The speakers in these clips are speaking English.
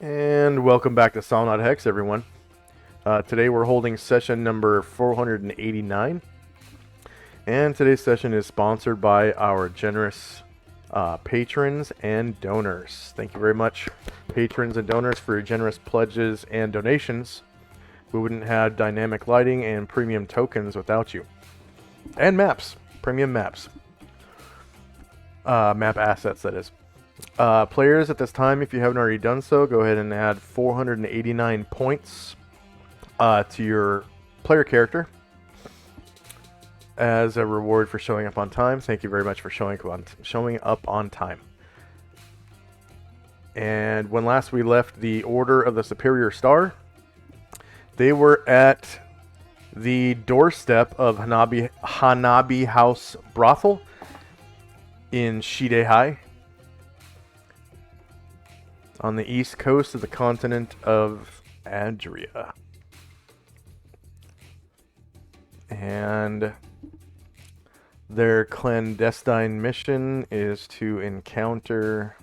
And welcome back to Solynod Hex, everyone. Today we're holding session number 489. And today's session is sponsored by our generous patrons and donors. Thank you very much, patrons and donors, for your generous pledges and donations. We wouldn't have dynamic lighting and premium tokens without you. And maps. Premium maps. Map assets, that is. Players at this time, if you haven't already done so, go ahead and add 489 points to your player character as a reward for showing up on time. Thank you very much for showing up on time. And when last we left the Order of the Superior Star, they were at the doorstep of Hanabi House Brothel in Shidehai, on the east coast of the continent of Adria. And their clandestine mission is to encounter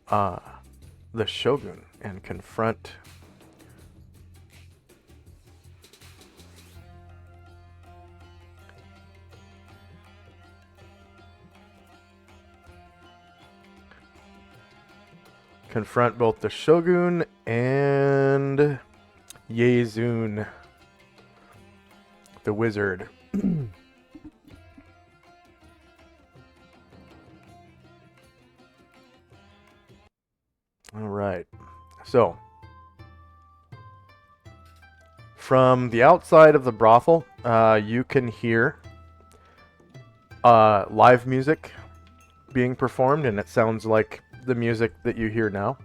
the Shogun and confront both the Shogun and Yezun, the wizard. All right. So, from the outside of the brothel, you can hear live music being performed, and it sounds like the music that you hear now.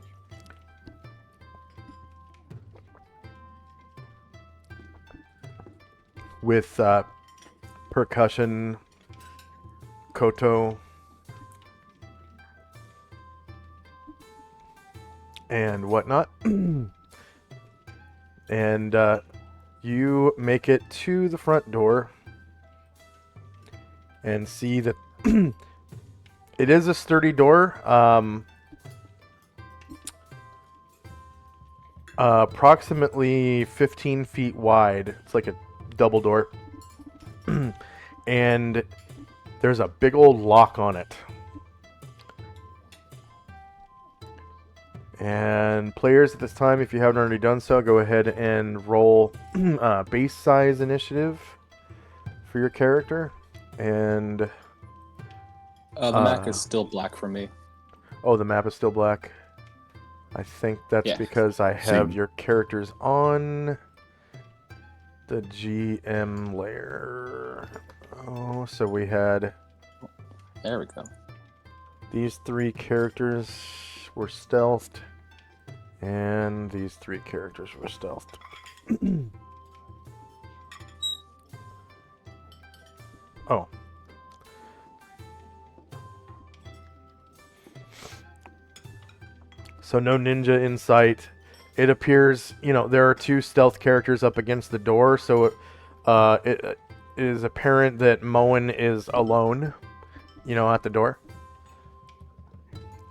With percussion, koto, and whatnot. And you make it to the front door and see that it is a sturdy door. Approximately 15 feet wide. It's like a double door. And there's a big old lock on it. And players at this time, if you haven't already done so, go ahead and roll base size initiative for your character. And the map is still black for me. Oh, the map is still black. I think that's because I have your characters on the GM layer. Oh, so we had... There we go. These three characters were stealthed, and these three characters were stealthed. Oh. So no ninja in sight. It appears, there are two stealth characters up against the door, so it is apparent that Moen is alone, at the door.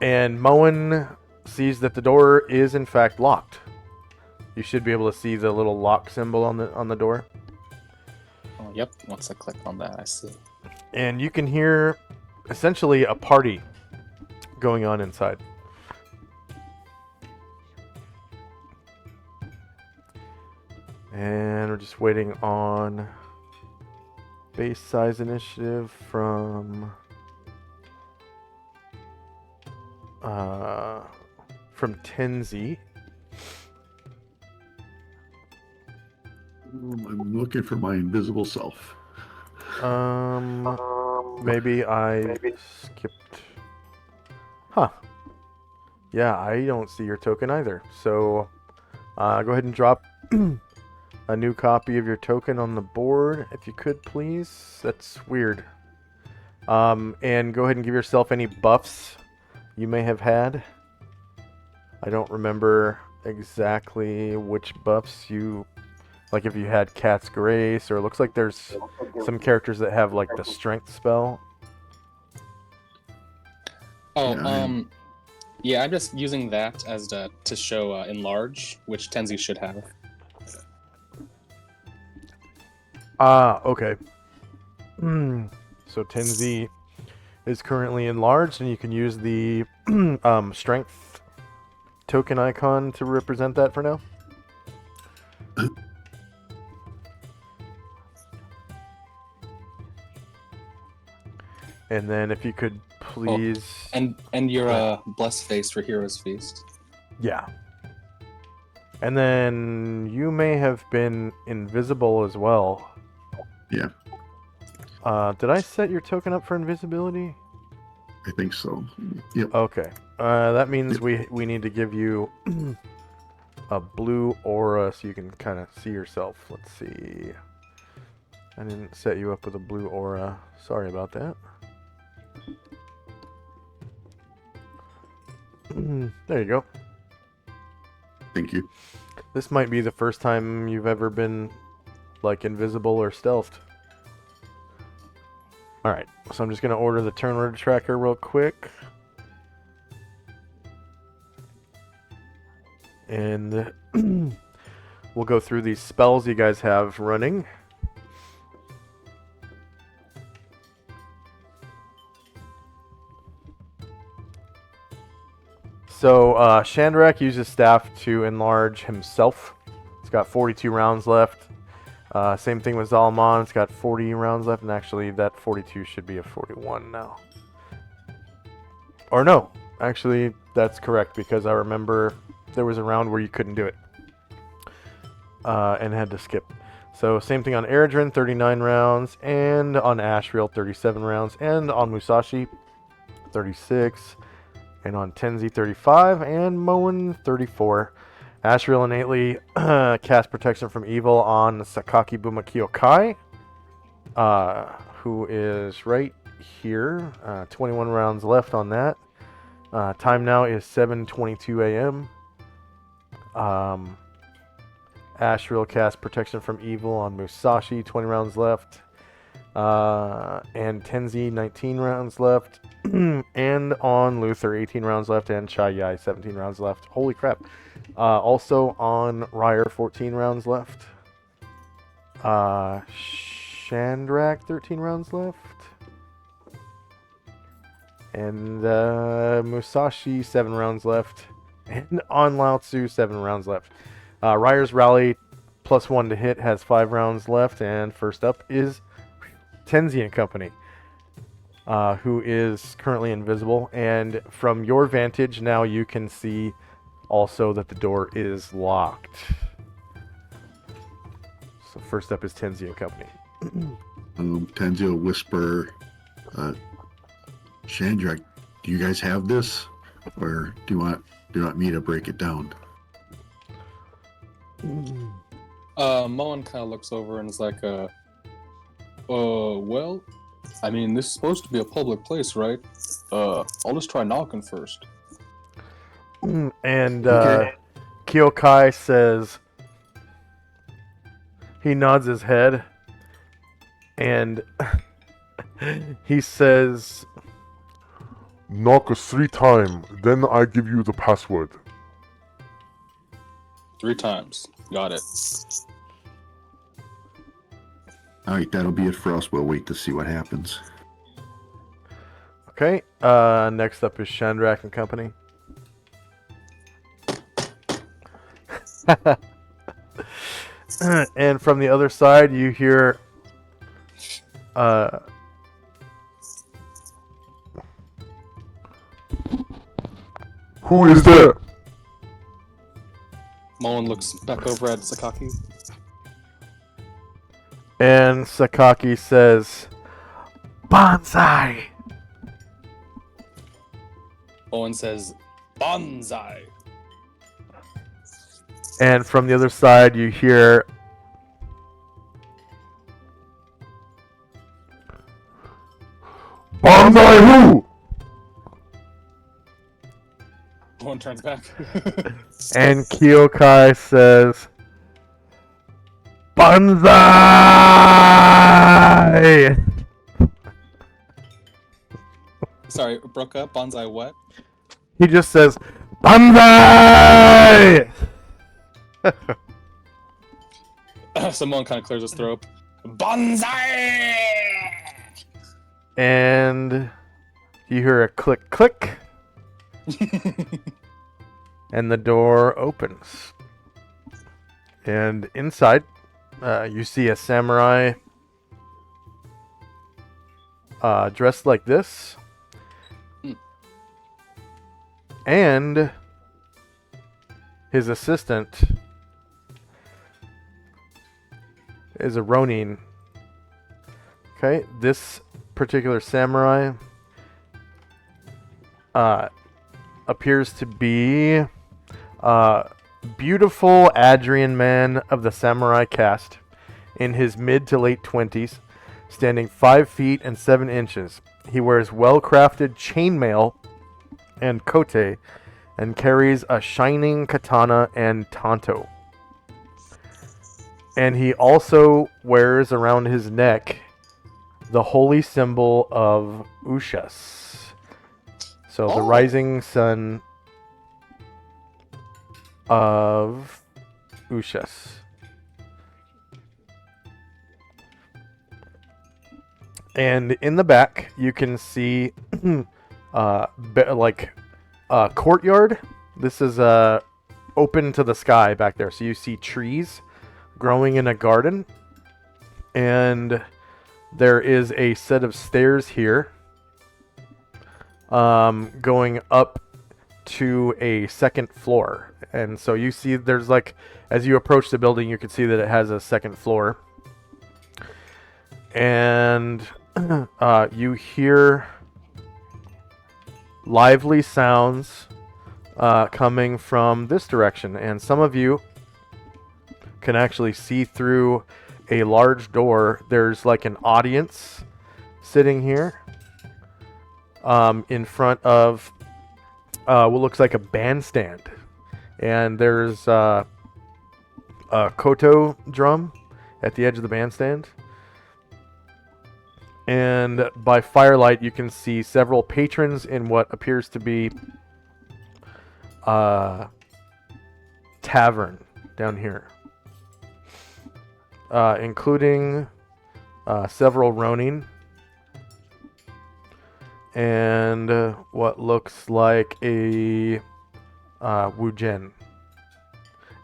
And Moen sees that the door is in fact locked. You should be able to see the little lock symbol on the door. Oh, yep. Once I click on that, I see. And you can hear essentially a party going on inside. And we're just waiting on base size initiative from Tenzi. I'm looking for my invisible self. Maybe I skipped. Huh. Yeah, I don't see your token either. So, go ahead and drop a new copy of your token on the board, if you could, please. That's weird. And go ahead and give yourself any buffs you may have had. I don't remember exactly which buffs you... Like if you had Cat's Grace, or it looks like there's some characters that have like the Strength spell. Oh, Yeah, yeah, I'm just using that as to show enlarge, which Tenzi should have. Okay. So Tenzi is currently enlarged, and you can use the strength token icon to represent that for now. And then if you could please... And your blessed face for Hero's Feast. Yeah. And then you may have been invisible as well. Yeah. Did I set your token up for invisibility? I think so. Yep. Okay. That means we need to give you a blue aura so you can kind of see yourself. Let's see. I didn't set you up with a blue aura. Sorry about that. There you go. Thank you. This might be the first time you've ever been, like, invisible or stealthed. Alright, so I'm just going to order the turn order tracker real quick. And we'll go through these spells you guys have running. So, Shandrak uses staff to enlarge himself. He's got 42 rounds left. Same thing with Zalman. It's got 40 rounds left, and actually that 42 should be a 41 now. Or no, actually that's correct, because I remember there was a round where you couldn't do it. And had to skip. So same thing on Eredrin, 39 rounds, and on Ashriel, 37 rounds, and on Musashi, 36. And on Tenzi, 35, and Moen, 34. Ashriel innately cast Protection from Evil on Sakaki Buma Kyokai, who is right here. 21 rounds left on that. Time now is 7:22 a.m. Ashriel cast Protection from Evil on Musashi, 20 rounds left. And Tenzi, 19 rounds left. And on Luther, 18 rounds left, and Chai Yai, 17 rounds left. Holy crap. Also on Ryer, 14 rounds left. Shandrak, 13 rounds left. And Musashi, 7 rounds left. And on Lao Tzu, 7 rounds left. Ryer's Rally, +1 to hit, has 5 rounds left. And first up is Tenzi and Company, who is currently invisible. And from your vantage now, you can see also that the door is locked. So first up is Tenzi and Company. Tenzi will whisper, Shandrak, do you guys have this? Or do you want me to break it down? Moen kind of looks over and is like, well, I mean, this is supposed to be a public place, right? I'll just try knocking first. And Okay. Kyokai says, he nods his head, and he says, Knock us 3 times, then I give you the password. 3 times. Got it. All right, that'll be it for us. We'll wait to see what happens. okay, next up is Shandrak and Company. And from the other side, you hear Who is there? Moen looks back over at Sakaki. and Sakaki says, Bonsai! Owen says, Bonsai! And from the other side, you hear, Bonsai who? Owen turns back. and Kyokai says, Bonsai! Sorry, broke up. Bonsai what? He just says, "Banzai!" Someone kind of clears his throat. Bonsai! And you hear a click, click, and the door opens. And inside, you see a samurai dressed like this. And his assistant is a Ronin. Okay, this particular samurai appears to be beautiful Adrian man of the samurai caste in his mid to late 20s, standing 5 feet and 7 inches. He wears well-crafted chainmail and kote and carries a shining katana and tanto. And he also wears around his neck the holy symbol of Ushas. So the rising sun of Ushas. And in the back, you can see courtyard. This is open to the sky back there. So you see trees growing in a garden. And there is a set of stairs here going up to a second floor. And so you see there's like, as you approach the building, you can see that it has a second floor. And you hear lively sounds coming from this direction. And some of you can actually see through a large door. There's like an audience sitting here in front of what looks like a bandstand. And there's a koto drum at the edge of the bandstand. And by firelight, you can see several patrons in what appears to be a tavern down here, including several Ronin and what looks like a Wujen.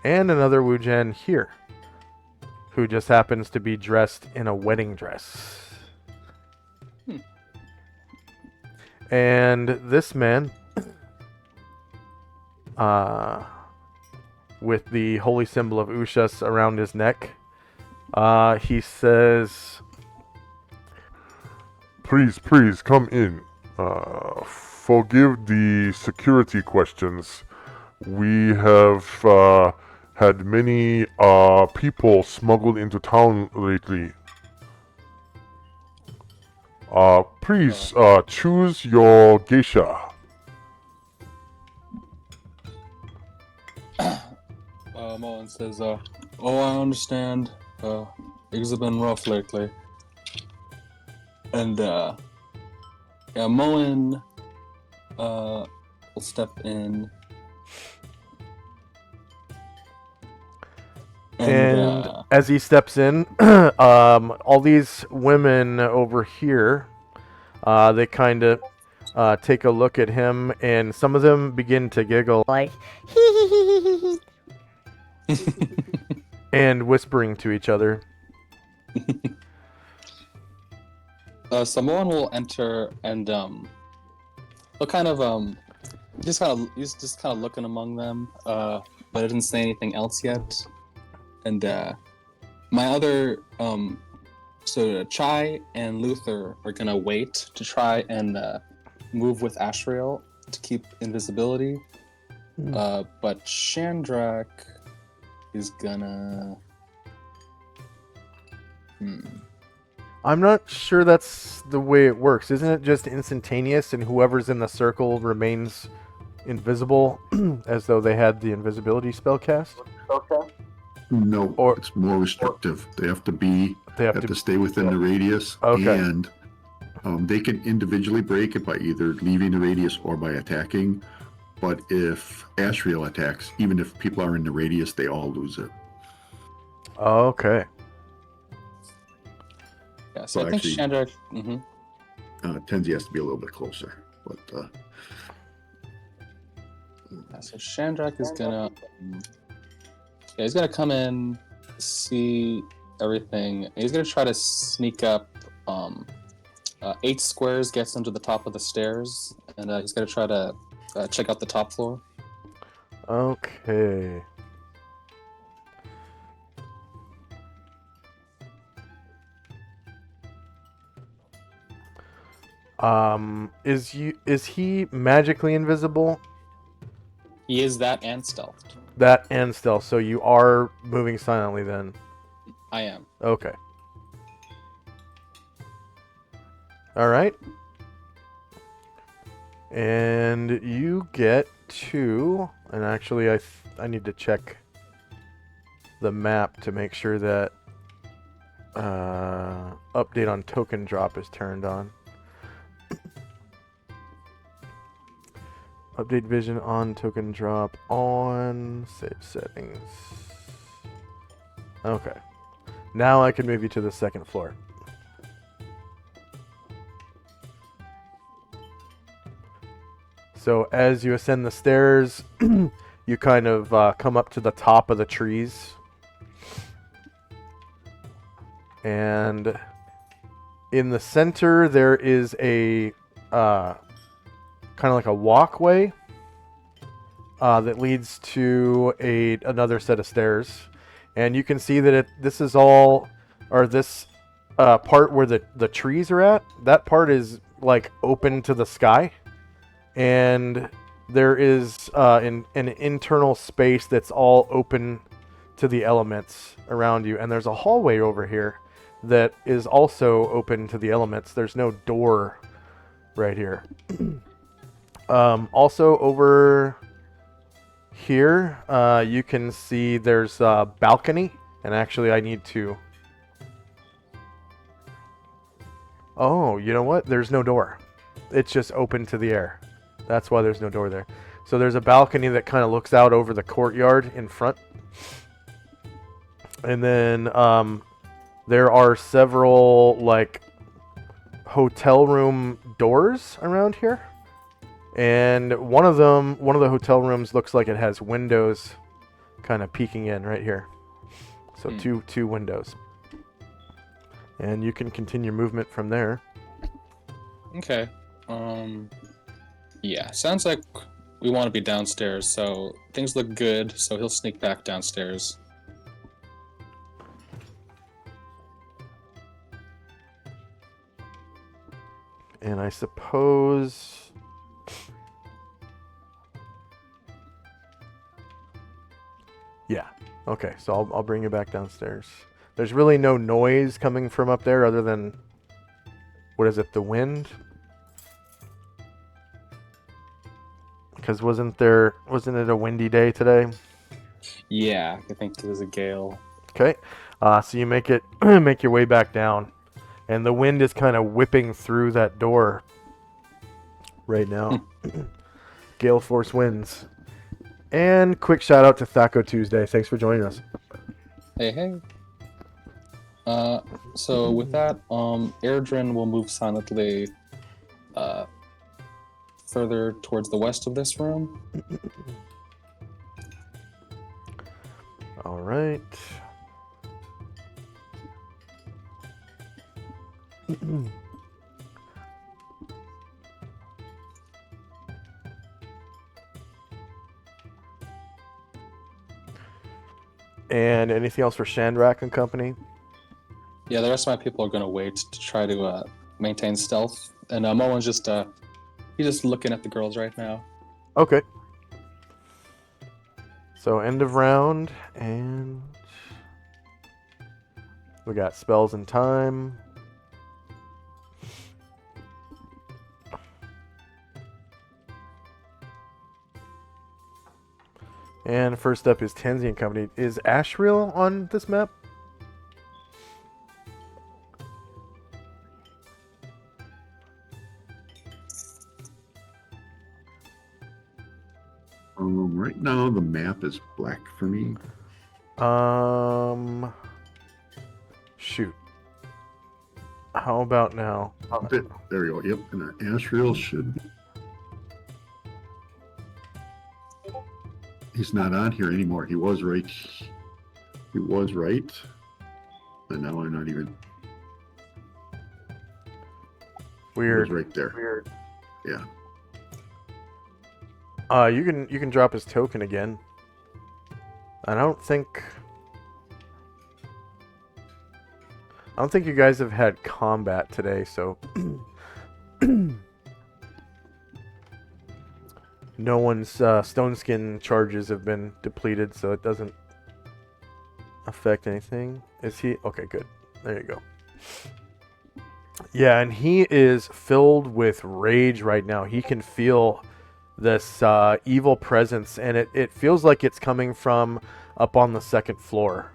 And another Wujen here, who just happens to be dressed in a wedding dress. And this man, with the holy symbol of Ushas around his neck, he says, Please, come in. Forgive the security questions. We have had many people smuggled into town lately. Please, choose your geisha. Mullen says, oh, I understand. Things have been rough lately. And, yeah, Mullen, will step in. And as he steps in, all these women over here, they kind of take a look at him, and some of them begin to giggle, like, and whispering to each other. Someone will enter and he'll kind of he's just kind of looking among them, but I didn't say anything else yet. And my other so Chai and Luther are gonna wait to try and move with Ashrael to keep invisibility. But Shandrak is gonna. I'm not sure that's the way it works. Isn't it just instantaneous and whoever's in the circle remains invisible as though they had the invisibility spell cast? No, Or- it's more restrictive. They have to They have to stay within the radius, Okay. and They can individually break it by either leaving the radius or by attacking. But if Ashriel attacks, even if people are in the radius, they all lose it. Okay. Yeah, so Well, I think actually- Chandra. Tenzi has to be a little bit closer. But Yeah, so Chandrak is gonna. Yeah, he's gonna come in, see everything. He's gonna try to sneak up. 8 squares gets him to the top of the stairs, and he's gonna try to check out the top floor. Okay. Is he magically invisible? He is that and stealthed. That and stealth, so you are moving silently then. I am. Okay. Alright. And you get to... And actually, I need to check the map to make sure that update on token drop is turned on. Update vision on, token drop on, save settings. Okay. Now I can move you to the second floor. So as you ascend the stairs, you kind of come up to the top of the trees. And in the center, there is a kind of like a walkway that leads to another set of stairs. And you can see that this is all, or this part where the trees are at, that part is like open to the sky. And there is an internal space that's all open to the elements around you. And there's a hallway over here that is also open to the elements. There's no door right here. Also over here, you can see there's a balcony. And actually I need to... Oh, you know what? There's no door. It's just open to the air. That's why there's no door there. So there's a balcony that kind of looks out over the courtyard in front. And then there are several like hotel room doors around here. And one of the hotel rooms looks like it has windows kind of peeking in right here. So two windows. And you can continue movement from there. Okay. Yeah, sounds like we want to be downstairs, so things look good, so he'll sneak back downstairs. And I suppose... Yeah. Okay, so I'll bring you back downstairs. There's really no noise coming from up there other than... What is it, the wind? Because wasn't it a windy day today? Yeah, I think it was a gale. Okay, so you make your way back down, and the wind is kind of whipping through that door right now. Gale force winds. And quick shout out to Thaco Tuesday. Thanks for joining us. Hey, hey. So with that, Airdrin will move silently further towards the west of this room. All right. And anything else for Chandrak and company? Yeah, the rest of my people are going to wait to try to maintain stealth. And Moen's just he's just looking at the girls right now. Okay. So end of round, and we got spells and time. And first up is Tenzi and company. Is Ashriel on this map? Right now the map is black for me. Shoot. How about now? There we go. Yep, and our Ashriel should be. He's not on here anymore. He was right. He was right. And now I'm not even. Weird. He was right there. Weird. Yeah. You can drop his token again. I don't think you guys have had combat today, so no one's stone skin charges have been depleted, so it doesn't affect anything. Is he? Okay, good. There you go. Yeah, and he is filled with rage right now. He can feel this evil presence, and it feels like it's coming from up on the second floor.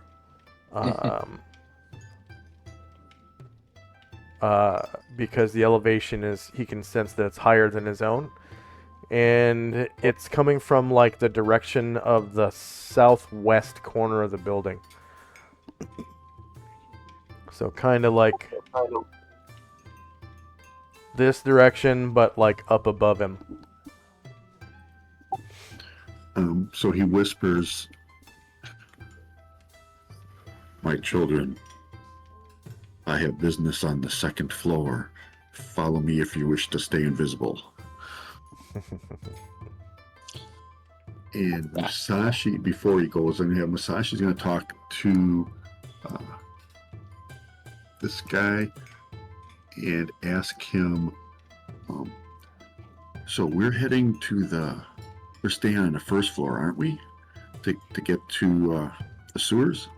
Because the elevation is, he can sense that it's higher than his own. And it's coming from like the direction of the southwest corner of the building. So kind of like this direction, but like up above him. So he whispers, "My children, I have business on the second floor. Follow me if you wish to stay invisible." And Musashi, before he goes, Musashi's going to talk to this guy and ask him, so we're heading to we're staying on the first floor, aren't we? To get to the sewers?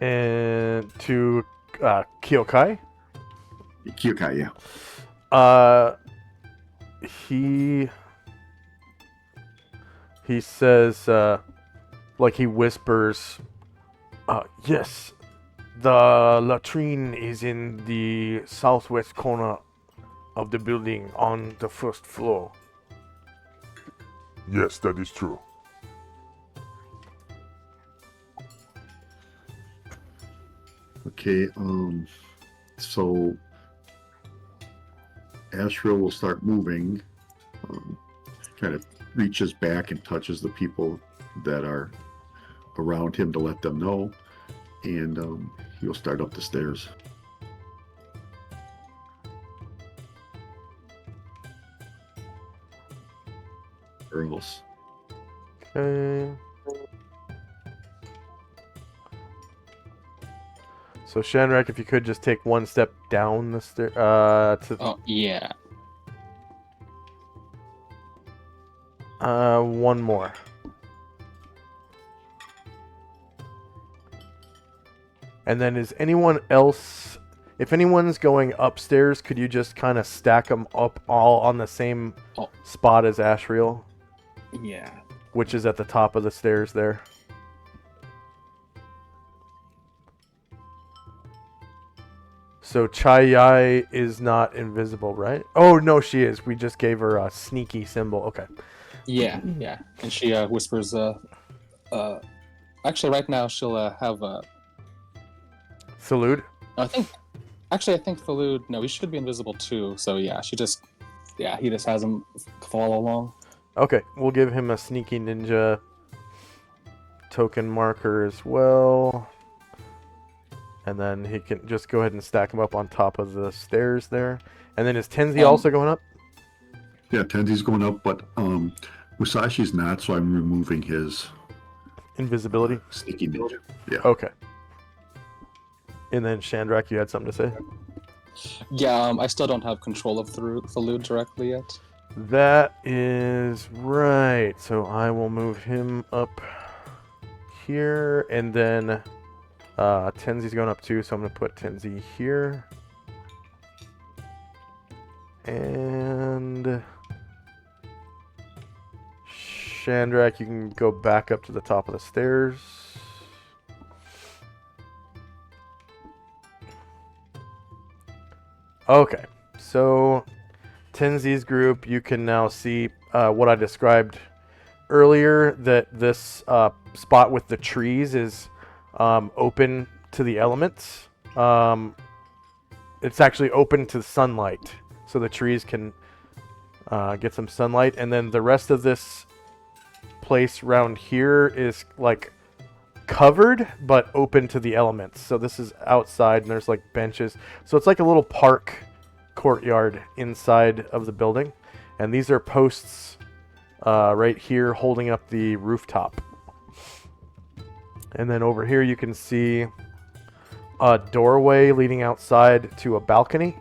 And to Kyokai? Kyokai, yeah. He says, like he whispers, yes, the latrine is in the southwest corner of the building on the first floor. Yes, that is true. Okay, so Ashriel will start moving, kind of reaches back and touches the people that are around him to let them know, and he'll start up the stairs. Girls. Okay. So Shanrak, if you could just take one step down the stair, Oh, yeah. one more. And then is anyone else, if anyone's going upstairs, could you just kind of stack them up all on the same spot as Ashriel? Yeah. Which is at the top of the stairs there. So Chai is not invisible, right? Oh, no, she is. We just gave her a sneaky symbol. Okay. Yeah, yeah. And she whispers, actually right now she'll have Salute. I think Falud, no, he should be invisible too. So yeah, he just has him follow along. Okay, we'll give him a sneaky ninja token marker as well. And then he can just go ahead and stack him up on top of the stairs there. And then is Tenzi also going up? Yeah, Tenzi's going up, but Musashi's not, so I'm removing his invisibility. Sneaky ninja. Yeah. Okay. And then Shandrak, you had something to say? Yeah, I still don't have control of Falud directly yet. That is right. So I will move him up here, and then Tenzi's going up too, so I'm going to put Tenzi here. And Shandrak, you can go back up to the top of the stairs. Okay, so Tenzi's group, you can now see what I described earlier, that this spot with the trees is open to the elements. It's actually open to sunlight, so the trees can get some sunlight. And then the rest of this place around here is like covered but open to the elements. So this is outside, and there's like benches. So it's like a little park courtyard inside of the building. And these are posts right here holding up the rooftop. And then over here you can see a doorway leading outside to a balcony.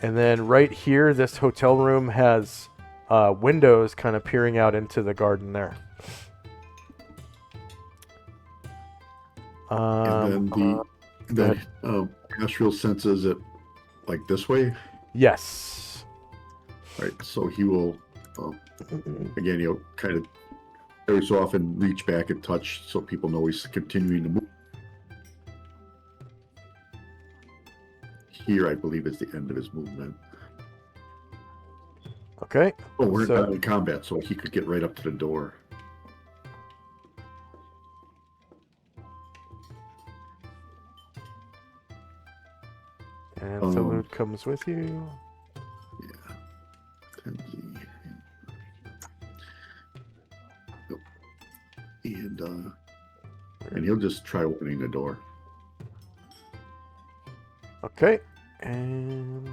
And then right here, this hotel room has windows kind of peering out into the garden there. And then Astral senses it like this way. Yes. Right. So he will, again, he'll kind of every so often reach back and touch so people know he's continuing to move. Here, I believe, is the end of his movement. Okay. Oh, we're not in combat, so he could get right up to the door. And Solynod comes with you. Yeah. And he'll just try opening the door. Okay. And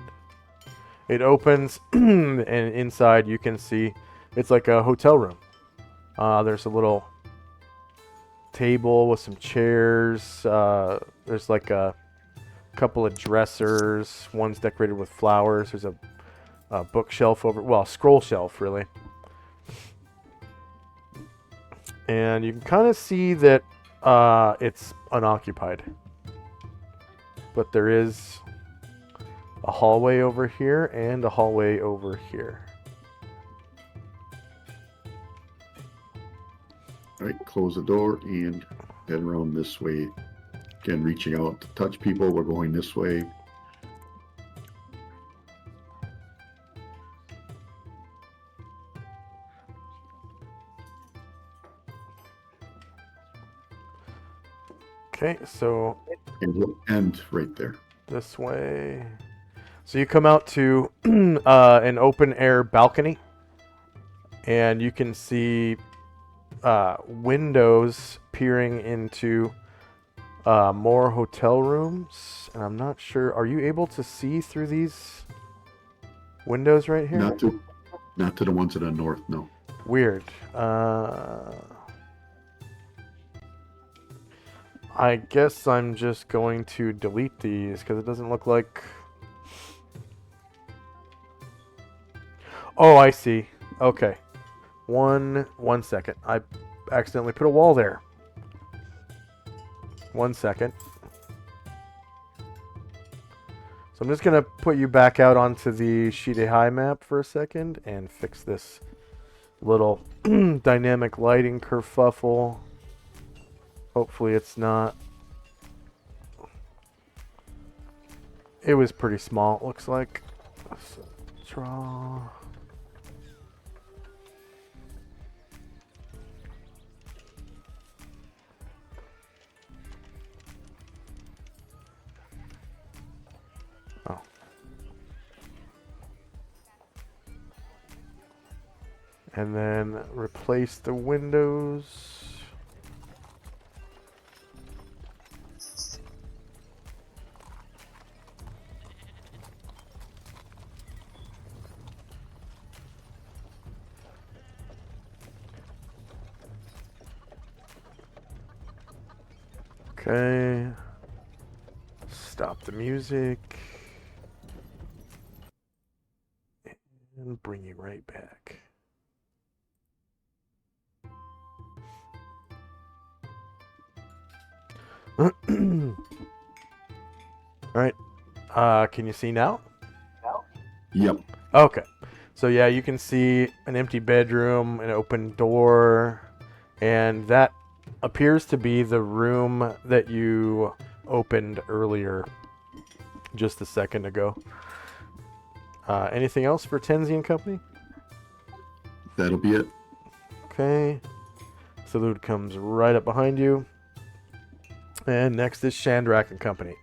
it opens, and inside you can see it's like a hotel room. There's a little table with some chairs. There's like a couple of dressers. One's decorated with flowers. There's a bookshelf a scroll shelf, really. And you can kind of see that it's unoccupied. But there is a hallway over here and a hallway over here. All right, close the door and head around this way. Again, reaching out to touch people. We're going this way. Okay, so And we'll end right there. this way. So you come out to an open air balcony, and you can see windows peering into more hotel rooms. And I'm not sure, are you able to see through these windows right here? Not to the ones to the north, no. Weird. I guess I'm just going to delete these because it doesn't look like... Oh, I see. Okay. One second. I accidentally put a wall there. 1 second. So I'm just going to put you back out onto the Shidehai map for a second and fix this little dynamic lighting kerfuffle. Hopefully it's not. It was pretty small, it looks like. So, draw. Oh. And then replace the windows. Okay. Stop the music. And bring you right back. Alright. Can you see now? Yep. Okay. So yeah, you can see an empty bedroom, an open door, and that appears to be the room that you opened earlier. just a second ago. Anything else for Tenzi and company? That'll be it. Okay. Salute comes right up behind you. And next is Shandrak and company.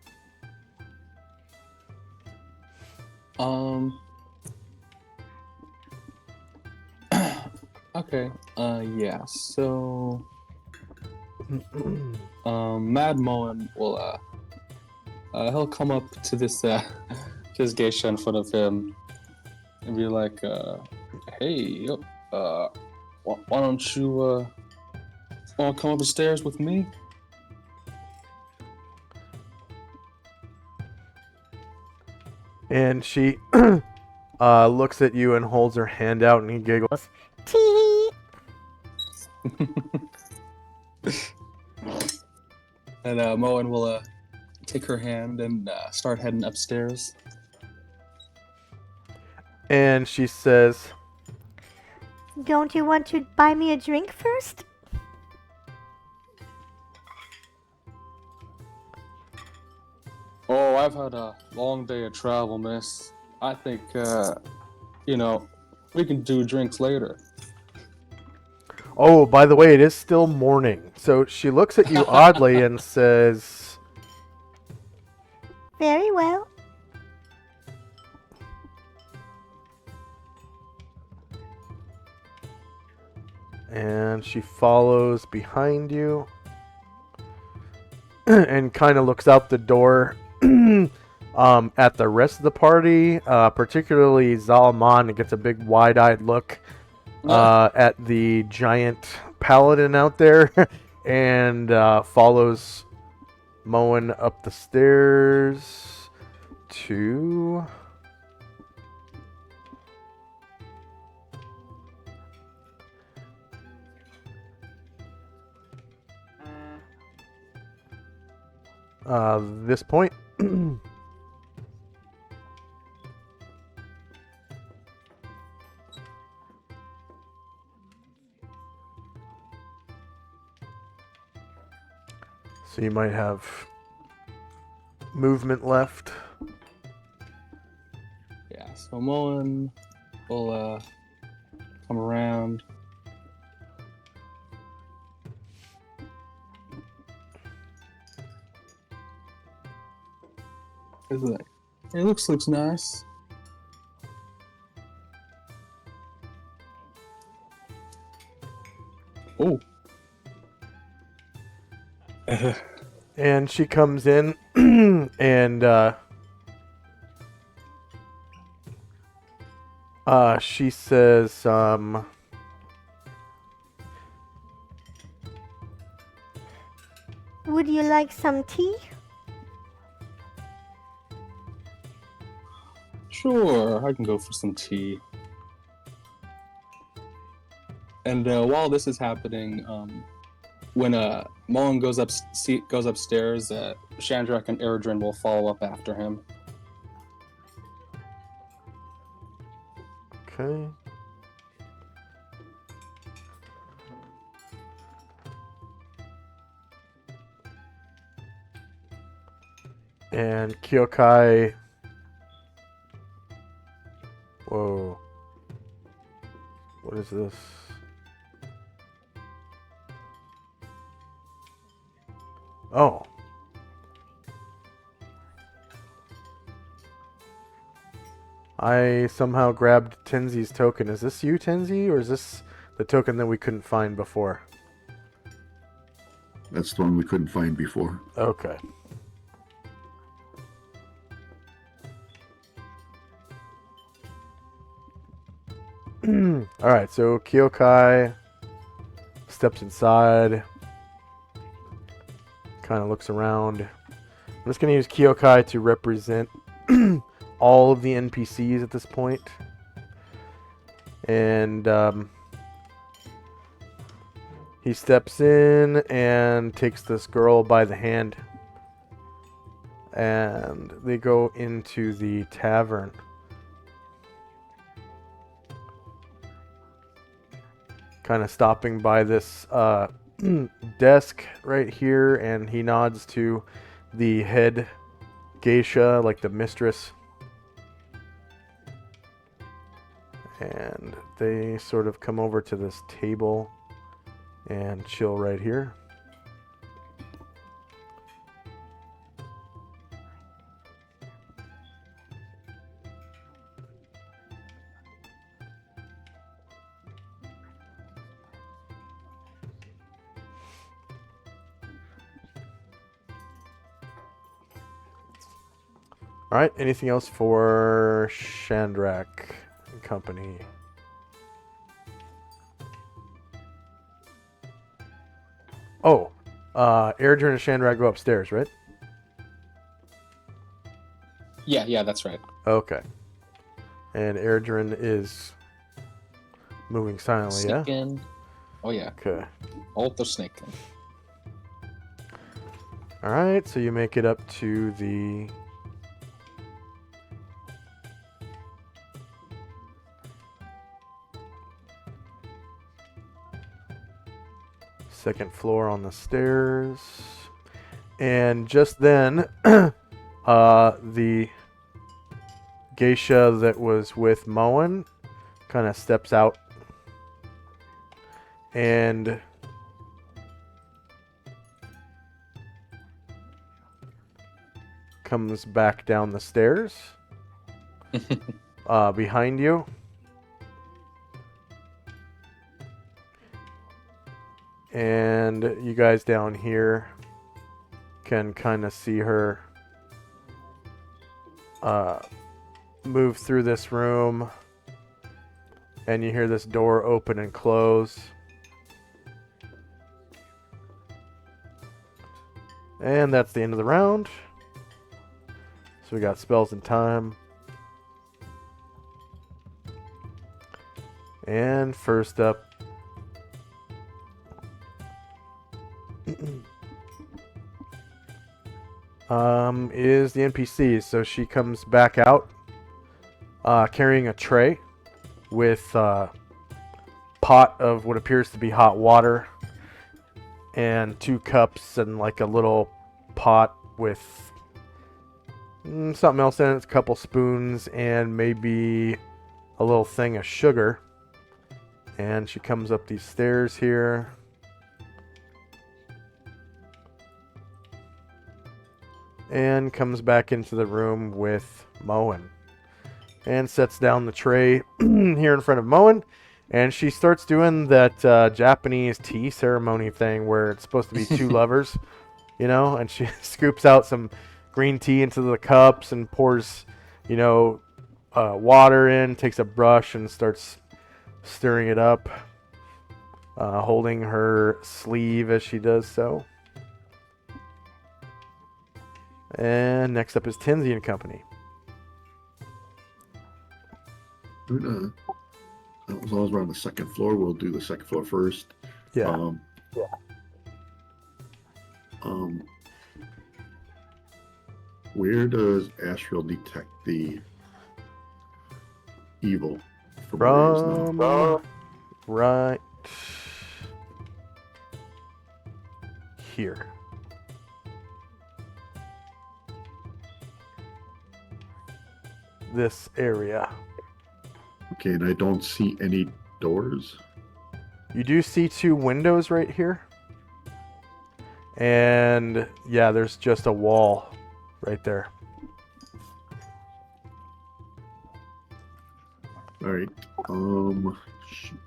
Okay. Yeah. So, Mad Moen will he'll come up to this his geisha in front of him and be like, "Hey, why don't you want to come up the stairs with me?" And she looks at you and holds her hand out and he giggles. Tee. And Moen will take her hand and start heading upstairs. And she says, Don't you want to buy me a drink first? Oh, I've had a long day of travel, miss. I think, we can do drinks later. oh, by the way, it is still morning. So she looks at you oddly and says, Very well. and she follows behind you and kind of looks out the door at the rest of the party, particularly Zalman, and gets a big wide-eyed look at the giant paladin out there and follows Moen up the stairs to... this point. So you might have movement left. Yeah, so Moen will come around. He's like, hey, looks nice. Oh. And she comes in and she says, Would you like some tea? Sure, I can go for some tea. And while this is happening, when Mullen goes upstairs, Shandrak and Eridrin will follow up after him. okay. And Kyokai. Whoa. What is this? Oh. I somehow grabbed Tenzi's token. Is this you, Tenzi, or is this the token that we couldn't find before? That's the one we couldn't find before. Okay. Alright, so Kyokai steps inside. Kind of looks around. I'm just going to use Kyokai to represent all of the NPCs at this point. And he steps in and takes this girl by the hand. And they go into the tavern. Kind of stopping by this desk right here, and he nods to the head geisha, like the mistress. And they sort of come over to this table and chill right here. All right, anything else for Chandrak and company? Oh, Airdrin and Chandrak go upstairs, right? Yeah, that's right. Okay. And Airdrin is moving silently, yeah? Sneaking. Oh yeah. Okay. All the sneaking. All right, so you make it up to the second floor on the stairs. And just then, the geisha that was with Moen kind of steps out and comes back down the stairs behind you. And you guys down here can kind of see her move through this room. And you hear this door open and close. And that's the end of the round. So we got spells and time. And first up is the NPC. So she comes back out carrying a tray with a pot of what appears to be hot water and 2 cups and like a little pot with something else in it, a couple spoons and maybe a little thing of sugar. And she comes up these stairs here. And comes back into the room with Moen. And sets down the tray here in front of Moen. And she starts doing that Japanese tea ceremony thing where it's supposed to be 2 lovers, you know? And she scoops out some green tea into the cups and pours, you know, water in, takes a brush and starts stirring it up, holding her sleeve as she does so. And next up is Tinsy and company. As long as we're on the second floor, we'll do the second floor first. Yeah. Where does Astral detect the evil from where he is now? Right here. This area. Okay, and I don't see any doors. You do see 2 windows right here. And yeah, there's just a wall right there. All right. Shoot.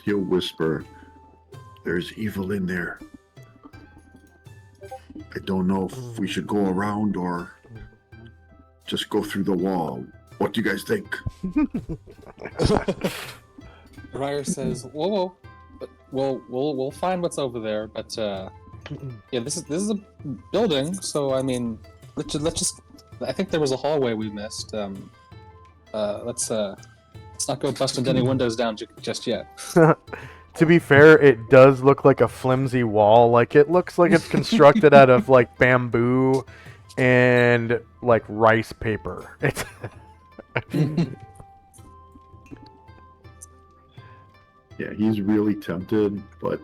He'll whisper, "There's evil in there. I don't know if we should go around or just go through the wall. What do you guys think?" Ryer says, "Whoa, we'll find what's over there, but yeah, this is a building, so I mean, let's just. I think there was a hallway we missed. Let's Let's not go busting any windows down just yet. To be fair, it does look like a flimsy wall. Like, it looks like it's constructed out of, like, bamboo and, like, rice paper. It's... Yeah, he's really tempted, but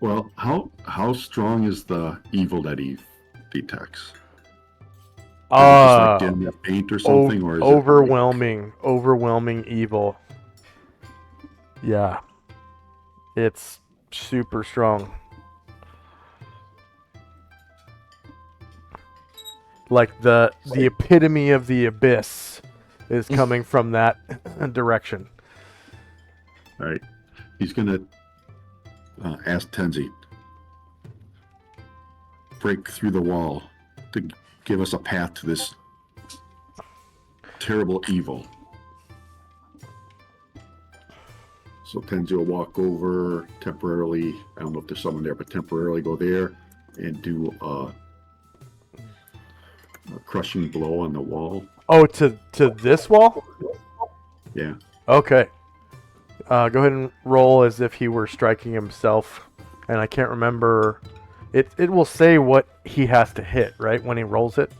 well, how strong is the evil that he detects? Is it just like getting that paint or something, or is overwhelming evil. Yeah, it's super strong. Like the epitome of the abyss is coming from that direction. All right, he's gonna ask Tenzi break through the wall to give us a path to this terrible evil. So Tenzi will walk over temporarily. I don't know if there's someone there, but temporarily go there and do a crushing blow on the wall. Oh, to this wall? Yeah. Okay. Go ahead and roll as if he were striking himself. And I can't remember. It will say what he has to hit, right, when he rolls it?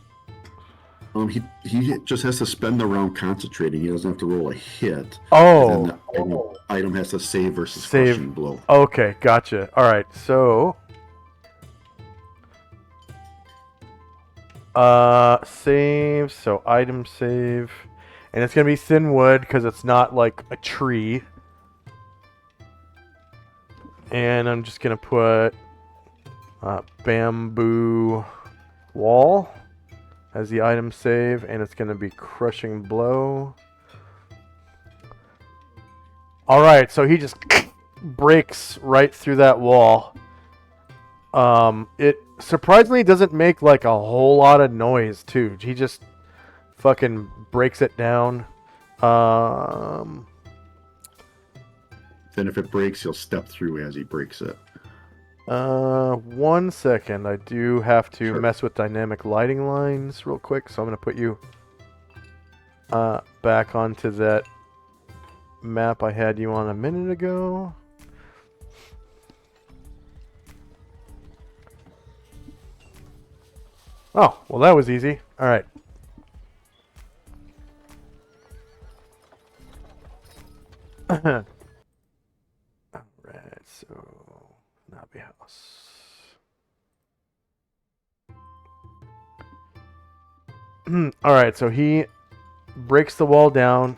He just has to spend the round concentrating. He doesn't have to roll a hit. Oh. And then the item has to save versus Save. crushing blow. Okay, gotcha. All right, so... save, so item save. And it's going to be thin wood because it's not like a tree. And I'm just going to put bamboo wall as the item save, and it's going to be crushing blow. Alright, so he just breaks right through that wall. It surprisingly doesn't make like a whole lot of noise too. He just fucking breaks it down. Then if it breaks, he'll step through as he breaks it. 1 second. I do have to Sure. mess with dynamic lighting lines real quick, so I'm gonna put you back onto that map I had you on a minute ago. Oh, well that was easy. Alright. Alright, so Nabi House. Alright, so he breaks the wall down,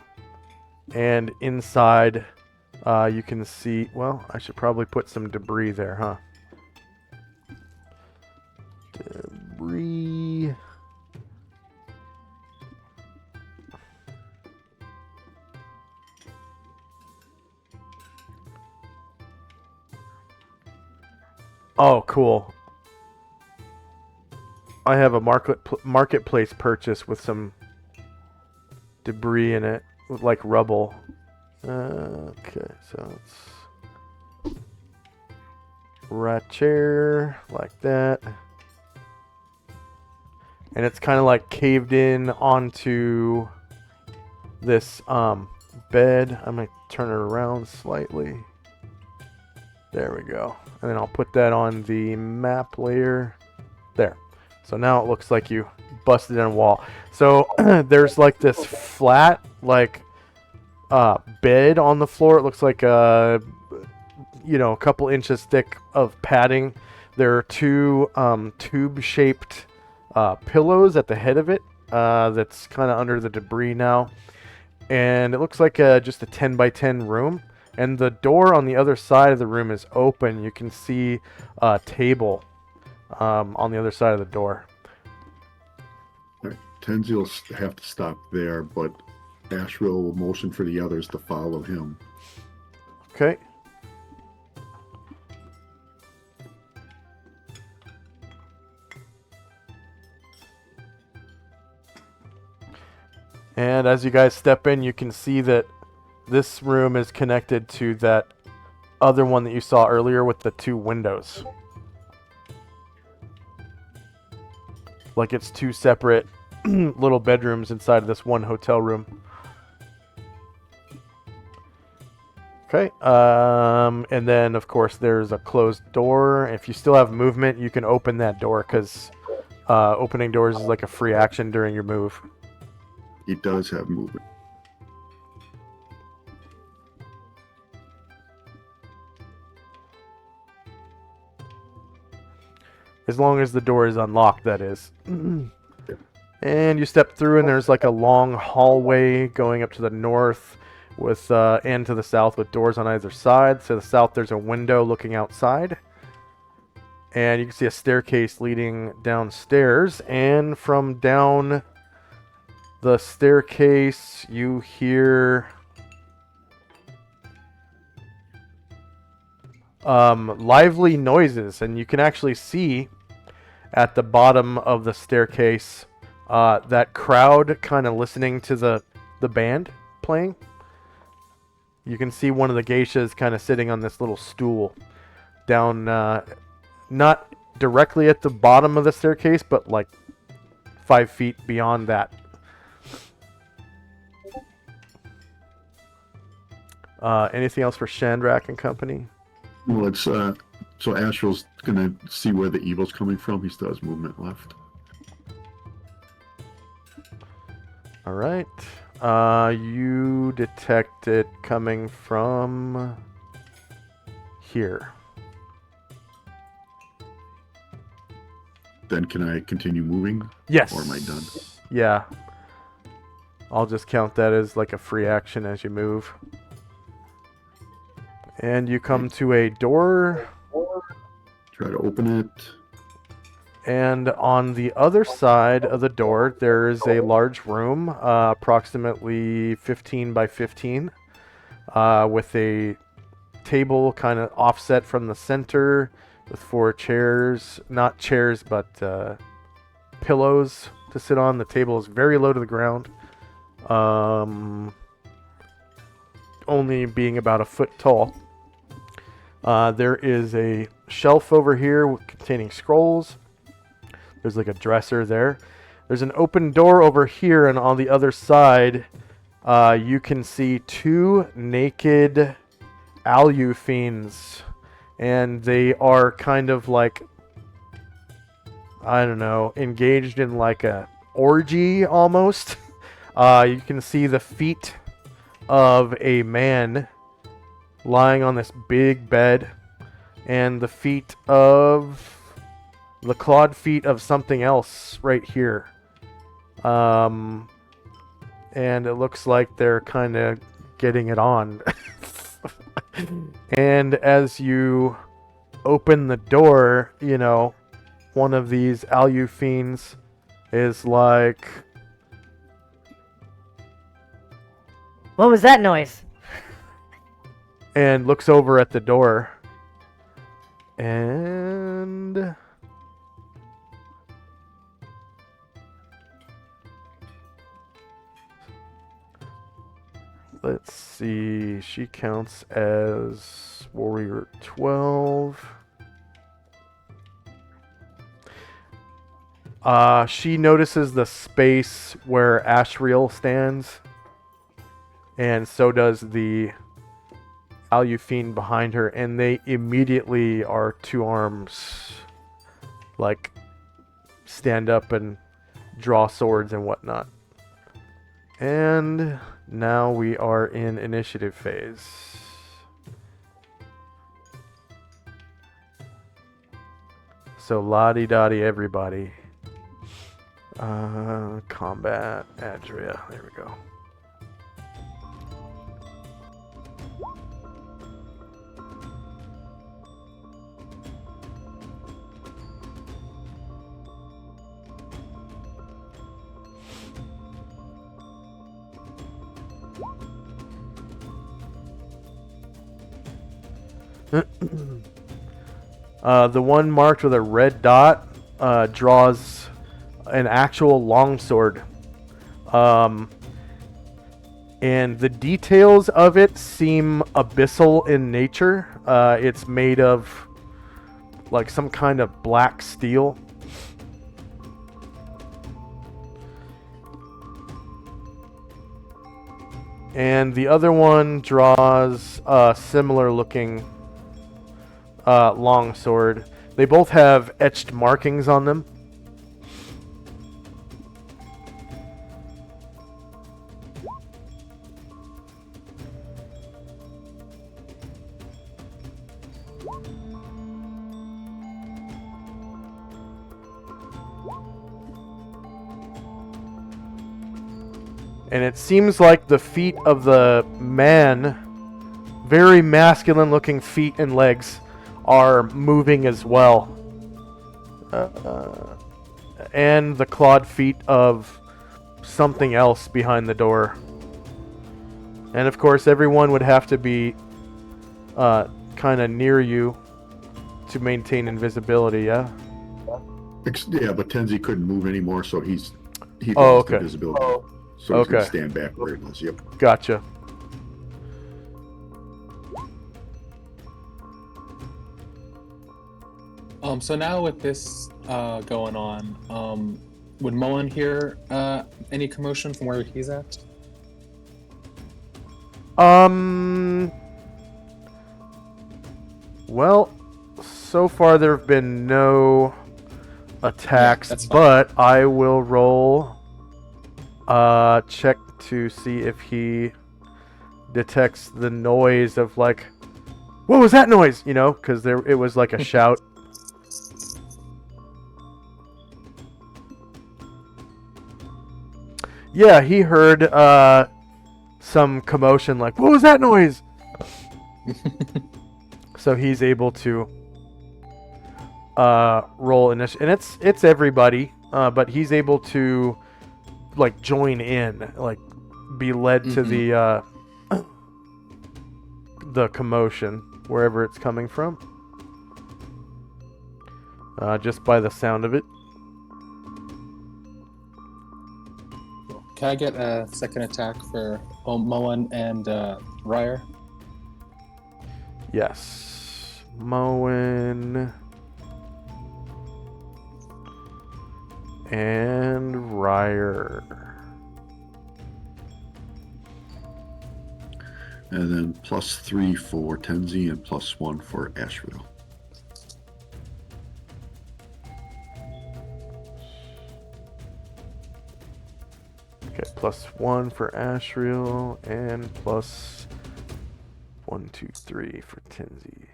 and inside you can see, well, I should probably put some debris there, huh? Debris. Oh, cool. I have a marketplace purchase with some debris in it, with like rubble. Okay, so it's rat chair like that, and it's kind of like caved in onto this bed. I'm gonna turn it around slightly. There we go. And then I'll put that on the map layer. There. So now it looks like you busted in a wall. So there's like this flat, like, bed on the floor. It looks like a couple inches thick of padding. There are two tube-shaped pillows at the head of it. That's kind of under the debris now. And it looks like just a 10 by 10 room. And the door on the other side of the room is open. You can see a table on the other side of the door. All right. Tenzi will have to stop there, but Asheville will motion for the others to follow him. Okay. And as you guys step in, you can see that this room is connected to that other one that you saw earlier with the two windows. Like it's two separate little bedrooms inside of this one hotel room. Okay, and then of course there's a closed door. If you still have movement, you can open that door because opening doors is like a free action during your move. He does have movement. As long as the door is unlocked, that is. And you step through and there's like a long hallway going up to the north with and to the south with doors on either side. To the south there's a window looking outside. And you can see a staircase leading downstairs. And from down the staircase you hear lively noises. And you can actually see at the bottom of the staircase that crowd kind of listening to the band playing. You can see one of the geishas kind of sitting on this little stool down, not directly at the bottom of the staircase, but like 5 feet beyond that. Anything else for Shandrak and company? Well, it's so Astral's gonna see where the evil's coming from. He still has movement left. All right. You detect it coming from here. Then can I continue moving? Yes. Or am I done? Yeah. I'll just count that as like a free action as you move. And you come to a door. Try to open it. And on the other side of the door, there is a large room, approximately 15 by 15, with a table kind of offset from the center with 4 chairs. Not chairs, but pillows to sit on. The table is very low to the ground, only being about a foot tall. There is a shelf over here containing scrolls. There's like a dresser there. There's an open door over here, and on the other side, you can see 2 naked Alu fiends. And they are kind of like, I don't know, engaged in like a orgy almost. You can see the feet of a man lying on this big bed, and the feet of the clawed feet of something else right here. And it looks like they're kind of getting it on. And as you open the door, you know, one of these Alu fiends is like, What was that noise? and looks over at the door. And let's see, she counts as Warrior 12. She notices the space where Ashriel stands, and so does the Alu fiend behind her, and they immediately are 2 arms, like, stand up and draw swords and whatnot. And now we are in initiative phase. So la-di-da-di everybody. Combat, Adria, there we go. The one marked with a red dot draws an actual longsword. And the details of it seem abyssal in nature. It's made of like some kind of black steel. And the other one draws a similar looking long sword. They both have etched markings on them. And it seems like the feet of the man, very masculine looking feet and legs, are moving as well. And the clawed feet of something else behind the door. And of course everyone would have to be kind of near you to maintain invisibility, yeah? Yeah, but Tenzi couldn't move anymore, so he Oh, lost okay. invisibility. So he's Okay. gonna stand back where he was. Yep. Gotcha. So now with this going on, would Moen hear any commotion from where he's at? Well, so far there have been no attacks, that's fine. but I will roll check to see if he detects the noise of like, what was that noise? You know, because it was like a shout. Yeah, he heard some commotion, like, what was that noise? So he's able to roll initiative, and it's everybody, but he's able to like join in, like be led to the commotion wherever it's coming from, just by the sound of it. Can I get a second attack for Moen and Ryer? Yes, Moen and Ryer. And then +3 for Tenzi and +1 for Asheville. Okay, +1 for Ashriel and +1, 2, 3 for Tenzi.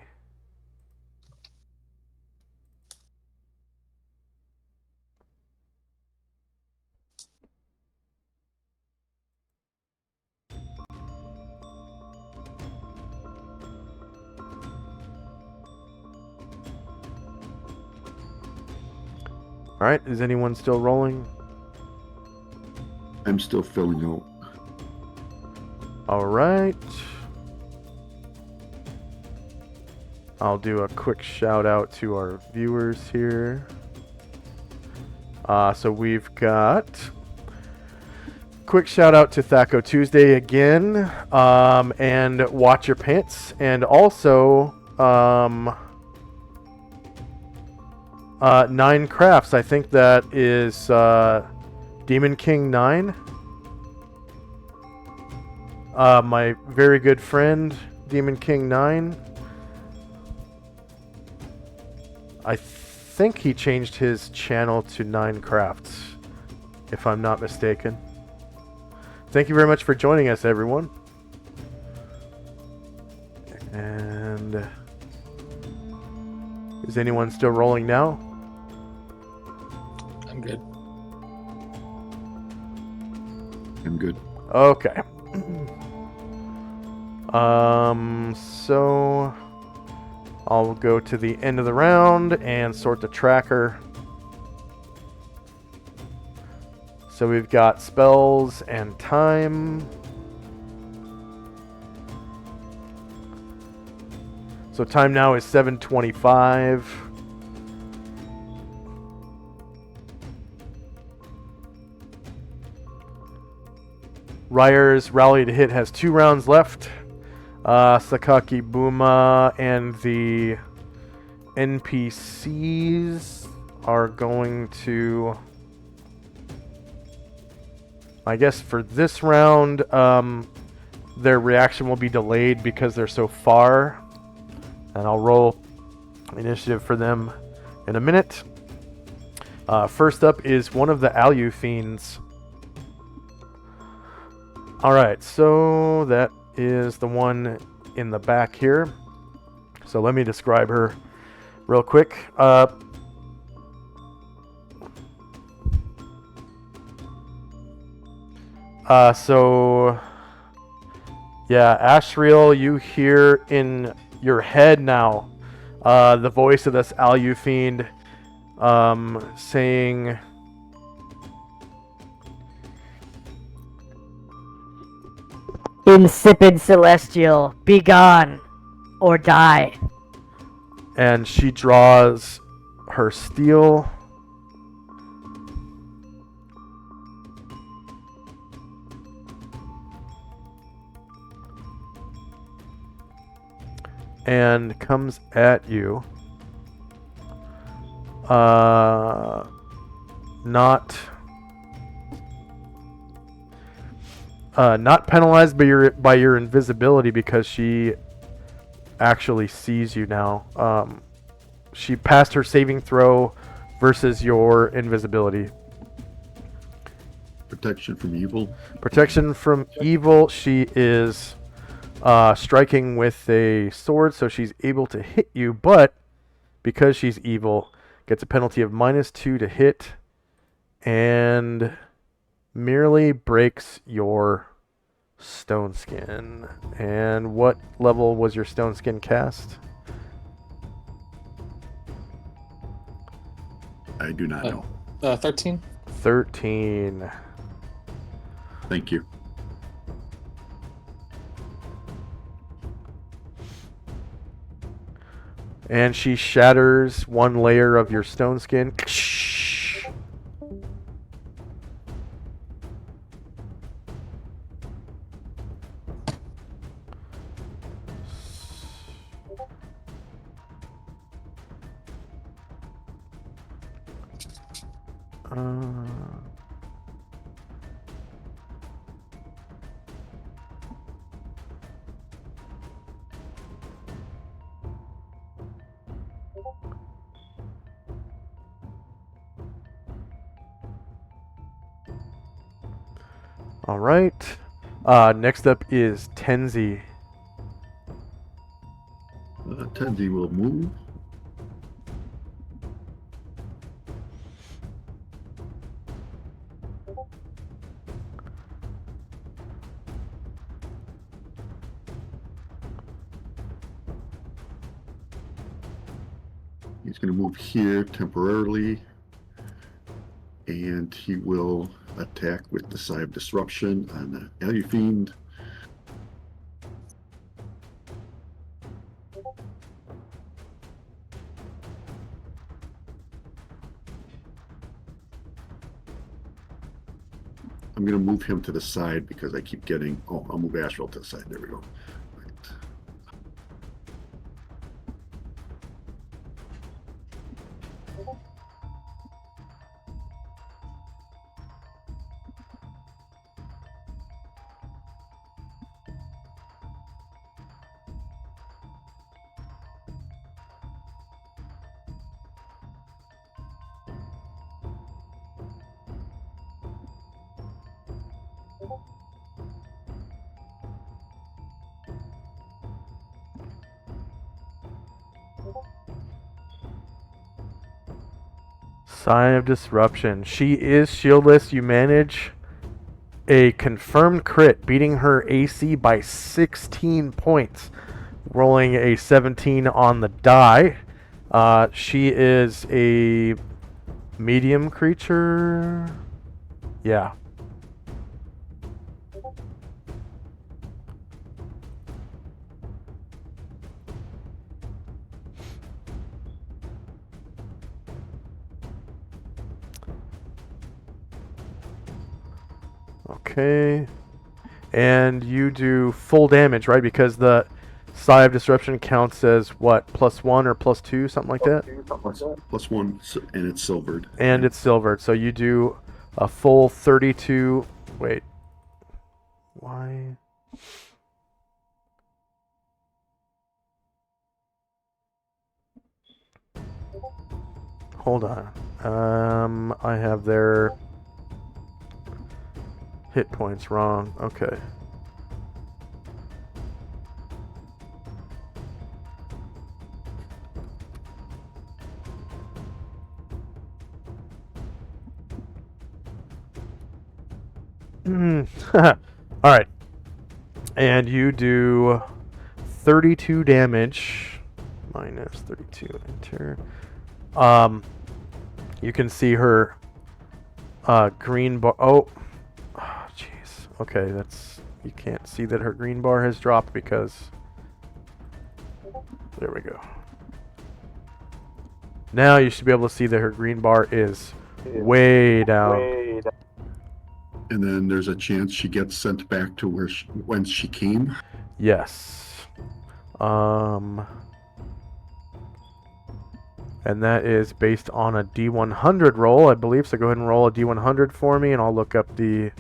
All right, is anyone still rolling? I'm still filling out. All right. I'll do a quick shout out to our viewers here. So we've got quick shout out to Thaco Tuesday again, and Watch Your Pants, and also 9 Crafts. I think that is Demon King 9. My very good friend, Demon King 9. I think he changed his channel to 9 Crafts, if I'm not mistaken. Thank you very much for joining us, everyone. And is anyone still rolling now? I'm good. I'm good. Okay. So I'll go to the end of the round and sort the tracker. So we've got spells and time. So time now is 7:25. Ryer's Rally to Hit has 2 rounds left. Sakaki Buma and the NPCs are going to, I guess for this round, their reaction will be delayed because they're so far. And I'll roll initiative for them in a minute. First up is one of the Alu Fiends. Alright, so that is the one in the back here. So let me describe her real quick. So yeah, Ashriel, you hear in your head now the voice of this Alu Fiend saying, Insipid Celestial, be gone or die. and she draws her steel. And comes at you. Not penalized by your invisibility because she actually sees you now. She passed her saving throw versus your invisibility. Protection from evil. Protection from evil. She is striking with a sword, so she's able to hit you, but because she's evil, gets a penalty of -2 to hit and merely breaks your stone skin. And what level was your stone skin cast? I do not know. 13. 13. Thank you. And she shatters one layer of your stone skin. All right. Next up is Tenzi. Tenzi will move. He's going to move here temporarily, and he will attack with the Sigh of Disruption on the Alu Fiend. I'm going to move him to the side because I keep getting... Oh, I'll move Astral to the side. There we go. Right. Sign of Disruption. She is shieldless. You manage a confirmed crit, beating her AC by 16 points, rolling a 17 on the die. She is a medium creature. Yeah. Okay. And you do full damage, right? Because the Sigh of Disruption counts as what? +1 or +2, something like that? +1, and it's silvered. And it's silvered. So you do a full 32. Wait. Why? Hold on. I have their hit points wrong. Okay. All right. And you do 32 damage. Minus 32. Enter. You can see her green bar. Oh, jeez. Okay, that's. You can't see that her green bar has dropped because. There we go. Now you should be able to see that her green bar is way down. And then there's a chance she gets sent back to whence she came. Yes. And that is based on a D100 roll, I believe. So go ahead and roll a D100 for me, and I'll look up the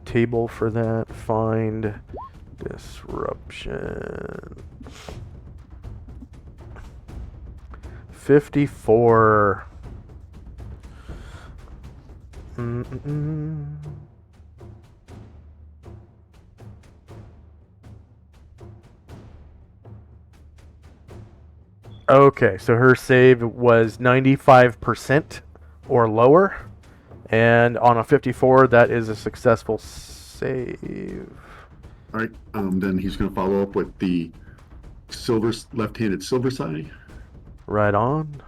table for that. Find disruption. 54. Okay, so her save was 95% or lower, and on a 54, that is a successful save. All right. Then he's going to follow up with the left-handed silver side. Right on.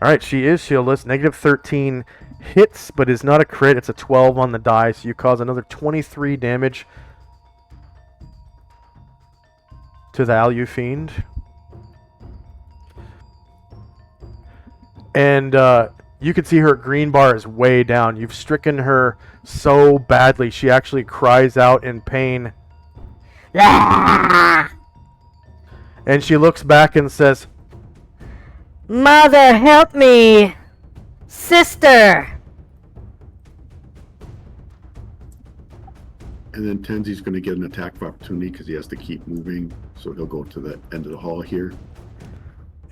Alright, she is shieldless. Negative 13 hits, but is not a crit. It's a 12 on the die, so you cause another 23 damage to the Alu Fiend. And you can see her green bar is way down. You've stricken her so badly, she actually cries out in pain. Ah! And she looks back and says, Mother, help me! Sister! And then Tenzi's going to get an attack of opportunity because he has to keep moving. So he'll go to the end of the hall here.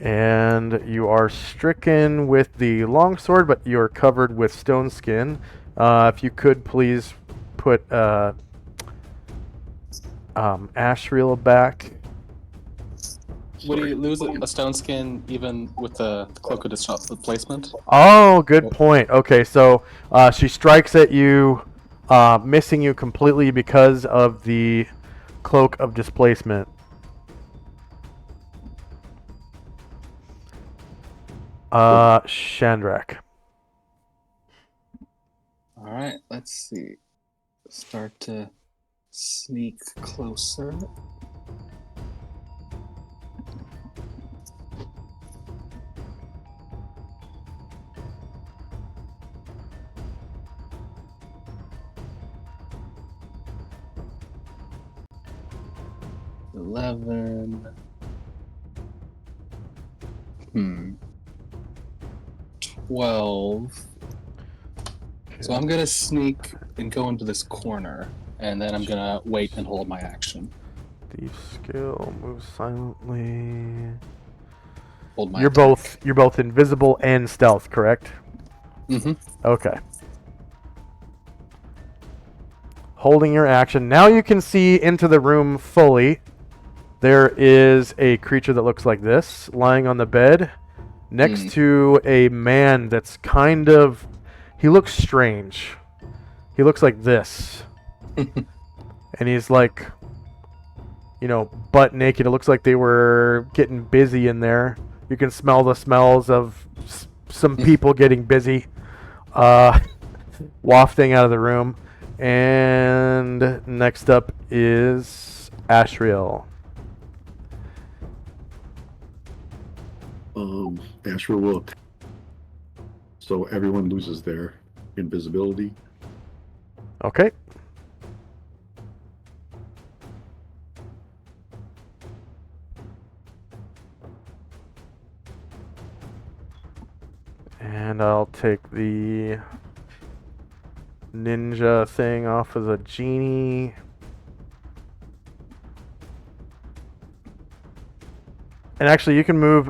and you are stricken with the longsword, but you're covered with stone skin. If you could please put Ashriel back. Would he lose a stone skin even with the cloak of displacement? Oh, good point. Okay, so she strikes at you, missing you completely because of the cloak of displacement. Shandrak. Alright, let's see. Start to sneak closer. $11. 12. So I'm gonna sneak and go into this corner, and then I'm gonna wait and hold my action. Thief skill, move silently. Hold my You're both invisible and stealth, correct? Mm-hmm. Okay. Holding your action. Now you can see into the room fully. There is a creature that looks like this, lying on the bed, next to a man that's kind of... He looks strange. He looks like this. And he's like, you know, butt naked. It looks like they were getting busy in there. You can smell the smells of some people getting busy, wafting out of the room. And next up is Ashriel. Asher will. So everyone loses their invisibility. Okay. And I'll take the ninja thing off of the genie. And actually, you can move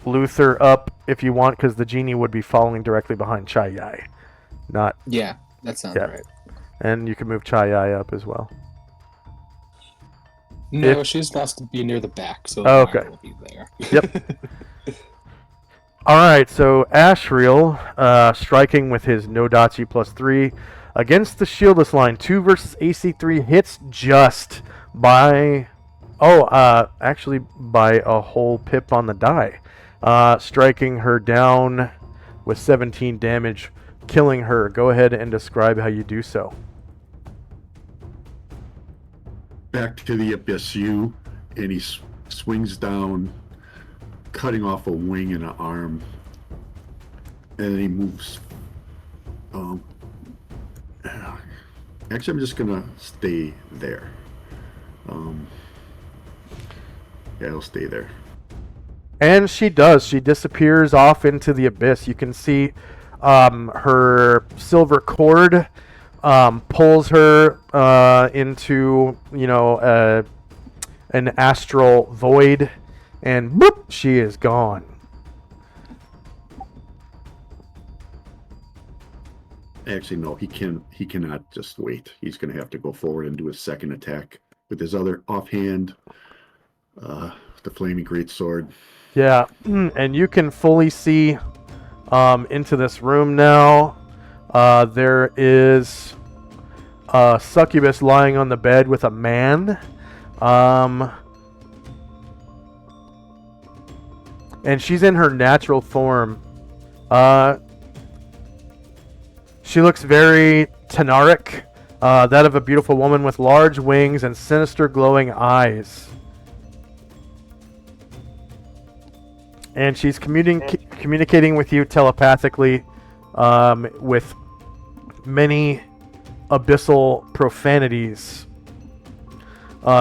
Luther up if you want, because the genie would be following directly behind Chai Yai. Not. Yeah, that sounds Yeah. right. And you can move Chai Yai up as well. No, she's supposed to be near the back, so Oh, the okay. will be there. Yep. Alright, so Ashriel, striking with his Nodachi +3 against the shieldless line. 2 versus AC 3 hits just by... actually by a whole pip on the die. Striking her down with 17 damage, killing her. Go ahead and describe how you do so. Back to the abyss, and he swings down, cutting off a wing and an arm, and then he moves. Actually, I'm just gonna stay there. Yeah, I'll stay there. And she does. She disappears off into the abyss. You can see her silver cord pulls her into, an astral void, and boop, she is gone. Actually, no, he cannot just wait. He's going to have to go forward and do his second attack with his other offhand, the flaming greatsword. Yeah, and you can fully see into this room now. There is a succubus lying on the bed with a man. And she's in her natural form. She looks very Tanaric, that of a beautiful woman with large wings and sinister glowing eyes. And she's communicating with you telepathically with many abyssal profanities.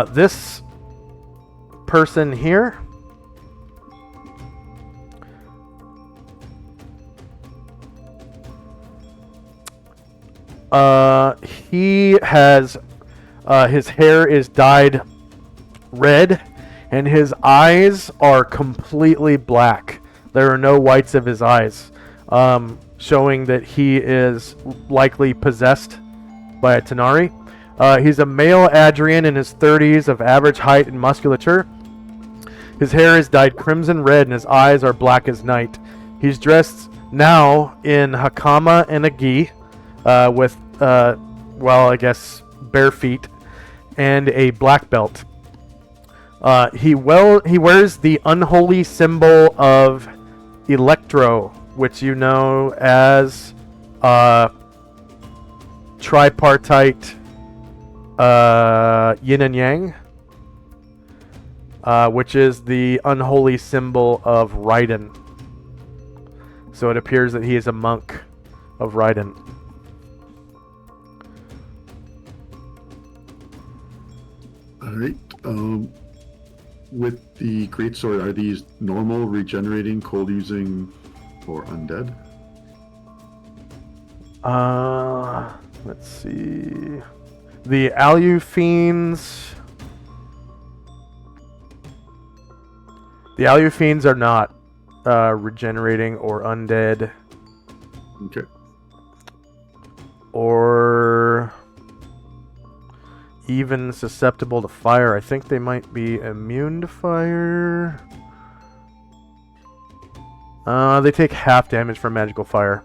This person here he has his hair is dyed red and his eyes are completely black. There are no whites of his eyes, showing that he is likely possessed by a Tanari. He's a male Adrian in his 30s of average height and musculature. His hair is dyed crimson red and his eyes are black as night. He's dressed now in hakama and a gi, with, I guess, bare feet, and a black belt. He wears the unholy symbol of Electro, which you know as tripartite yin and yang, which is the unholy symbol of Raiden. So it appears that he is a monk of Raiden. All right. With the greatsword, are these normal, regenerating, cold using, or undead? Let's see. The Alu Fiends. The Alu Fiends are not regenerating or undead. Okay. Or even susceptible to fire. I think they might be immune to fire. They take half damage from magical fire.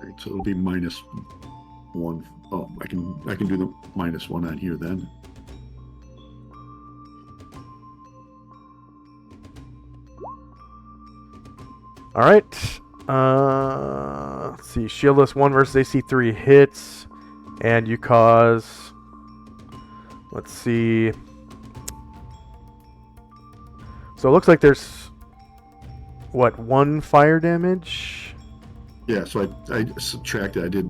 Right, so it'll be -1. Oh, I can do the -1 on here then. All right. Let's see. Shieldless 1 versus AC 3 hits, and you cause. Let's see. So it looks like there's 1 fire damage. Yeah, so I subtracted. I did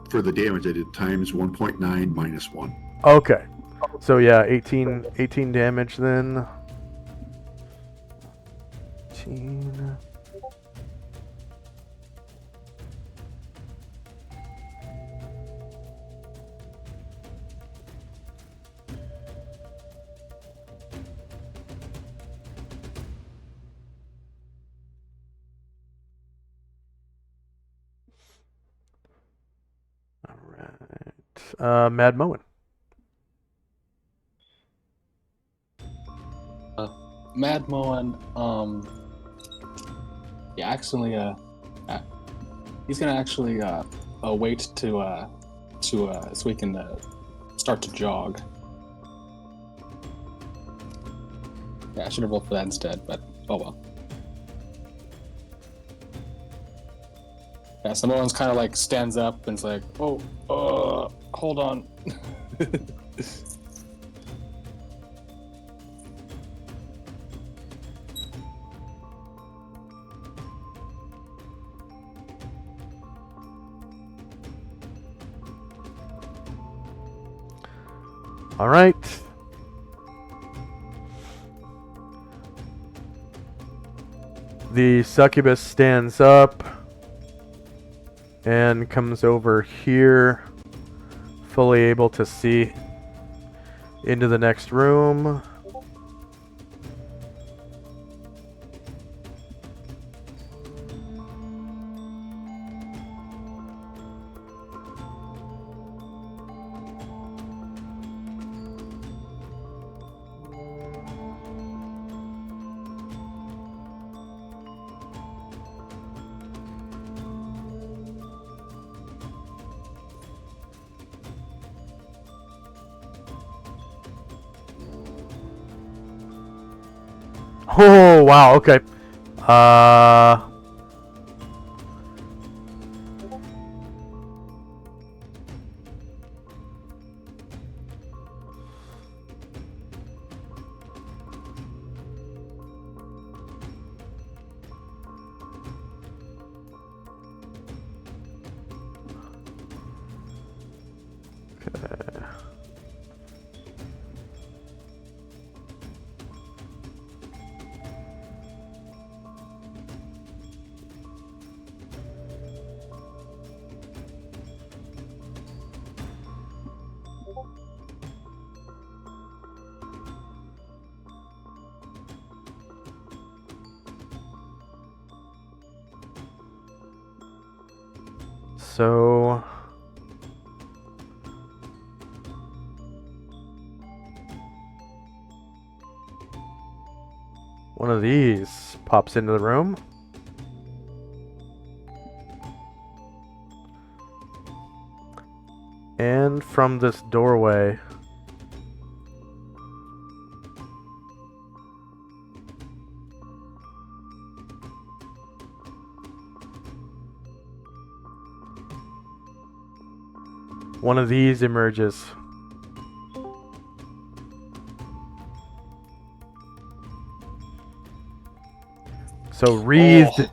for the damage. I did times 1.9 -1. Okay. So yeah, 18 damage then. 18. Mad Moen. Mad Moen, he actually, he's gonna actually wait to so we can start to jog. Yeah, I should have rolled for that instead, but oh well. Yeah, so Moen's kind of like stands up and it's like, oh, hold on. All right. The succubus stands up and comes over here, fully able to see into the next room. Oh, wow, okay. Okay. So one of these pops into the room. And from this doorway, one of these emerges. So wreathed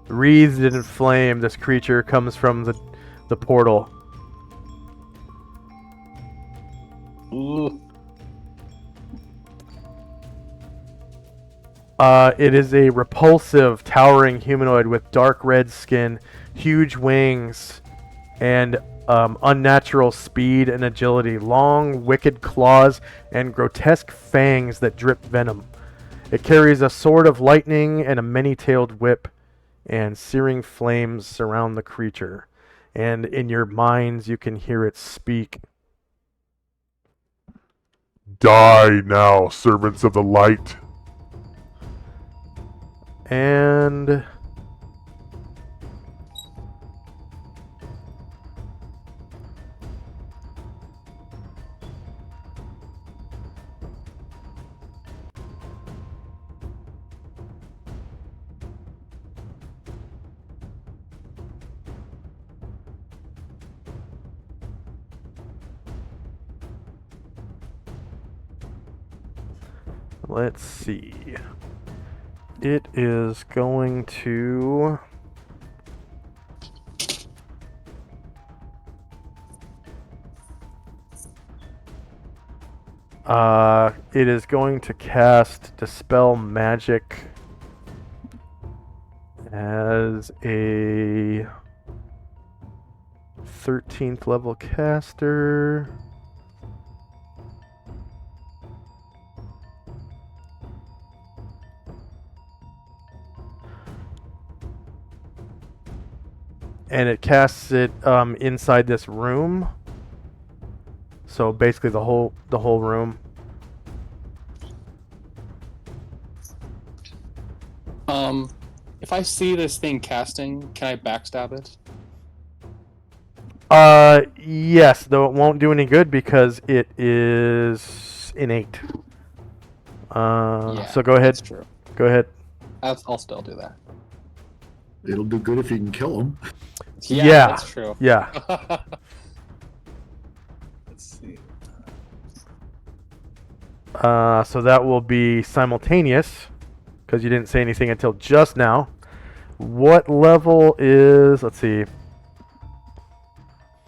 in flame, this creature comes from the portal. Ooh. It is a repulsive, towering humanoid with dark red skin, huge wings, and unnatural speed and agility, long, wicked claws, and grotesque fangs that drip venom. It carries a sword of lightning and a many-tailed whip, and searing flames surround the creature. And in your minds, you can hear it speak. Die now, servants of the light. And let's see. It is going to cast Dispel Magic as a 13th level caster. And it casts it inside this room. So basically the whole room. If I see this thing casting, can I backstab it? Yes, though it won't do any good because it is innate. Yeah, So go ahead. That's true. Go ahead. I'll still do that. It'll do good if you can kill him. Yeah. That's true. Yeah. Let's see. So that will be simultaneous because you didn't say anything until just now. What level is? Let's see.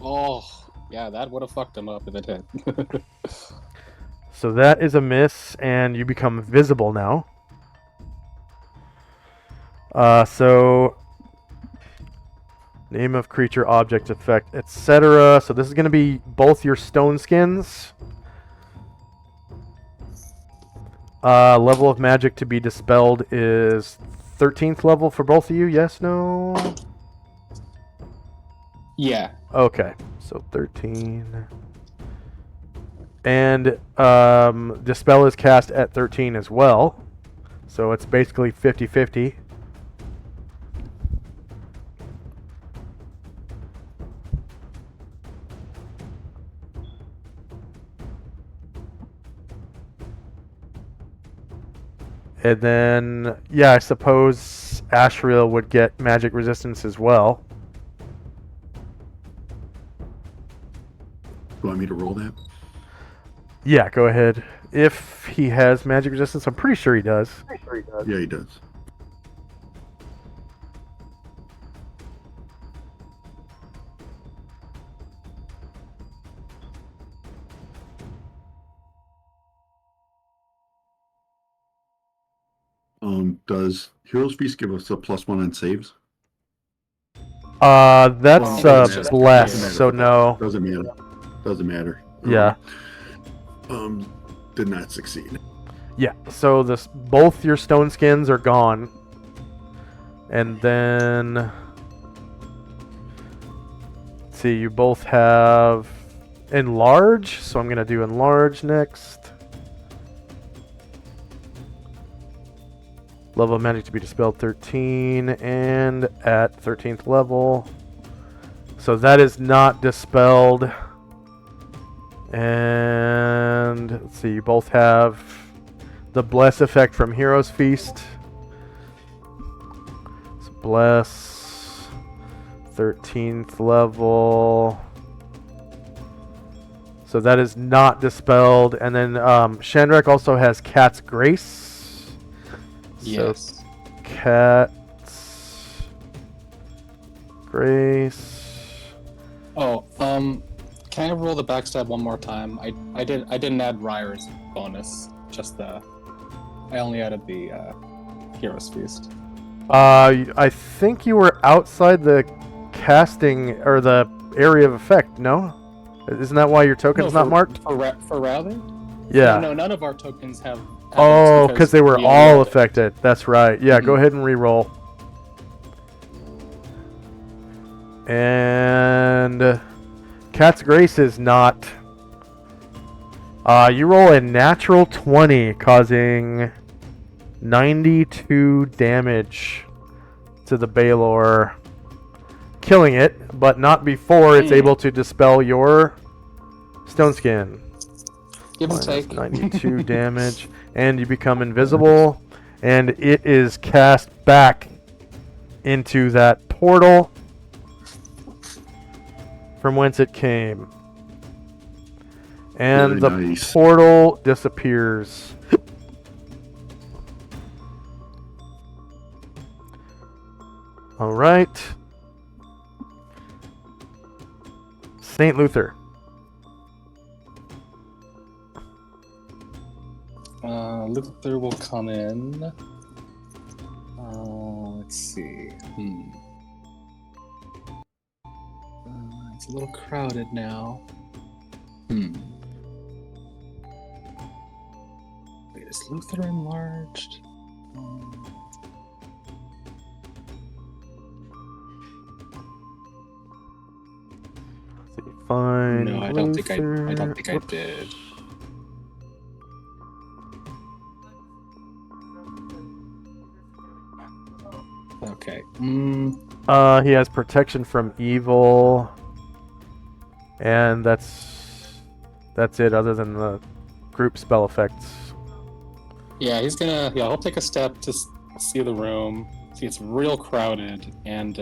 Oh, yeah, that would have fucked him up if it hit. So that is a miss, and you become visible now. So name of creature, object, effect, etc. So this is going to be both your stone skins. Level of magic to be dispelled is 13th level for both of you. Yes, no? Yeah. Okay, so 13. And dispel is cast at 13 as well. So it's basically 50-50. And then, yeah, I suppose Ashriel would get magic resistance as well. You want me to roll that? Yeah, go ahead. If he has magic resistance, I'm pretty sure he does. Yeah, he does. Does Hero's Feast give us a +1 on saves? That's Well, it's just bless, weird. so no. Doesn't matter. Doesn't matter. Yeah. Did not succeed. Yeah, so both your stone skins are gone. And then, let's see, you both have enlarge, so I'm going to do enlarge next. Level of magic to be dispelled 13, and at 13th level. So that is not dispelled. And let's see, you both have the bless effect from Hero's Feast. So bless, 13th level. So that is not dispelled. And then Shandrak also has Cat's Grace. Yes. So Cat's Grace. Oh, can I roll the backstab one more time? I didn't add Ryer's bonus. Just I only added the Hero's Feast. I think you were outside the casting or the area of effect. No, isn't that why your token's not marked? For Rally? Yeah. No, none of our tokens have. Oh, because they were we all rolled it. affected. That's right. Yeah, go Mhm. ahead and re-roll. And Cat's Grace is not. You roll a natural 20, causing 92 damage to the Baylor, killing it, but not before it's able to dispel your stone skin. Give and Minus take. 92 damage, and you become invisible, and it is cast back into that portal from whence it came. And Very the nice. portal disappears. All right. St. Luther. Luther will come in. Let's see. It's a little crowded now. Wait, is Luther enlarged? Fine. No, I don't think I Whoops. did. Okay. He has protection from evil, and that's it. Other than the group spell effects. Yeah, he'll take a step to see the room. See, it's real crowded, and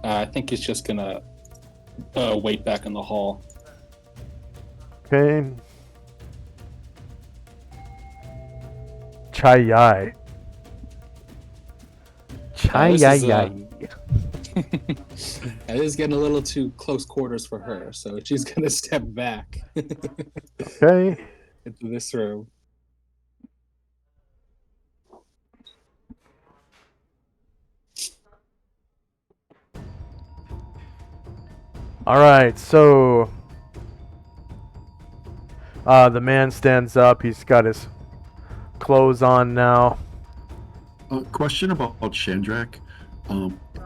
I think he's just gonna wait back in the hall. Okay. Chai-yai. Chai-yai-yai. It is getting a little too close quarters for her, so she's gonna step back Okay. into this room. Alright, so the man stands up. He's got his clothes on now. Question about Shandrak.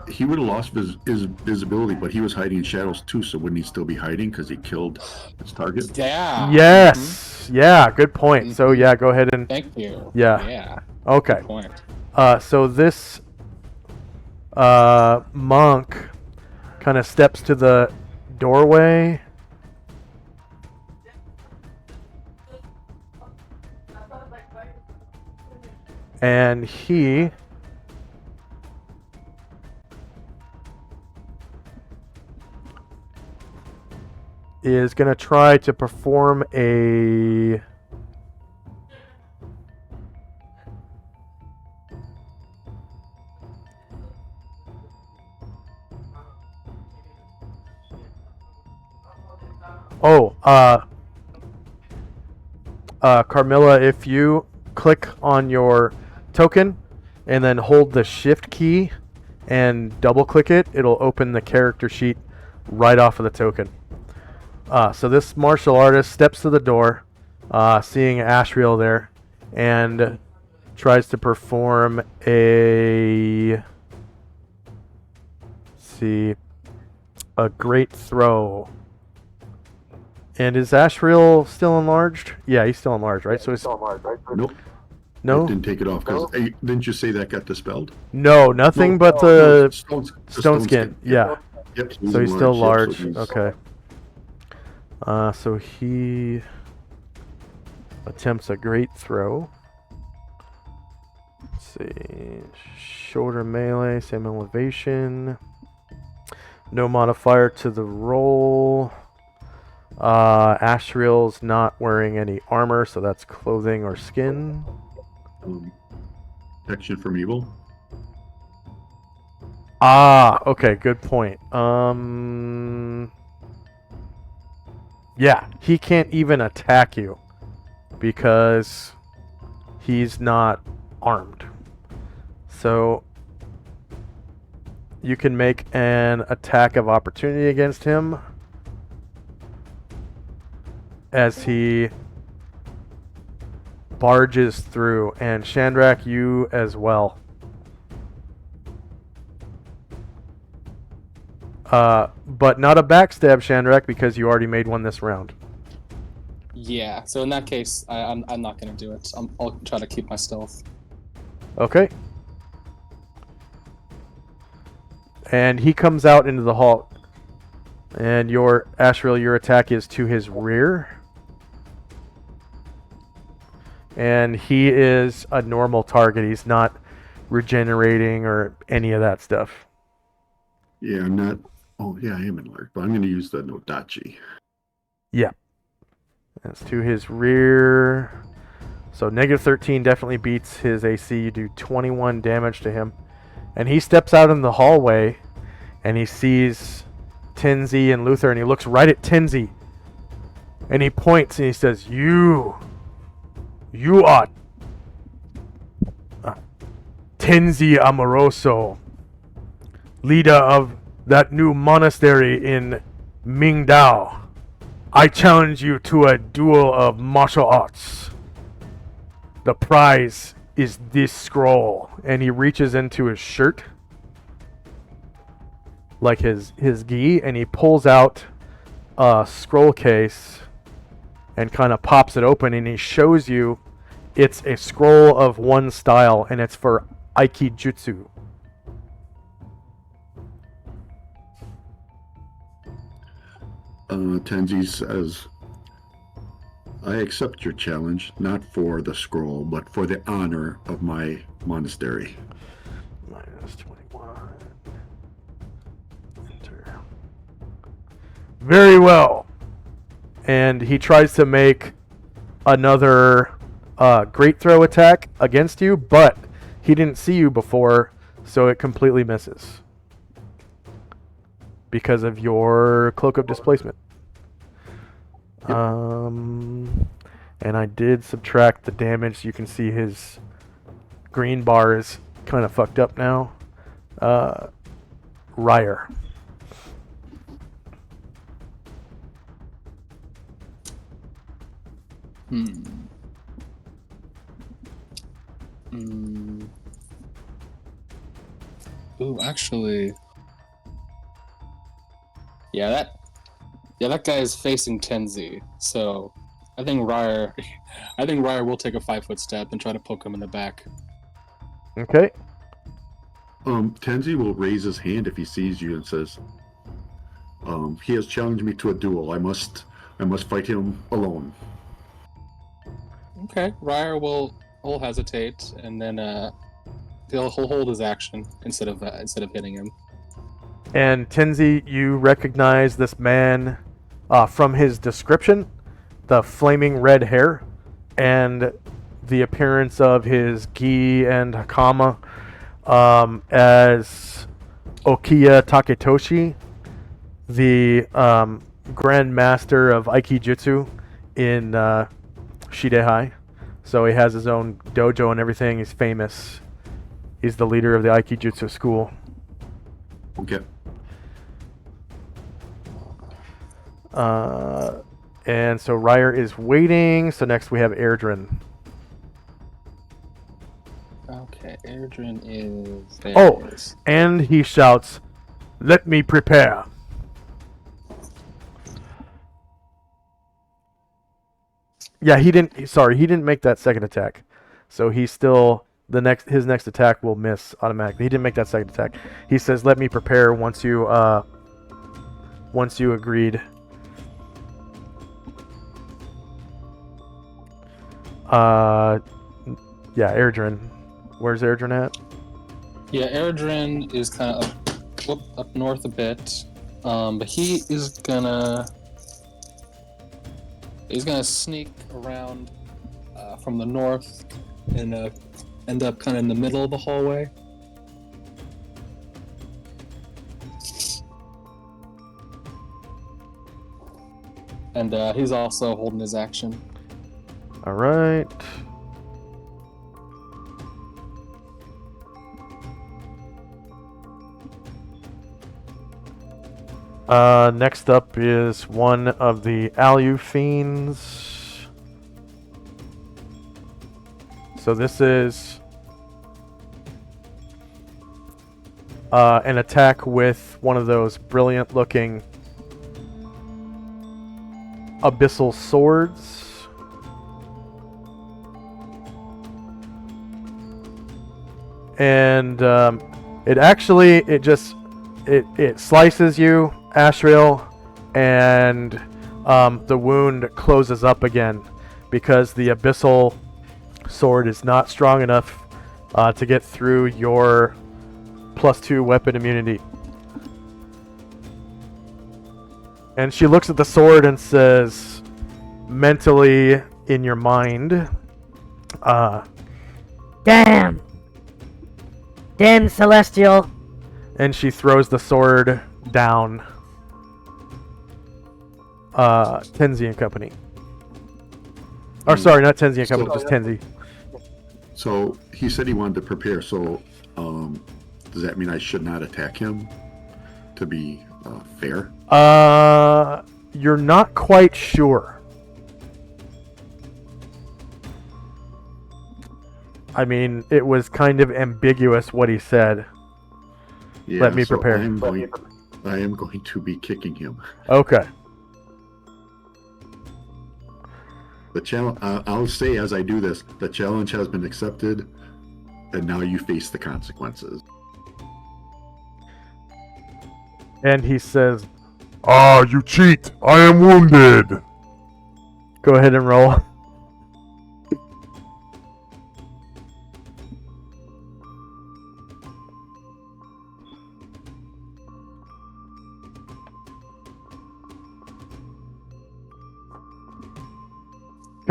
He would have lost his visibility, but he was hiding in shadows too, so wouldn't he still be hiding because he killed his target? Yeah. Yes. Yeah, good point. So yeah, go ahead and Thank you. Yeah. Yeah. okay. Good point. So this monk kind of steps to the doorway. And he is going to try to perform a Carmilla, if you click on your token and then hold the shift key and double click it, it'll open the character sheet right off of the token. So this martial artist steps to the door, seeing Ashriel there, and tries to perform a great throw. And is Ashriel still enlarged? Yeah, he's still enlarged, right? So he's Nope. no, I didn't take it off because didn't you say that got dispelled? no, nothing but No, the stone skin. Yeah. Yep. So he's still enlarged, large. yep, so Okay. So he attempts a great throw. Let's see. Shoulder melee, same elevation. No modifier to the roll. Ashriel's not wearing any armor, so that's clothing or skin. Protection from evil. Okay, good point. Yeah, he can't even attack you because he's not armed. So you can make an attack of opportunity against him as he barges through, and Shandrak, you as well. But not a backstab, Shandrak, because you already made one this round. Yeah. So in that case, I'm not gonna do it. I'll try to keep my stealth. Okay. And he comes out into the hall. And your Ashriel, your attack is to his rear. And he is a normal target. He's not regenerating or any of that stuff. Yeah, I'm not. Oh, yeah, I am enlarged, but I'm going to use the Nodachi. Yeah. That's to his rear. So -13 definitely beats his AC. You do 21 damage to him. And he steps out in the hallway and he sees Tinsy and Luther, and he looks right at Tinsy. And he points and he says, You are Tinsy Amoroso, leader of that new monastery in Mingdao. I challenge you to a duel of martial arts. The prize is this scroll. And he reaches into his shirt. like his gi, and he pulls out a scroll case and kind of pops it open, and he shows you it's a scroll of one style, and it's for Aikijutsu. Tenzi says, I accept your challenge, not for the scroll, but for the honor of my monastery. Minus 21. Enter. Very well. And he tries to make another great throw attack against you, but he didn't see you before, so it completely misses. Because of your Cloak of Displacement. Yep. And I did subtract the damage, so you can see his green bar is kind of fucked up now. Ryer. Ooh, actually, that guy is facing Tenzi. So, I think Ryer will take a 5-foot step and try to poke him in the back. Okay. Tenzi will raise his hand if he sees you and says, he has challenged me to a duel. I must fight him alone. Okay, Ryer will hesitate, and then he'll hold his action instead of hitting him. And Tenzi, you recognize this man from his description, the flaming red hair, and the appearance of his gi and hakama, as Okiya Taketoshi, the Grand Master of Aikijutsu in Shidehai. So he has his own dojo and everything. He's famous. He's the leader of the Aikijutsu school. Okay. And so Ryer is waiting. So next we have Airdrin. Okay, Airdrin is there. Oh, and he shouts, "Let me prepare." Yeah, he didn't make that second attack. So he's still his next attack will miss automatically. He didn't make that second attack. He says, "Let me prepare" once you agreed. Yeah, Airdrin. Where's Airdrin at? Yeah, Airdrin is kind of up north a bit, but he's gonna sneak around from the north and end up kind of in the middle of the hallway. And he's also holding his action. All right. Next up is one of the Alu Fiends. So this is an attack with one of those brilliant looking abyssal swords. And it slices you, Ashriel, and the wound closes up again because the abyssal sword is not strong enough to get through your +2 weapon immunity. And she looks at the sword and says, mentally in your mind, Damn! Damn, Celestial! and she throws the sword down. Tenzi and Company. Or sorry, not Tenzi and Company, just Tenzi. So he said he wanted to prepare. So does that mean I should not attack him to be fair? You're not quite sure. I mean, it was kind of ambiguous what he said. Yeah, Let me so prepare. I am going to be kicking him. Okay. The challenge. I'll say as I do this, the challenge has been accepted, and now you face the consequences. And he says, Ah, you cheat! I am wounded! go ahead and roll.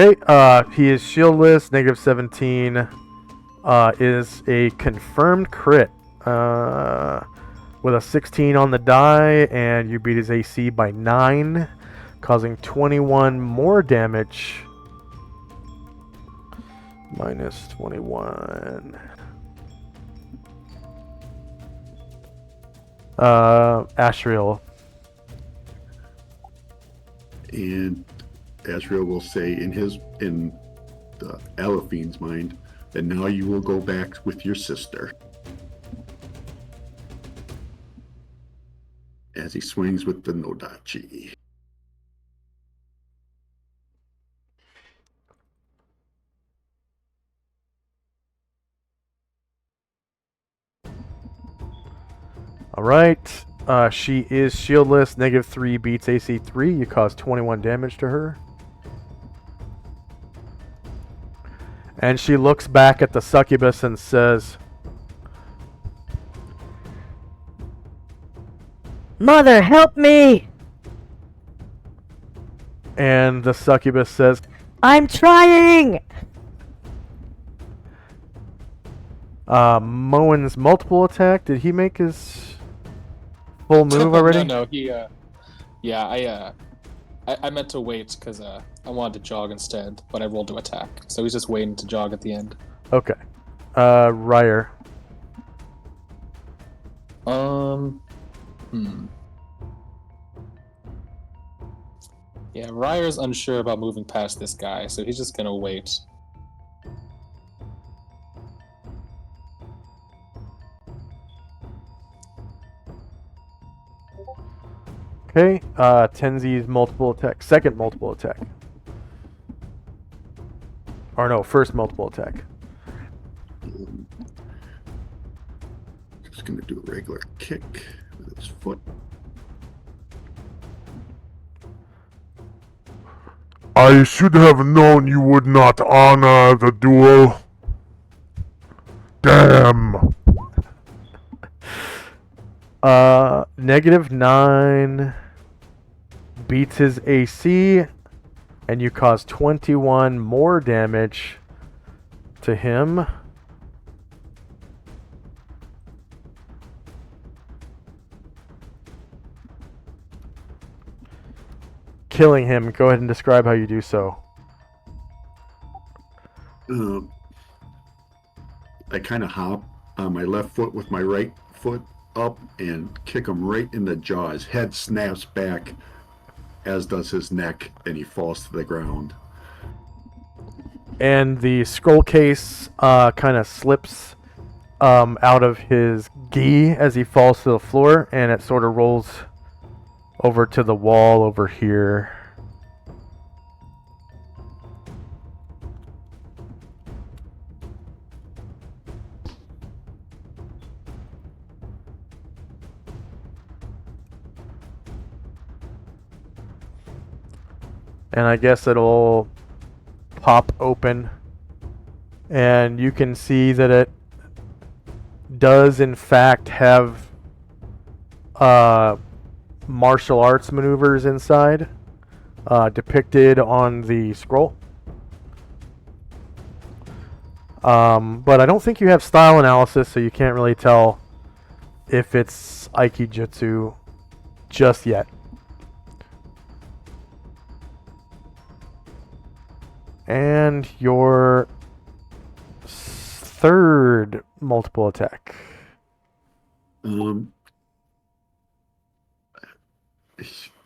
Okay, he is shieldless, negative 17, is a confirmed crit, with a 16 on the die, and you beat his AC by 9, causing 21 more damage. Minus 21. Ashriel. And Azrael will say in the Aliphine's mind, and now you will go back with your sister. As he swings with the Nodachi. Alright, she is shieldless, negative 3 beats AC 3, you cause 21 damage to her. And she looks back at the succubus and says, Mother, help me! and the succubus says, I'm trying! Moen's multiple attack, did he make his full move already? No, he, yeah, I meant to wait because I wanted to jog instead, but I rolled to attack. So he's just waiting to jog at the end. Okay. Ryer. Yeah, Ryer's unsure about moving past this guy, so he's just gonna wait. Okay, Tenzi's multiple attack, second multiple attack. Or no, first multiple attack. Just going to do a regular kick with his foot. I should have known you would not honor the duel. Damn. Negative 9 beats his AC, and you cause 21 more damage to him. Killing him. Go ahead and describe how you do so. I kind of hop on my left foot with my right foot up and kick him right in the jaw. His head snaps back, as does his neck, and he falls to the ground. And the scroll case kind of slips out of his gi as he falls to the floor, and it sort of rolls over to the wall over here. And I guess it'll pop open, and you can see that it does in fact have martial arts maneuvers inside, depicted on the scroll. But I don't think you have style analysis, so you can't really tell if it's Aikijutsu just yet. And your third multiple attack. I'm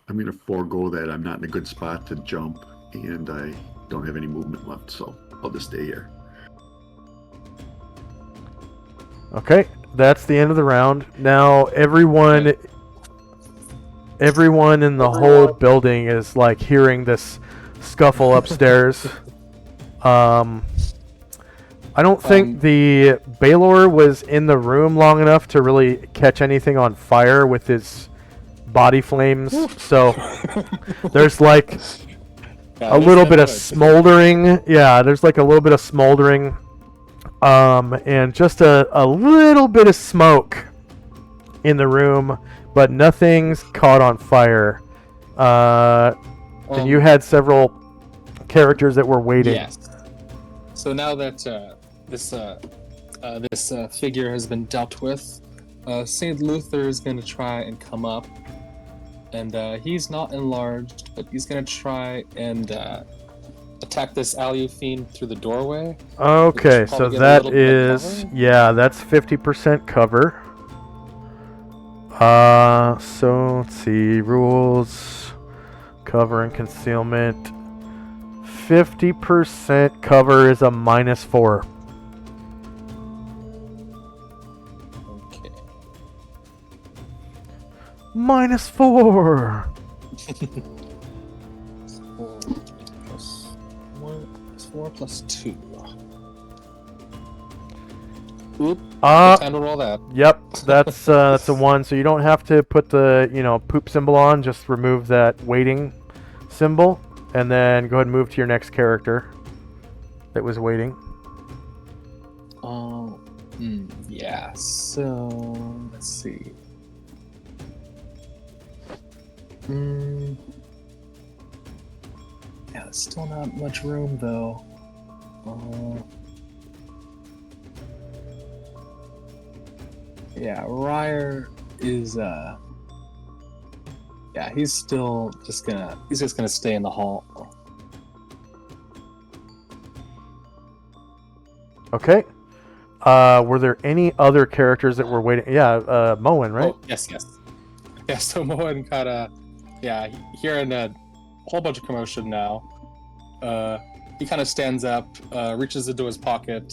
going to forego that. I'm not in a good spot to jump, and I don't have any movement left, so I'll just stay here. Okay, that's the end of the round. Now everyone everyone in the whole building is like hearing this scuffle upstairs. I don't think the Baylor was in the room long enough to really catch anything on fire with his body flames. So there's like a little bit of smoldering. Yeah, there's like a little bit of smoldering. And just a little bit of smoke in the room, but nothing's caught on fire. And you had several characters that were waiting. Yes. So now that this figure has been dealt with, Saint Luther is going to try and come up, and he's not enlarged, but he's going to try and attack this Alu fiend through the doorway. Okay, so that is, yeah, that's 50% cover. So let's see, rules, cover and concealment. 50% cover is a -4. Okay. -4. 4 plus 1 plus 4 plus 2. Oop. Time to roll that. Yep, that's a 1. So you don't have to put the poop symbol on. Just remove that waiting symbol, and then go ahead and move to your next character that was waiting. Yeah. So let's see. Yeah, there's still not much room though. Yeah, Ryer is yeah, he's just gonna stay in the hall. Okay. Were there any other characters that were waiting? Yeah, Moen, right? Oh, yes. Yeah, so Moen hearing a whole bunch of commotion now. He kind of stands up, reaches into his pocket,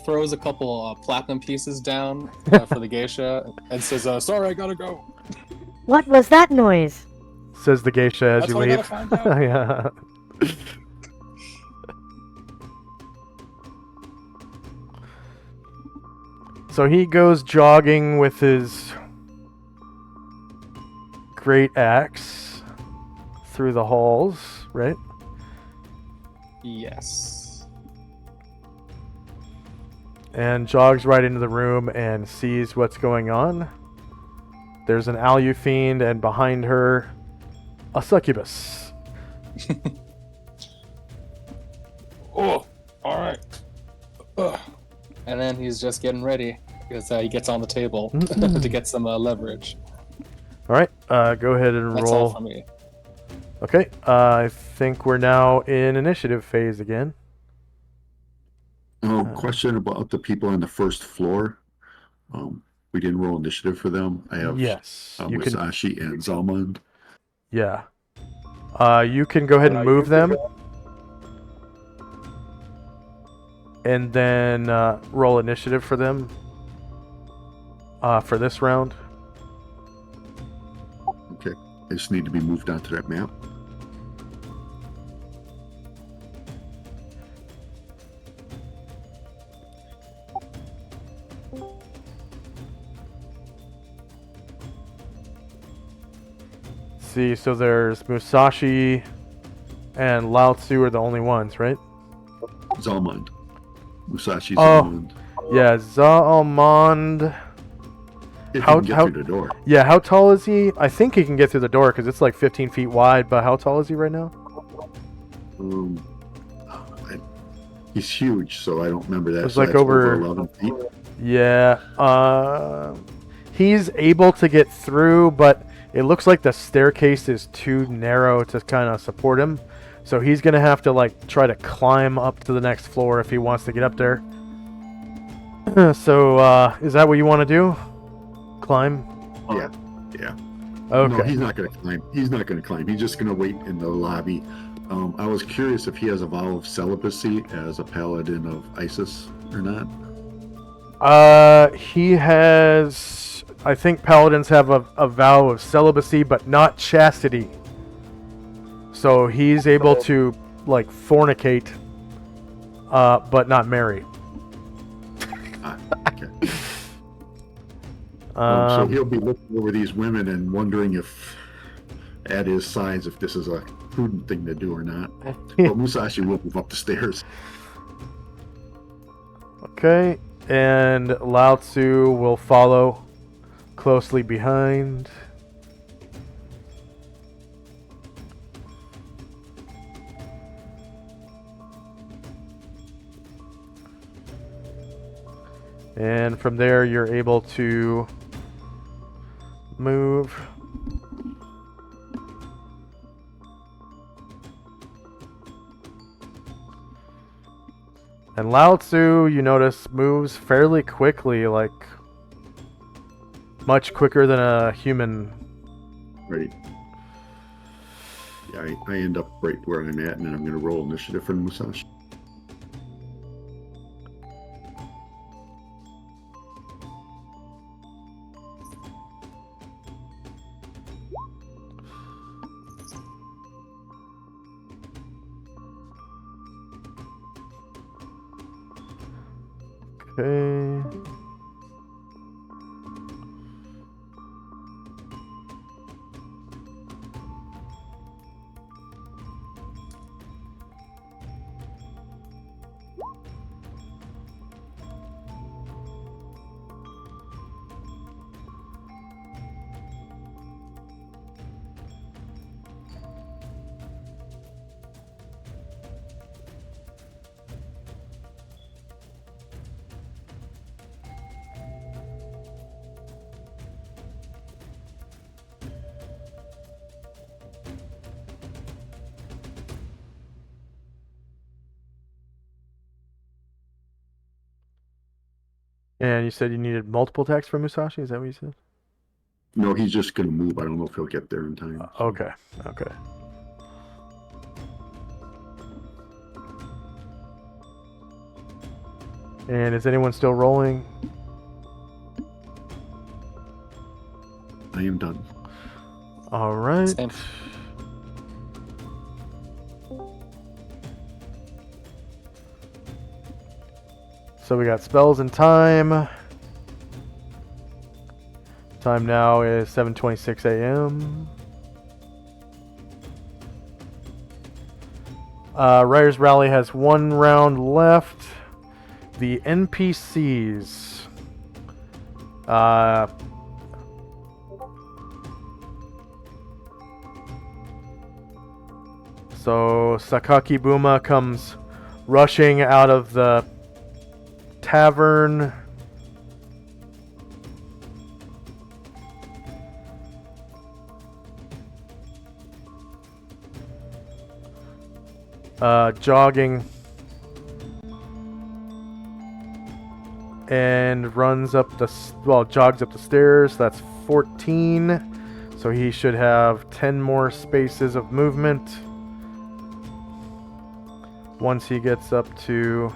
throws a couple platinum pieces down for the geisha, and says, "Sorry, I gotta go." What was that noise? Says the geisha as That's you what I leave. gotta find out. Yeah. So he goes jogging with his great axe through the halls, right? Yes. And jogs right into the room and sees what's going on. There's an Alu fiend, and behind her, a succubus. Oh, all right. And then he's just getting ready because he gets on the table to get some leverage. All right, go ahead and That's all roll. for me. Okay, I think we're now in initiative phase again. Question about the people on the first floor. We didn't roll initiative for them. I have Yes, you can. Musashi and Zalmond. Yeah, you can go ahead and move them, and then roll initiative for them for this round. Okay, they just need to be moved onto that map. See, so there's Musashi and Lao Tzu are the only ones, right? Zalmond. Musashi Oh. Zalmond. Yeah, Zalmond. If How- you can get how- through the door. Yeah, how tall is he? I think he can get through the door because it's like 15 feet wide, but how tall is he right now? He's huge, so I don't remember that. It's So like that's over- 11 feet. Yeah, he's able to get through, but it looks like the staircase is too narrow to kind of support him. So he's going to have to like try to climb up to the next floor if he wants to get up there. So, is that what you want to do? Climb? Yeah. Okay. No, he's not going to climb. He's not going to climb. He's just going to wait in the lobby. I was curious if he has a vow of celibacy as a paladin of Isis or not. He has I think paladins have a vow of celibacy, but not chastity. So he's able to, like, fornicate, but not marry. Okay. So Um, he'll be looking over these women and wondering if, at his size, if this is a prudent thing to do or not. But Musashi will move up the stairs. okay, and Lao Tzu will follow closely behind. And from there, you're able to move. And Lao Tzu, you notice, moves fairly quickly, like much quicker than a human. Right. Yeah, I end up right where I'm at, and then I'm going to roll initiative for Musashi. Okay. And you said you needed multiple attacks from Musashi? Is that what you said? No, he's just going to move. I don't know if he'll get there in time. So. Okay. Okay. And is anyone still rolling? I am done. All right. Same. So we got spells and time. Time now is 7:26 a.m. Riders Rally has one round left. The NPCs. So Sakaki Buma comes rushing out of the tavern. Jogging and runs up the jogs up the stairs. That's 14, so he should have 10 more spaces of movement once he gets up to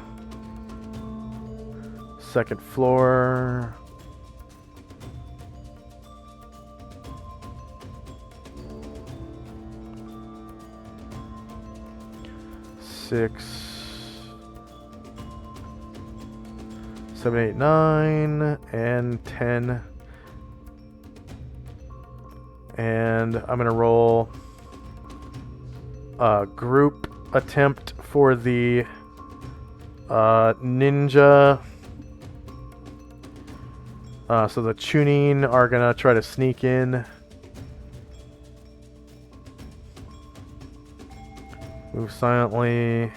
second floor. Six, 7, 8, 9, and 10. And I'm gonna roll a group attempt for the ninja. So the Chunin are gonna try to sneak in. Move silently.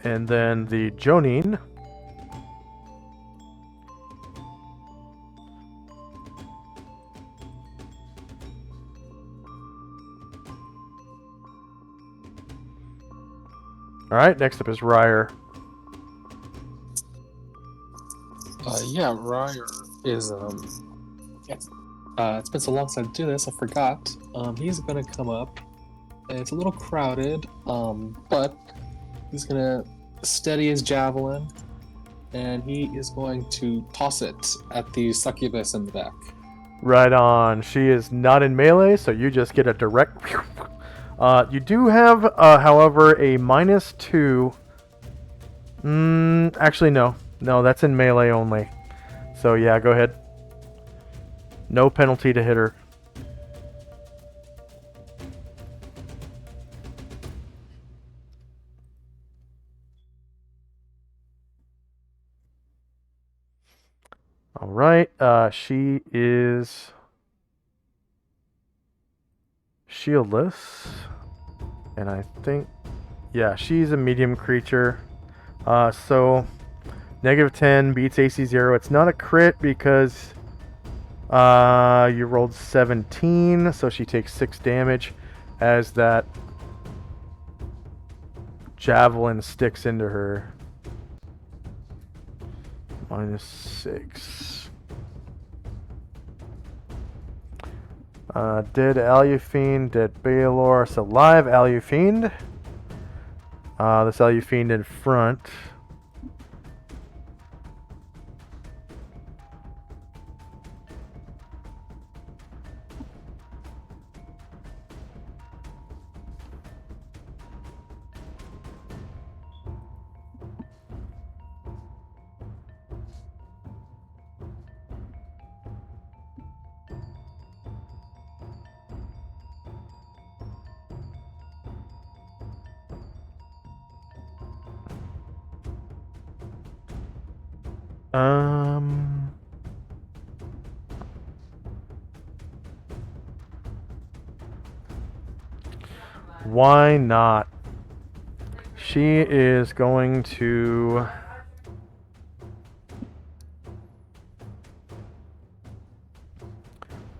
And then the Jonin. Alright, next up is Ryer. Yeah, Ryer is it's been so long since I did this, I forgot. He's gonna come up. And it's a little crowded, but he's gonna steady his javelin, and he is going to toss it at the succubus in the back. Right on. She is not in melee, so you just get a direct. You do have, however, a -2. Actually, no. No, that's in melee only. So, yeah, go ahead. No penalty to hit her. Alright, she is shieldless. And I think, yeah, she's a medium creature. So, -10 beats AC 0. It's not a crit because you rolled 17, so she takes 6 damage as that javelin sticks into her. -6. Dead Alufiend, dead Baelor. So live Alufiend. This Alufiend in front. Why not? She is going to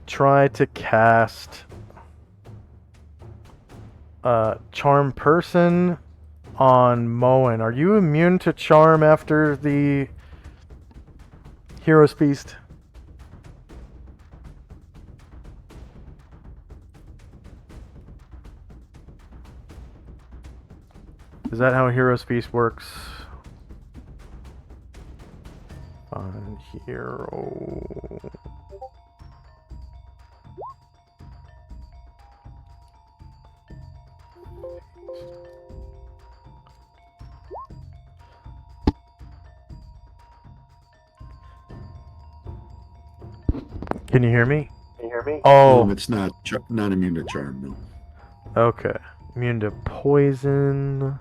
try to cast Charm Person on Moen. Are you immune to Charm after the Hero's Feast? Is that how Hero's Feast works? Find hero. Can you hear me? Oh, It's not immune to charm, no. okay. Immune to poison.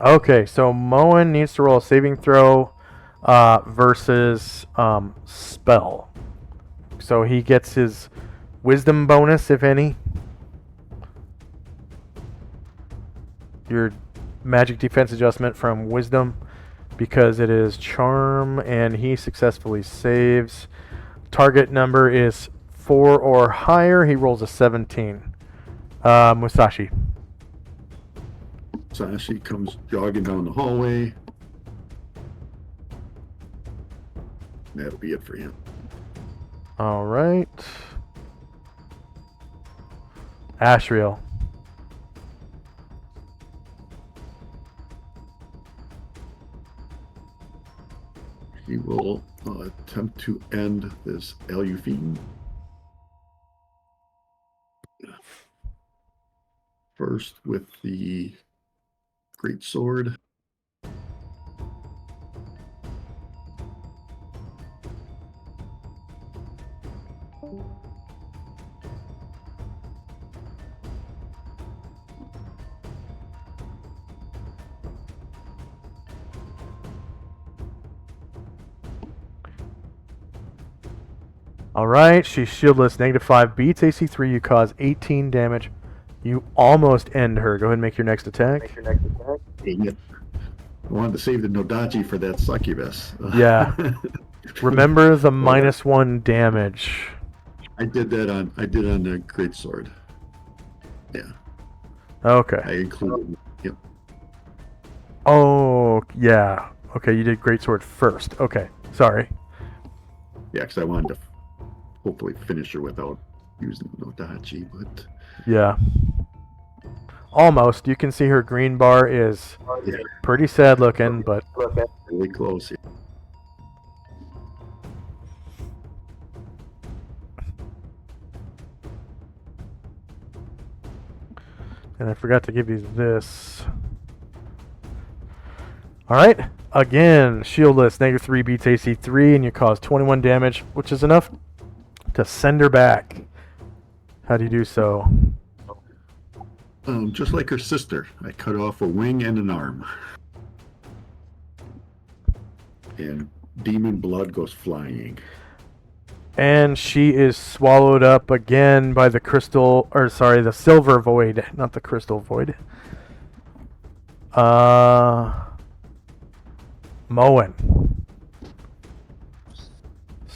Okay, so Moen needs to roll a saving throw versus spell. So he gets his wisdom bonus, if any. Your magic defense adjustment from wisdom, because it is charm, and he successfully saves. Target number is 4 or higher. He rolls a 17. Musashi. Sashi comes jogging down the hallway. That'll be it for him. All right. Ashriel. He will attempt to end this Alufiend. First with the great sword. Alright, she's shieldless, -5, beats AC 3, you cause 18 damage. You almost end her. Go ahead and make your next attack. Dang it. I wanted to save the Nodachi for that succubus. Yeah. Remember the -1 damage. I did on the great sword. Yeah. Okay. I included. Yep. Oh, yeah. Okay, you did greatsword first. Okay, sorry. Yeah, because I wanted to hopefully finish her without using no dodgy, but Yeah. Almost. You can see her green bar is yeah, pretty sad looking, but really close. and I forgot to give you this. Alright. Again, shieldless, -3 beats AC 3, and you cause 21 damage, which is enough to send her back. How do you do so? Just like her sister, I cut off a wing and an arm, and demon blood goes flying. And she is swallowed up again by the the silver void, not the crystal void. Moen.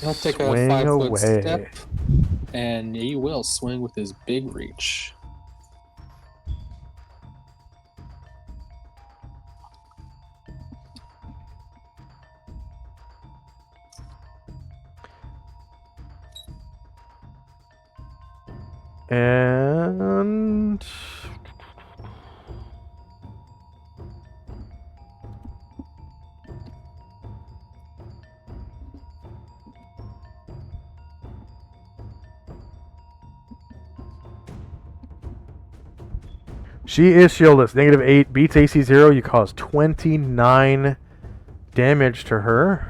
He'll take a Swing 5-foot away. step, and he will swing with his big reach. And she is shieldless. -8 beats AC 0. You cause 29 damage to her.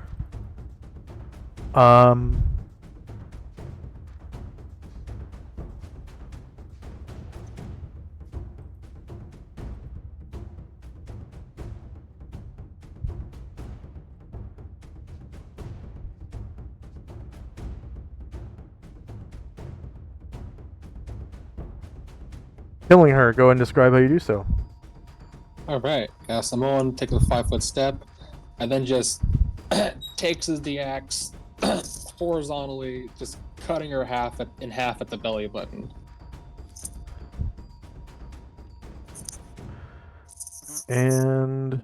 Killing her. Go ahead and describe how you do so. Alright, Samoan takes a 5-foot step, and then just takes the axe horizontally, just cutting her in half at the belly button. And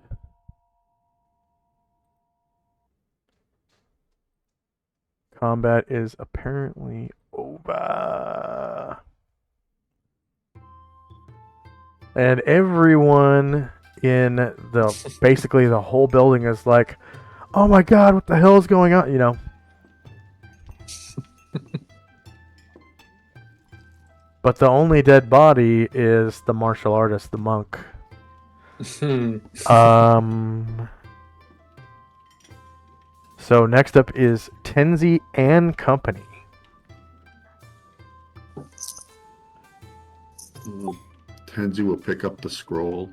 combat is apparently over. And everyone in basically the whole building is like, oh my god, what the hell is going on? You know. But the only dead body is the martial artist, the monk. So next up is Tenzi and Company. Tenzi will pick up the scroll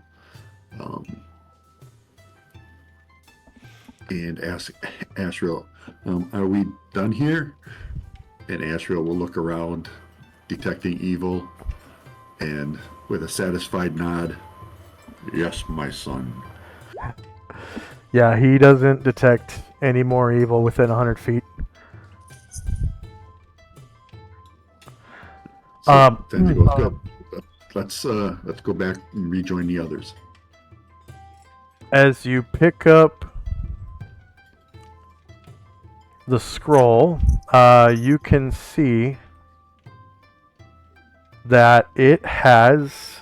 and ask Ashriel, are we done here? And Ashriel will look around, detecting evil, and with a satisfied nod, yes, my son. Yeah, he doesn't detect any more evil within 100 feet. So Tenzi goes, good. Let's go back and rejoin the others. As you pick up the scroll, you can see that it has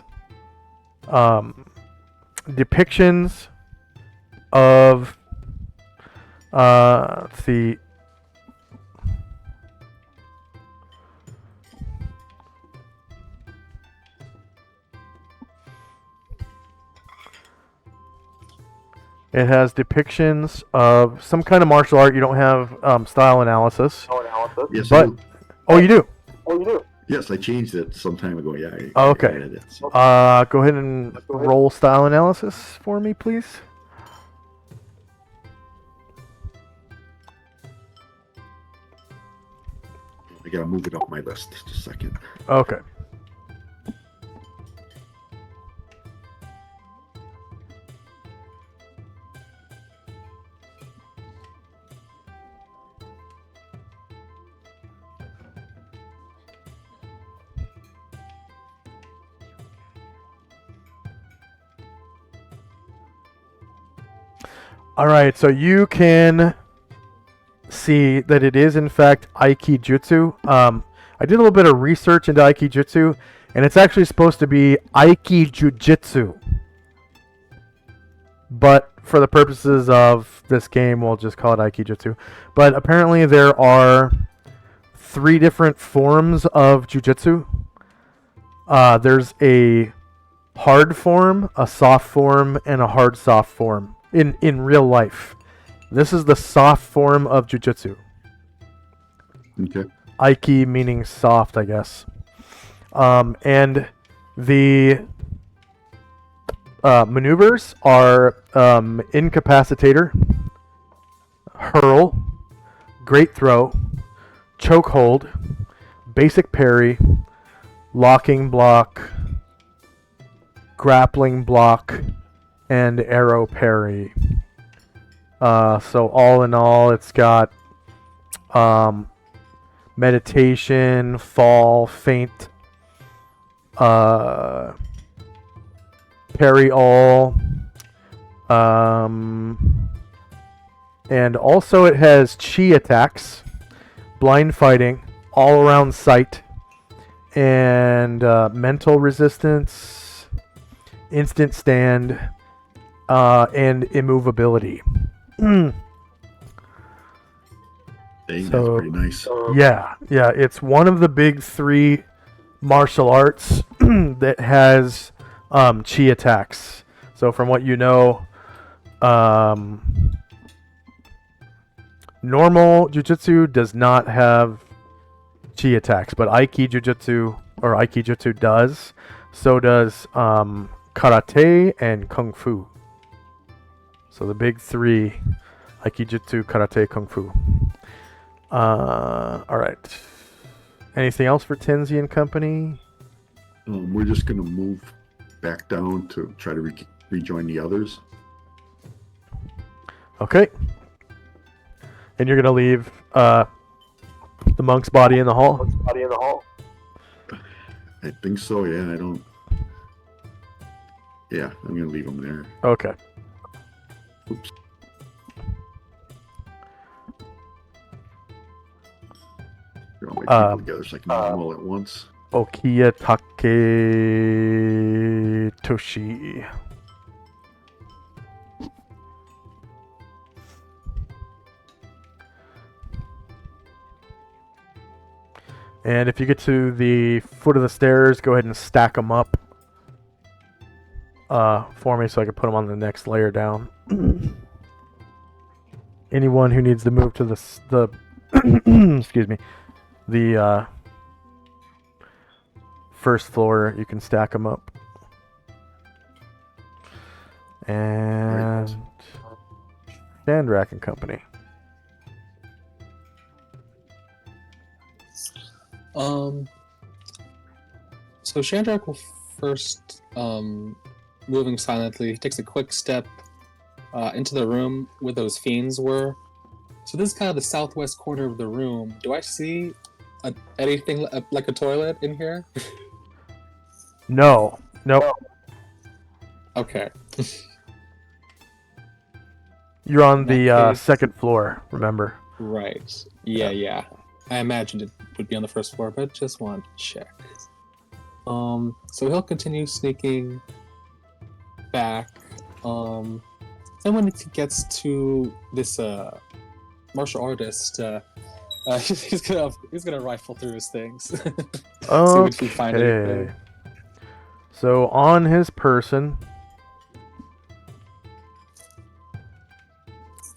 depictions of let's see. It has depictions of some kind of martial art. You don't have style analysis. Yes, But- I do. Oh, you do? Yes, I changed it some time ago. Yeah. Oh, okay. I added it, so. Go ahead and roll style analysis for me, please. I gotta move it up my list. Just a second. Okay. All right, so you can see that it is in fact Aikijutsu. I did a little bit of research into Aikijutsu, and it's actually supposed to be Aikijujitsu. But for the purposes of this game, we'll just call it Aikijutsu. But apparently there are 3 different forms of jujitsu. There's a hard form, a soft form, and a hard soft form in real life. This is the soft form of jujitsu. Okay. Aiki meaning soft, I guess. And the maneuvers are incapacitator, hurl, great throw, chokehold, basic parry, locking block, grappling block, and arrow parry. So all in all, it's got meditation, fall, feint, parry all, and also it has chi attacks, blind fighting, all around sight, and mental resistance, instant stand, and immovability. Dang, So- that's pretty nice. Yeah, it's one of the big 3 martial arts that has chi attacks. So from what you know, normal jujitsu does not have chi attacks, but Aikijutsu does. So does karate and kung fu. So the big 3: Aikijutsu, karate, kung fu. All right. Anything else for Tenzi and company? We're just going to move back down to try to rejoin the others. Okay. And you're gonna leave the monk's body in the hall. I think so, yeah. I don't... Yeah, I'm going to leave them there. Okay. Oops. Get all my people together so I can do them all at once. Okiya Taketoshi. And if you get to the foot of the stairs, go ahead and stack them up for me so I can put them on the next layer down. Anyone who needs to move to the excuse me, the first floor, you can stack them up. And Shandrak and Company. So Shandrak will first, moving silently, he takes a quick step into the room where those fiends were. So this is kind of the southwest corner of the room. Do I see anything like a toilet in here? No. Nope. Okay. You're on In the that case- second floor, remember? Right. Yeah. I imagined it would be on the first floor, but just wanted to check. So he'll continue sneaking back. Then when he gets to this martial artist, he's gonna rifle through his things. See if he find Okay. anything. So on his person,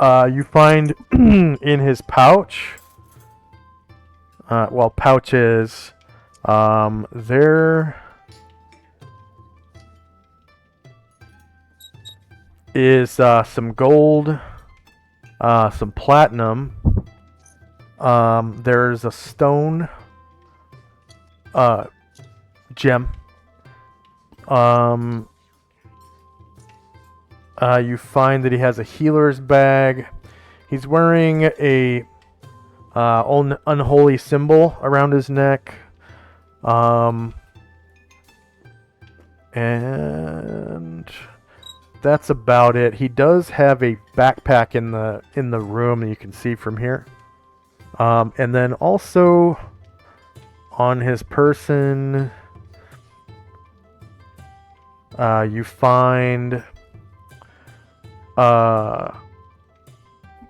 you find in his pouch, pouches, there is some gold, some platinum, there's a stone gem. You find that he has a healer's bag. He's wearing a unholy symbol around his neck. And that's about it. He does have a backpack in the room that you can see from here. And then also on his person, you find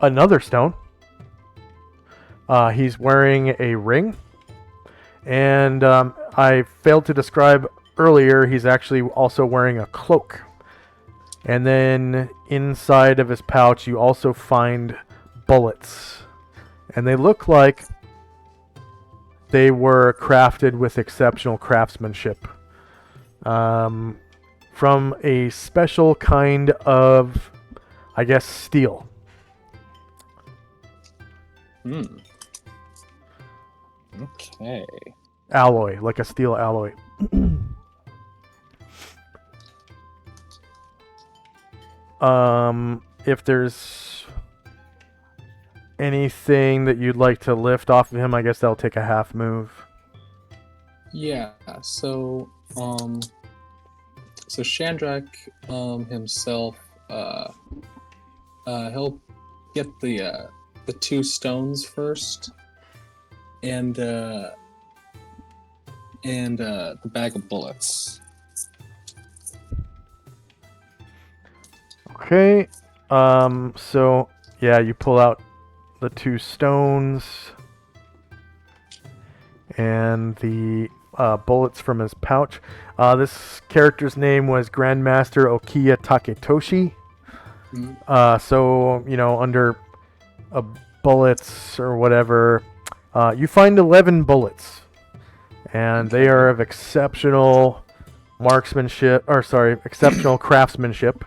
another stone. He's wearing a ring, and I failed to describe earlier, he's actually also wearing a cloak. And then inside of his pouch, you also find bullets. And they look like they were crafted with exceptional craftsmanship. From a special kind of, I guess, steel. Okay. Alloy, like a steel alloy. If there's anything that you'd like to lift off of him, I guess that'll take a half move. Yeah. So Shandrak himself, he'll get the 2 stones first, and the bag of bullets. Okay. So yeah, you pull out the 2 stones and the bullets from his pouch. This character's name was Grandmaster Okiya Taketoshi. So, under bullets or whatever, you find 11 bullets. And they are of exceptional exceptional craftsmanship.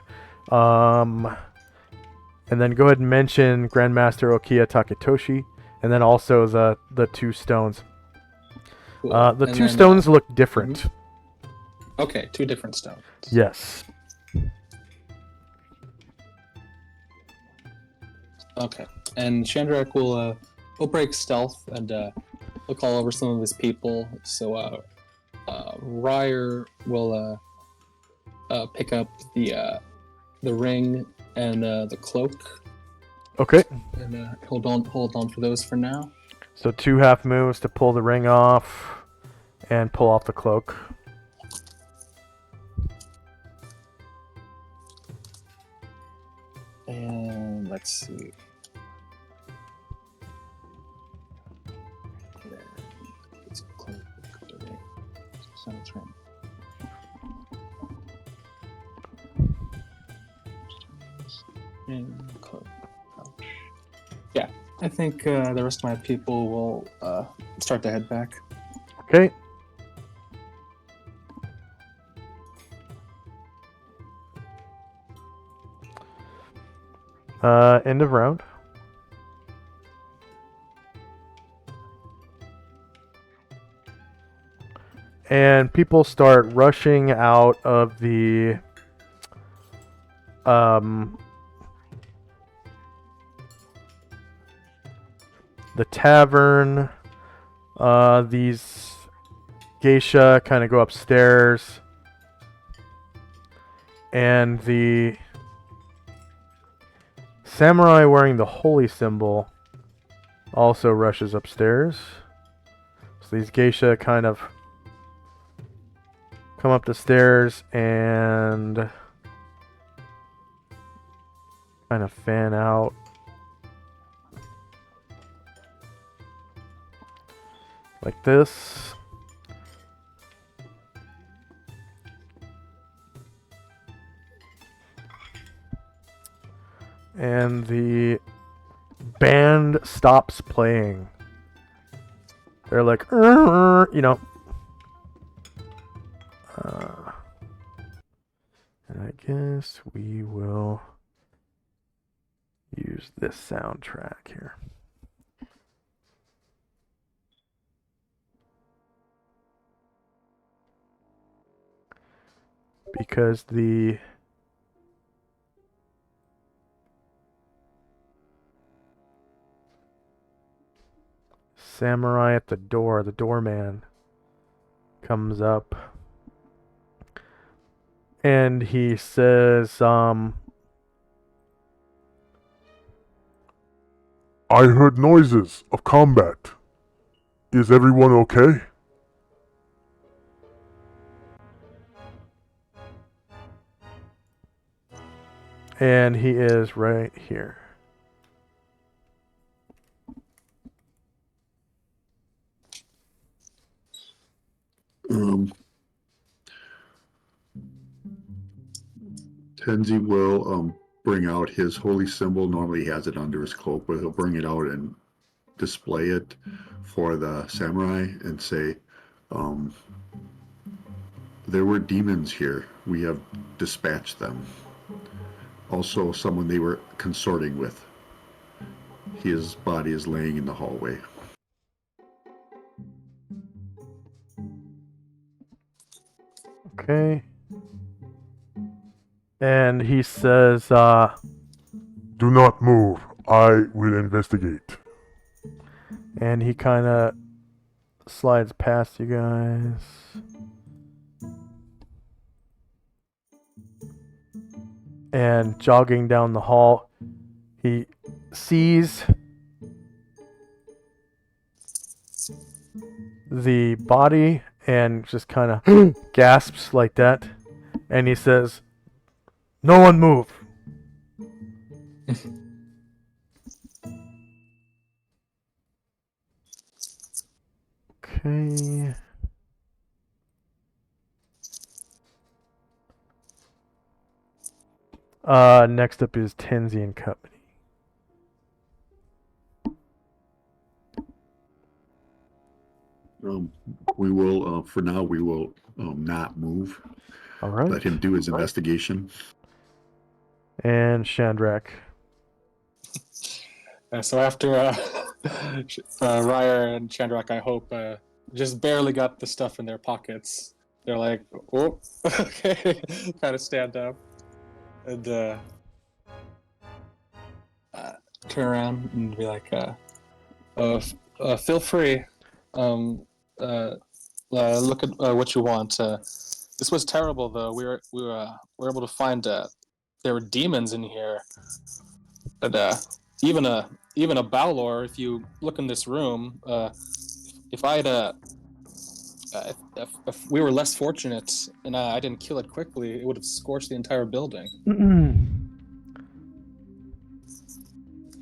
And then go ahead and mention Grandmaster Okiya Taketoshi, and then also the 2 stones. Cool. The 2 stones look different. Okay, 2 different stones. Yes. Okay, and Shandrak will break stealth and he'll call over some of his people. So Ryer will pick up the ring and the cloak. Okay. And hold on for those for now. So 2 half moves to pull the ring off and pull off the cloak. And let's see. It's cloak. Sounds right. And cloak. Ouch. Yeah, I think the rest of my people will start to head back. Okay. End of round. And people start rushing out of the tavern. These geisha kind of go upstairs, and the samurai wearing the holy symbol also rushes upstairs. So these geisha kind of come up the stairs and kind of fan out. Like this. And the band stops playing. They're like, you know. And I guess we will use this soundtrack here. Because the samurai at the door, the doorman, comes up And he says, I heard noises of combat. Is everyone okay? and he is right here. Tenzi will bring out his holy symbol. Normally he has it under his cloak, but he'll bring it out and display it for the samurai and say, there were demons here. We have dispatched them. Also, someone they were consorting with. His body is laying in the hallway. Okay. And he says, Do not move. I will investigate. and he kind of slides past you guys. And jogging down the hall, he sees the body and just kind of gasps like that. And he says, "No one move." Okay. Next up is Tenzi and Company. We will, for now, we will not move. All right. Let him do his investigation. And Shandrak. So after Ryer and Chandrak, I hope, just barely got the stuff in their pockets, they're like, "Oh, okay," kind of stand up and turn around and be like, "Feel free. Look at what you want. This was terrible, though. We were able to find there were demons in here, and even a Balor. If you look in this room, if I'd if we were less fortunate and I didn't kill it quickly, it would have scorched the entire building."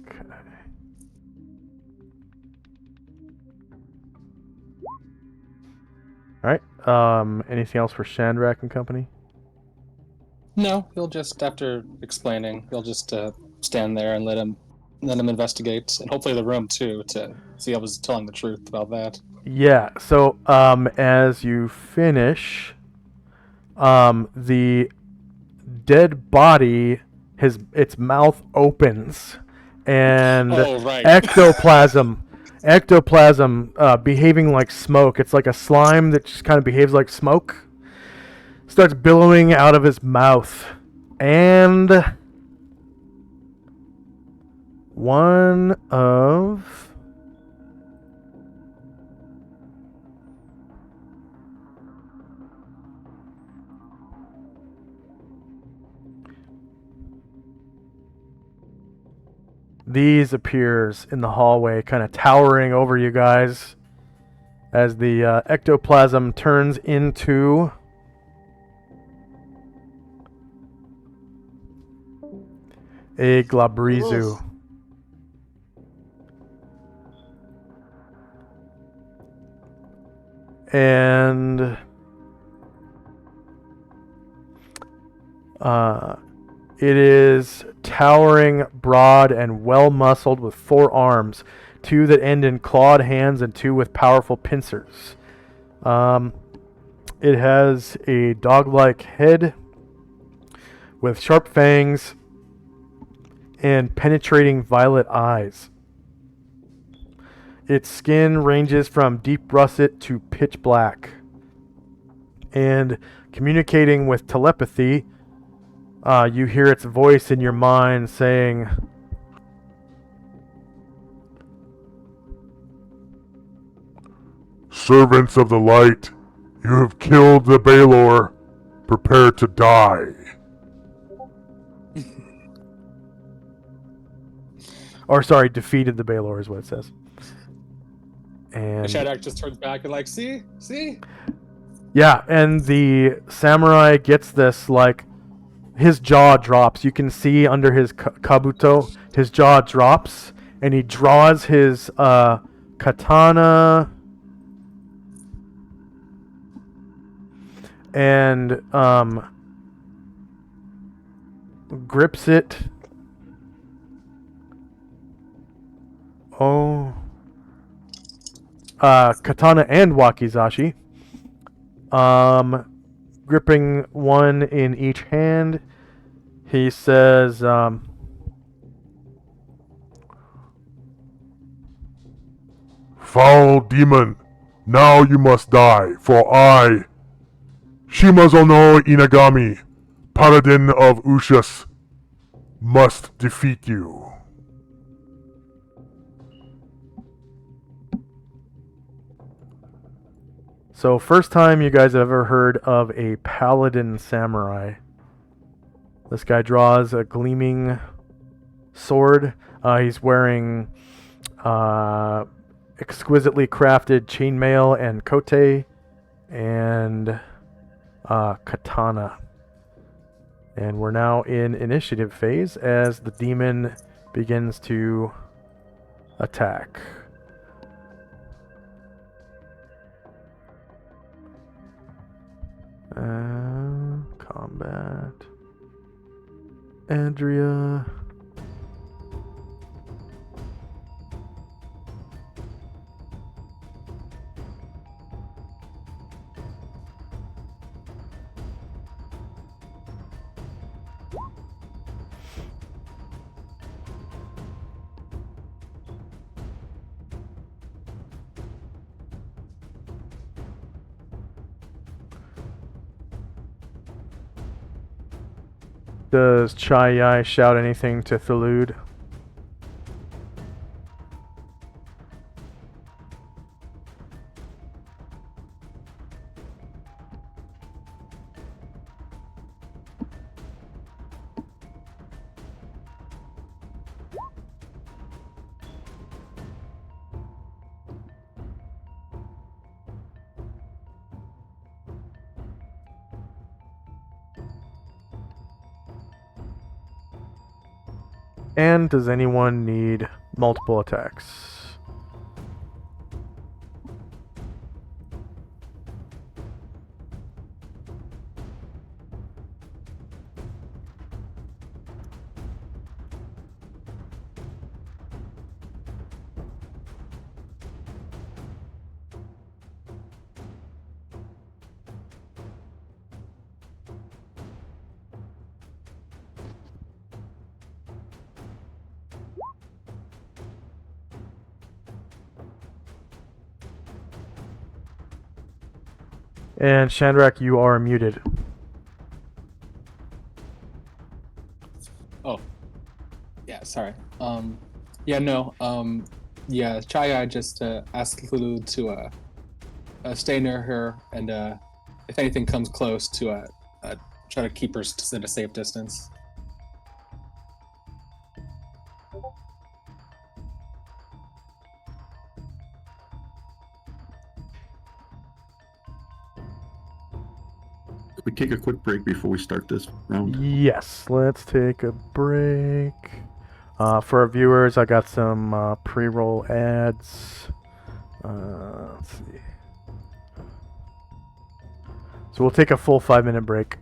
Okay. All right. Anything else for Shandrak and Company? No, he'll just, after explaining, he'll just stand there and let him investigate, and hopefully the room too, to see I was telling the truth about that. Yeah. So, as you finish, the dead body, its mouth opens, and Oh, right. ectoplasm, behaving like smoke. It's like a slime that just kind of behaves like smoke. Starts billowing out of his mouth, and one of these appears in the hallway, kind of towering over you guys, as the ectoplasm turns into a Glabrizu. And it is towering, broad, and well-muscled with 4 arms, 2 that end in clawed hands and 2 with powerful pincers. It has a dog-like head with sharp fangs and penetrating violet eyes. Its skin ranges from deep russet to pitch black. And communicating with telepathy, you hear its voice in your mind saying, Servants of the light, you have killed the Balor. Prepare to die. Or sorry, defeated the Baelor is what it says. And And Shadrach just turns back and like, see? yeah, and the samurai gets this, like, his jaw drops. You can see under his kabuto, his jaw drops, and he draws his katana and grips it. Oh. Katana and wakizashi. Gripping one in each hand. He says, Foul demon, now you must die, for I, Shimazo no Inagami, paladin of Ushas, must defeat you. so first time you guys have ever heard of a paladin samurai. This guy draws a gleaming sword. He's wearing exquisitely crafted chainmail and kote and katana. And we're now in initiative phase as the demon begins to attack. Combat. Andrea. Does Chai Yai shout anything to Thalud? And does anyone need multiple attacks? And Shandrak, you are muted. Oh. Yeah, sorry. Yeah, no. Yeah, Chaya just asked Lulu to stay near her, and if anything comes close, to try to keep her at a safe distance. Could we take a quick break before we start this round? Yes, let's take a break. For our viewers, I got some pre-roll ads. Let's see. So we'll take a full 5-minute break.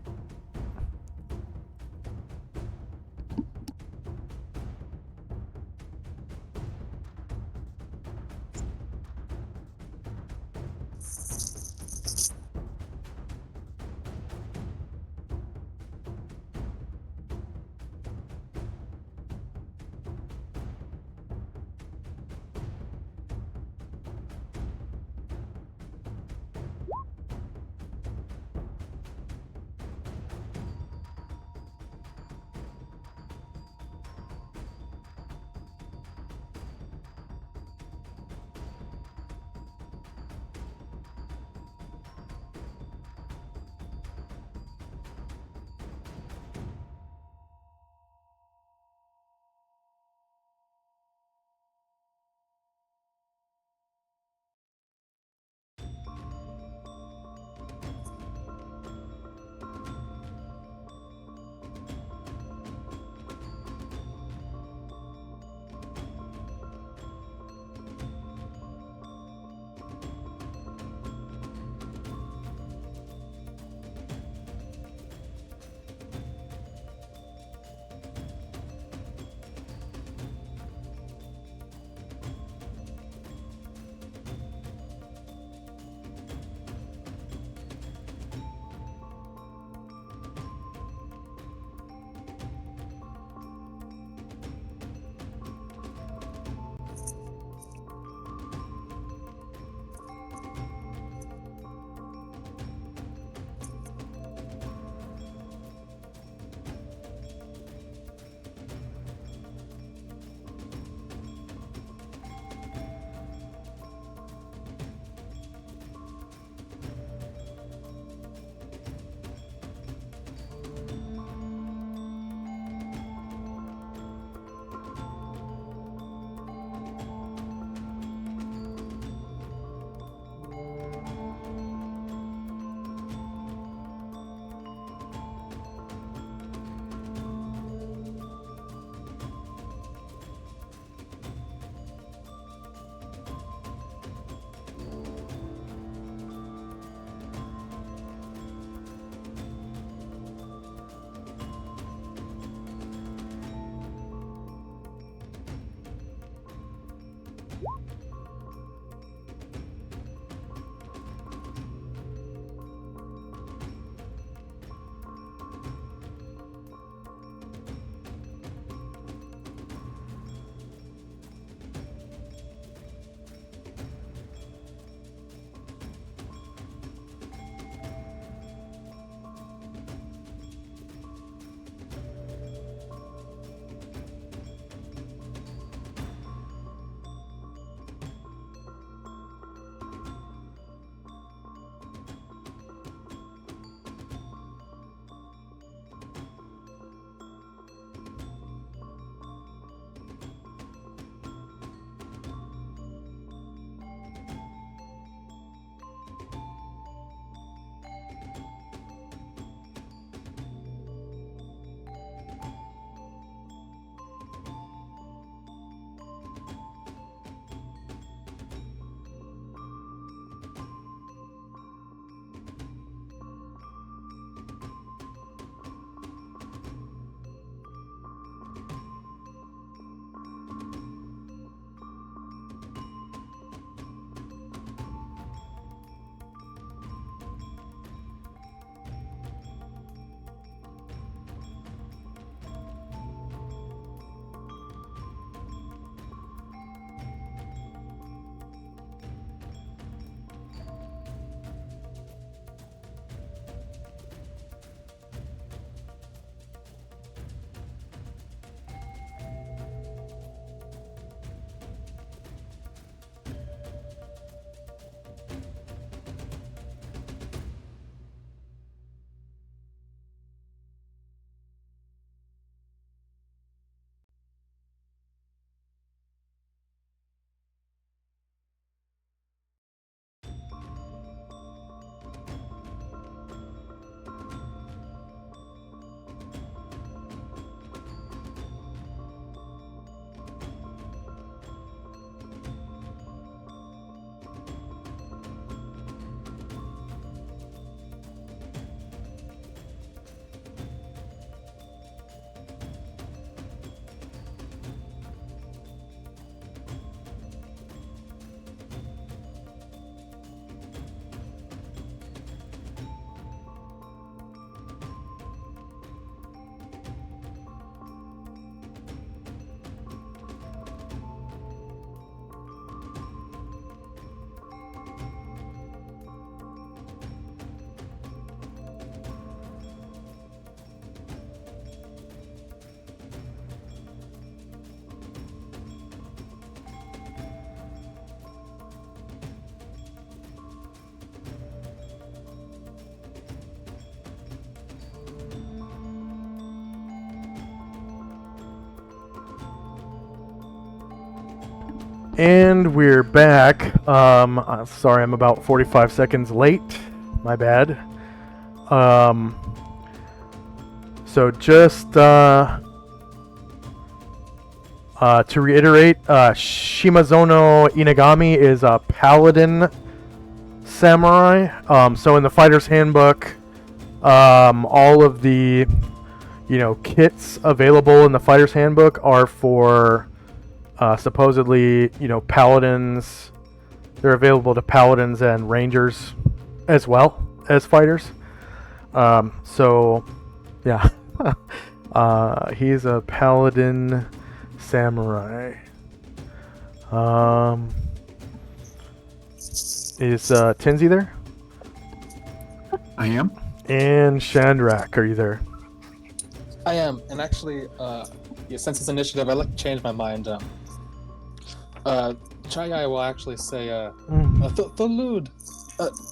And we're back. Sorry, I'm about 45 seconds late. My bad. So just to reiterate, Shimazono Inagami is a paladin samurai. So in the fighter's handbook, all of the kits available in the fighter's handbook are for supposedly paladins. They're available to paladins and rangers as well as fighters. So yeah. He's a paladin samurai. Is Tinsy there? I am. And Shandrak, are you there? I am, and actually, since it's initiative, I'd like to change my mind. Chai will actually say, Tholud,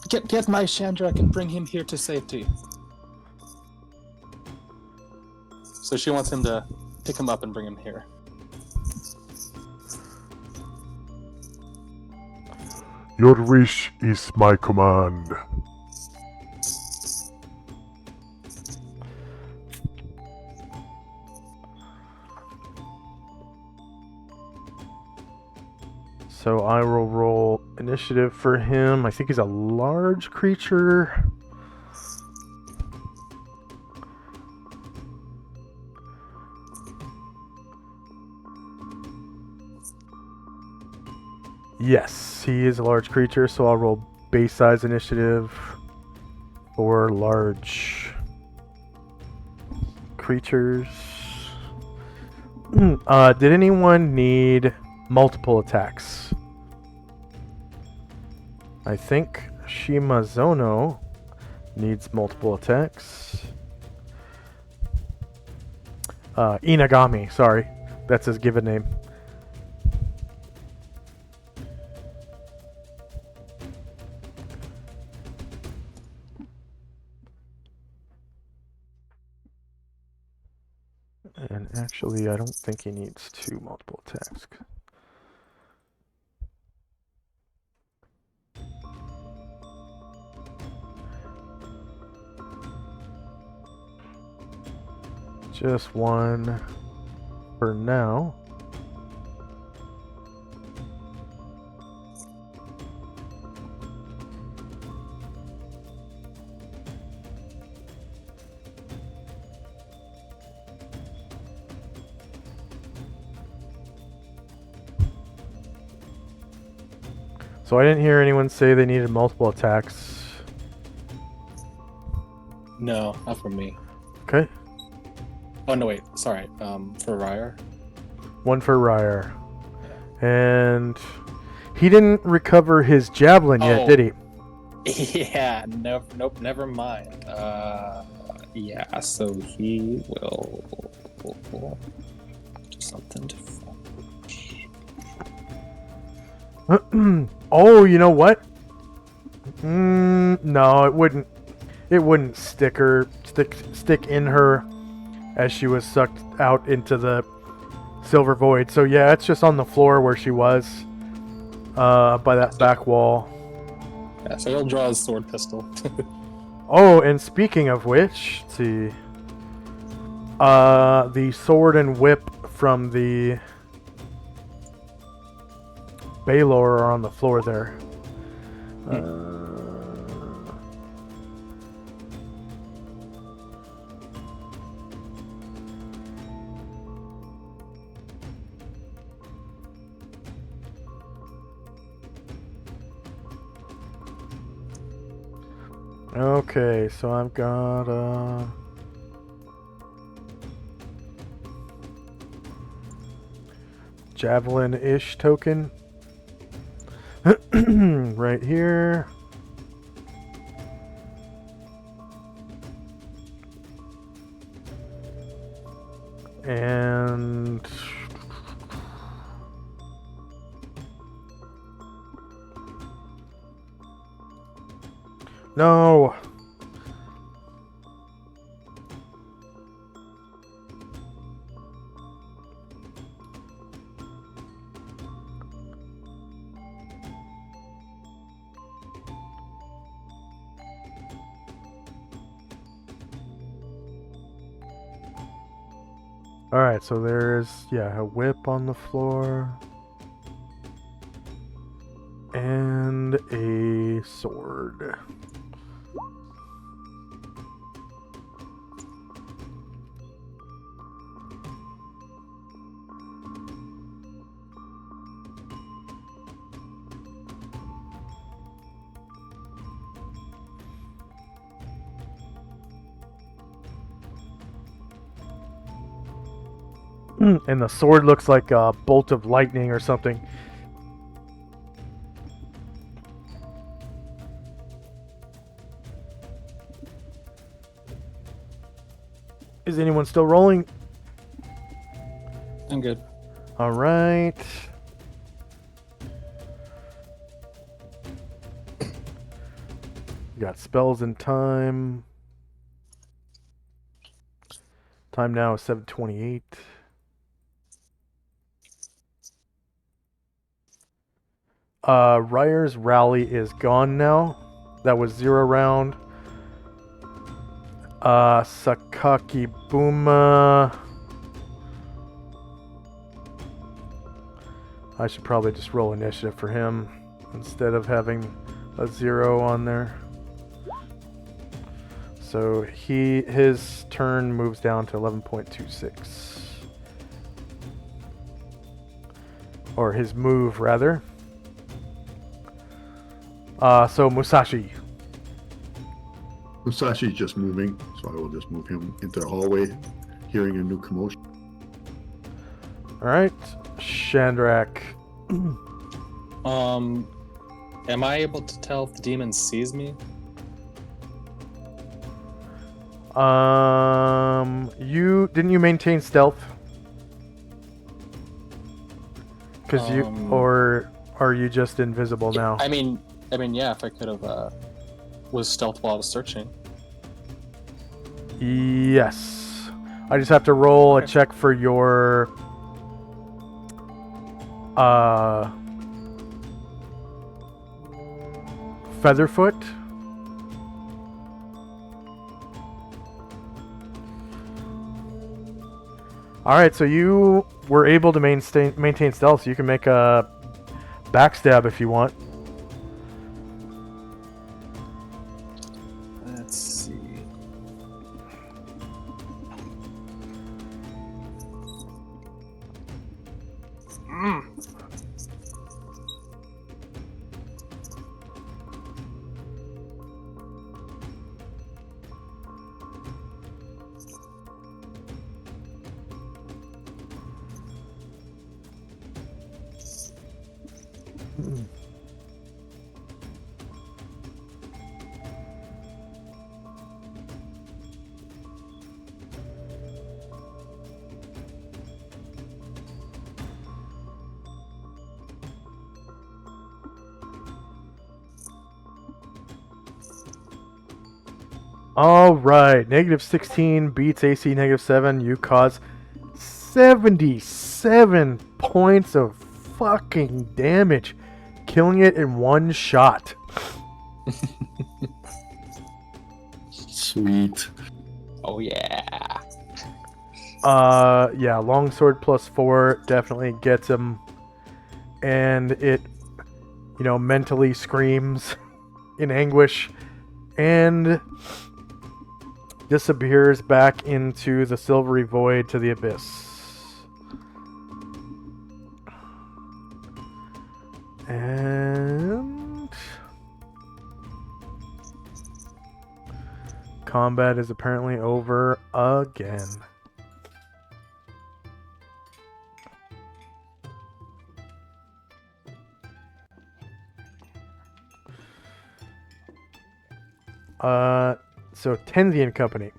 get my Shandrak and bring him here to safety. So she wants him to pick him up and bring him here. Your wish is my command. So I will roll initiative for him. I think he's a large creature. Yes, he is a large creature, so I'll roll base size initiative for large creatures. Did anyone need multiple attacks? I think Shimazono needs multiple attacks. Inagami, sorry. That's his given name. And actually, I don't think he needs two multiple attacks. Just one for now. So I didn't hear anyone say they needed multiple attacks. No, not for me. Okay. Oh no, wait. Sorry. For Ryer. One for Ryer. And he didn't recover his javelin yet, did he? Yeah. Nope. Never mind. Yeah. So he will do something to. Oh, you know what? No, it wouldn't. It wouldn't stick in her as she was sucked out into the silver void. So yeah, it's just on the floor where she was, by that back wall. Yeah. So he'll draw his sword pistol. Oh, and speaking of which, let's see. The sword and whip from the Baylor are on the floor there. Okay, so I've got javelin-ish token right here. And no. Alright, so there's, yeah, a whip on the floor. And a sword. And the sword looks like a bolt of lightning or something. Is anyone still rolling? I'm good. All right. You got spells and time. Time now is 7:28. Ryer's rally is gone now. That was 0 round. Sakaki Buma. I should probably just roll initiative for him instead of having a 0 on there. So his turn moves down to 11.26. Or his move, rather. So Musashi. Musashi's just moving, so I will just move him into the hallway, hearing a new commotion. Alright. Shandrak. Am I able to tell if the demon sees me? Didn't you maintain stealth? Because or are you just invisible now? I mean, yeah. If I could have, was stealth while I was searching. Yes. I just have to roll a check for your Featherfoot. Alright, so you were able to maintain stealth, so you can make a backstab if you want. Let's see. Alright, -16 beats AC -7. You cause 77 points of fucking damage, killing it in one shot. Sweet. Oh yeah. Yeah, longsword +4 definitely gets him. And it, mentally screams in anguish and disappears back into the silvery void to the abyss. And combat is apparently over again. So Tenzian Company.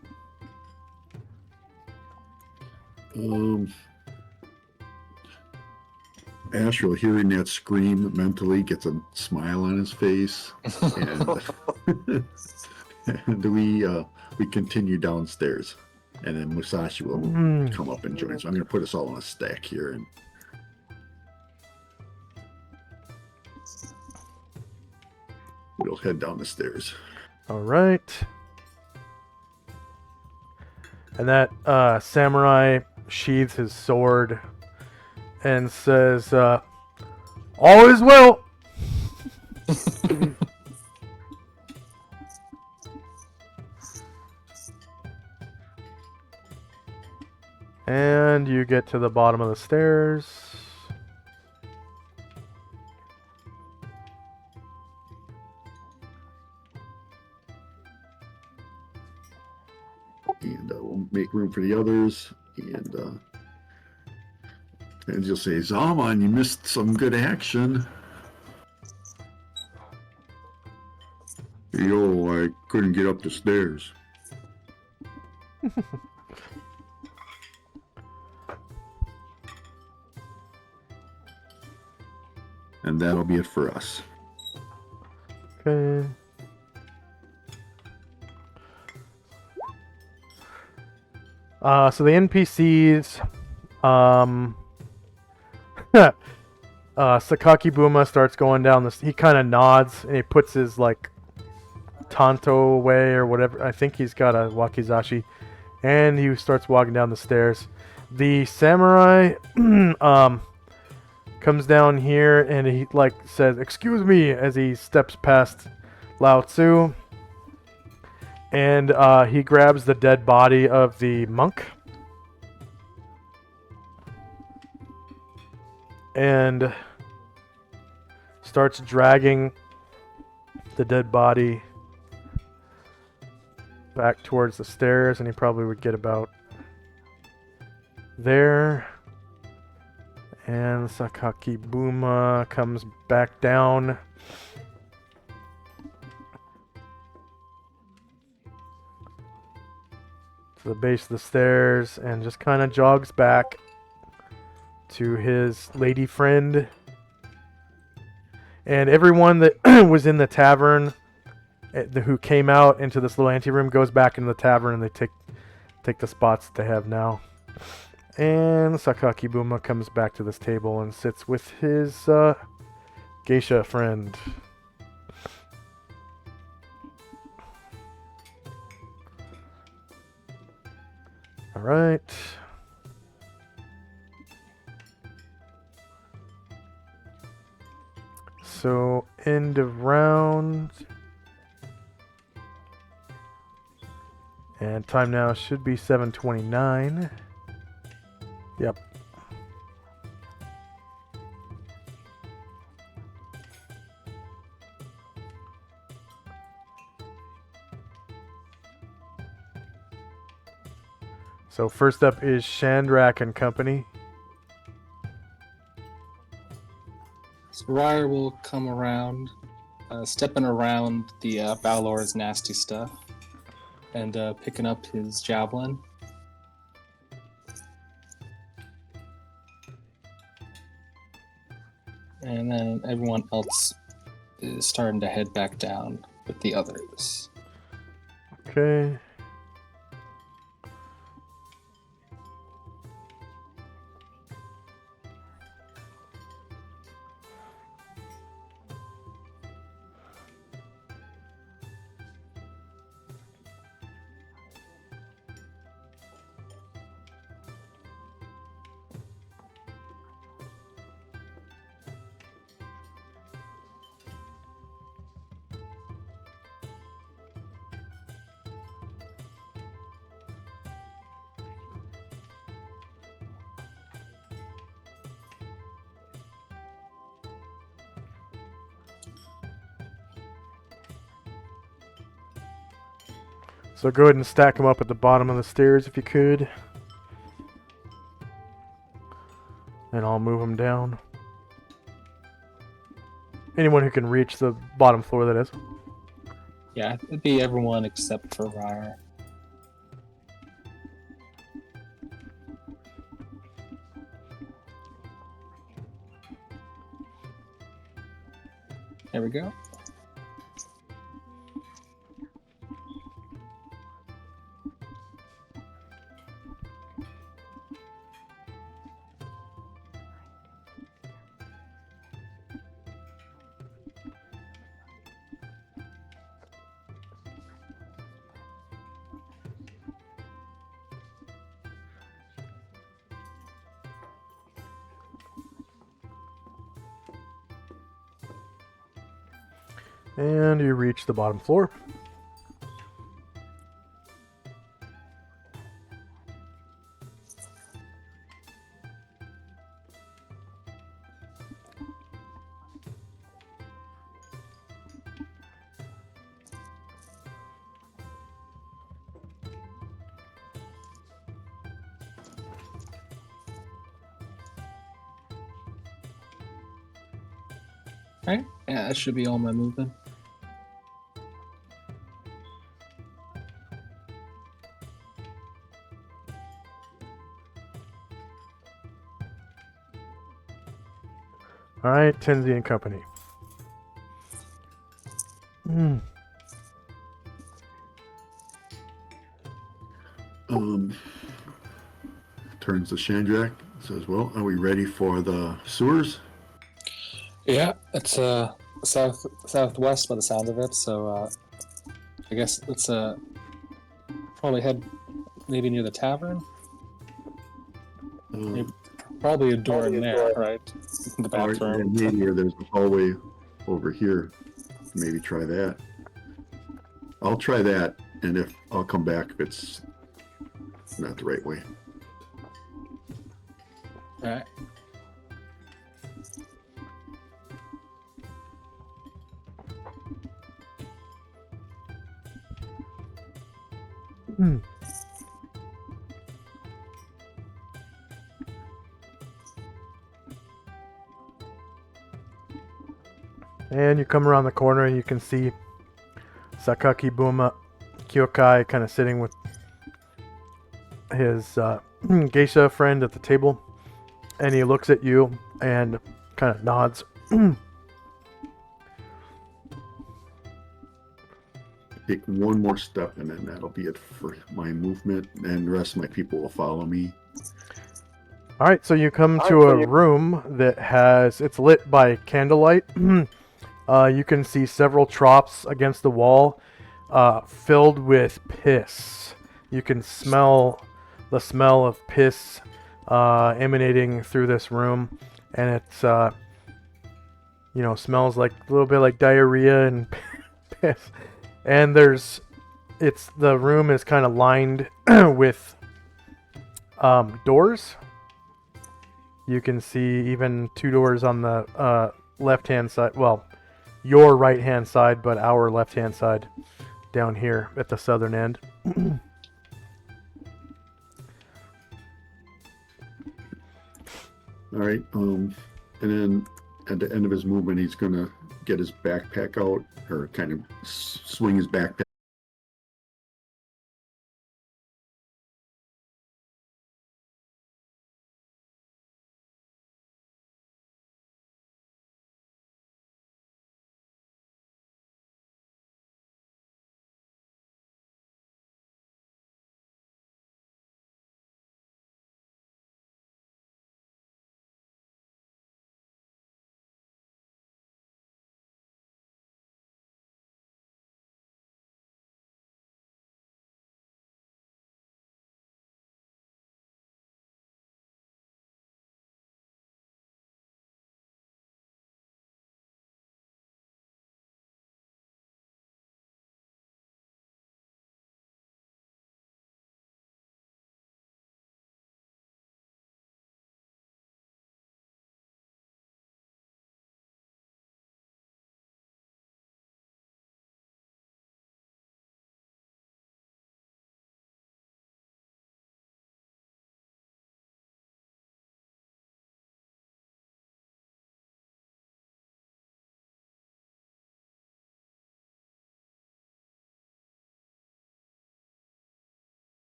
Astral, hearing that scream mentally, gets a smile on his face, and, and we continue downstairs, and then Musashi will come up and join. So I'm going to put us all on a stack here, and we'll head down the stairs. All right. And that samurai sheathes his sword and says, "All is well." And you get to the bottom of the stairs. And we'll make room for the others. And you'll say, Zaman, you missed some good action. Yo, I couldn't get up the stairs. And that'll be it for us. Okay. So the NPCs, Sakaki Buma starts going down this. He kind of nods and he puts his like Tanto away or whatever. I think he's got a wakizashi, and he starts walking down the stairs. The samurai comes down here and he like says, "Excuse me," as he steps past Lao Tzu. And he grabs the dead body of the monk. And starts dragging the dead body back towards the stairs. And he probably would get about there. And Sakaki Buma comes back down. The base of the stairs and just kind of jogs back to his lady friend. And everyone that was in the tavern who came out into this little anteroom goes back into the tavern, and they take the spots that they have now. And Sakaki Buma comes back to this table and sits with his geisha friend. All right. So, end of round. And time now should be 7:29. Yep. So first up is Shandrak and Company. So Ryer will come around, stepping around the Balor's nasty stuff, and picking up his javelin. And then everyone else is starting to head back down with the others. Okay. So go ahead and stack them up at the bottom of the stairs if you could. And I'll move them down. Anyone who can reach the bottom floor, that is. Yeah, it'd be everyone except for Ryer. There we go. And you reach the bottom floor. Alright, yeah, that should be all my movement. All right, Tenzi and company. Hmm. Turns to Shandrak, says, "Well, are we ready for the sewers?" Yeah, it's southwest by the sound of it, so I guess let's probably head maybe near the tavern. Uh, Probably a door in there, right? The All right, bathroom. maybe there's a hallway over here. Maybe try that. I'll try that, and if I'll come back if it's not the right way. Alright. Hmm. And you come around the corner and you can see Sakaki Buma Kyokai kind of sitting with his geisha friend at the table. And he looks at you and kind of nods. Take one more step, and then that'll be it for my movement, and the rest of my people will follow me. All right, so you come to a room that it's lit by candlelight. You can see several troughs against the wall filled with piss. You can smell the smell of piss emanating through this room, and it's smells like a little bit like diarrhea and piss. And the room is kind of lined with doors. You can see even 2 doors on the left-hand side. Well, your right-hand side, but our left-hand side down here at the southern end. All right, and then at the end of his movement, he's gonna get his backpack out, or kind of swing his backpack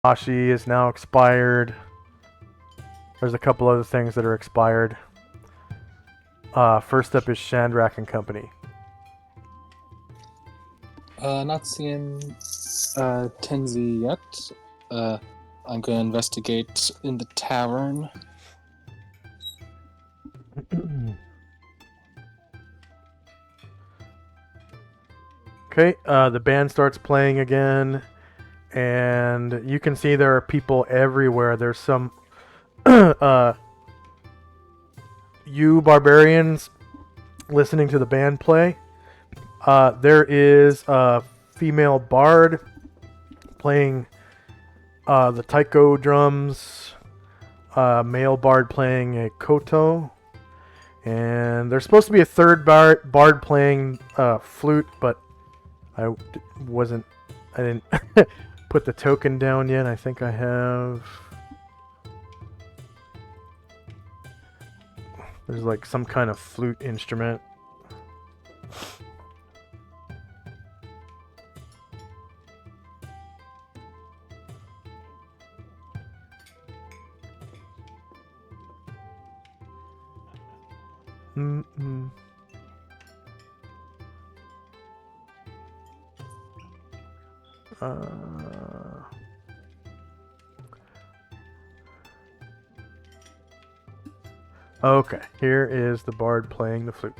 Ashi is now expired. There's a couple other things that are expired. First up is Shandrak and Company. Not seeing Tenzi yet. I'm gonna investigate in the tavern. Okay, the band starts playing again, and you can see there are people everywhere. There's some you barbarians listening to the band play. There is a female bard playing the taiko drums, male bard playing a koto, and there's supposed to be a third bard playing flute, but I didn't put the token down yet. I think I have. There's like some kind of flute instrument. Mm-mm. Okay, here is the bard playing the flute.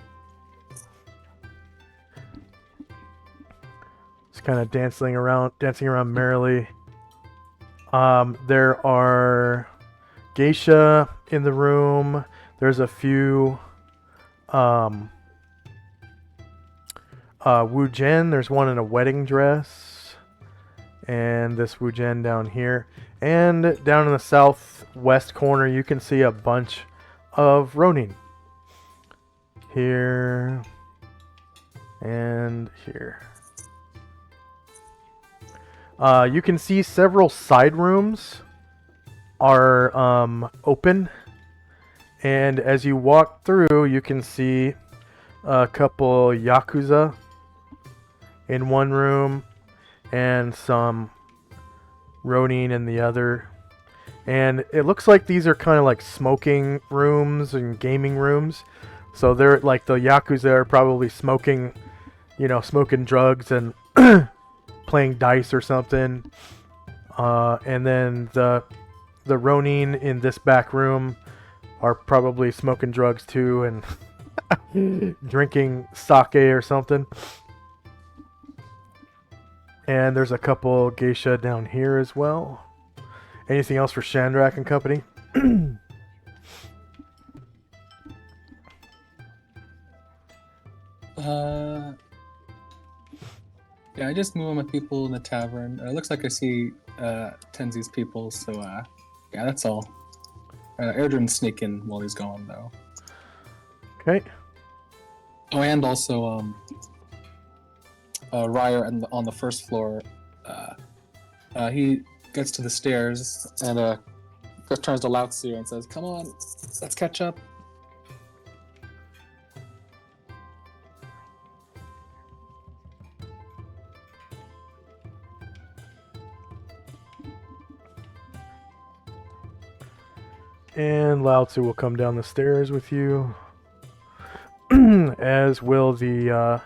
It's kind of dancing around merrily. There are geisha in the room. There's a few Wu-Jen. There's one in a wedding dress. And this Wu-Jen down here. And down in the southwest corner, you can see a bunch of Ronin. Here. And here. You can see several side rooms are open. And as you walk through, you can see a couple Yakuza in one room and some Ronin in the other. And it looks like these are kind of like smoking rooms and gaming rooms. So they're like the Yakuza are probably smoking, smoking drugs and playing dice or something. And then the Ronin in this back room are probably smoking drugs too and drinking sake or something. And there's a couple geisha down here as well. Anything else for Shandrak and Company? Yeah, I just move on with people in the tavern. It looks like I see Tenzi's people, so yeah, that's all. Erdrin's sneaking while he's going, though. Okay. Oh, and also Ryer on the first floor. He gets to the stairs and just turns to Lao Tzu and says, "Come on, let's catch up." And Lao Tzu will come down the stairs with you. As will the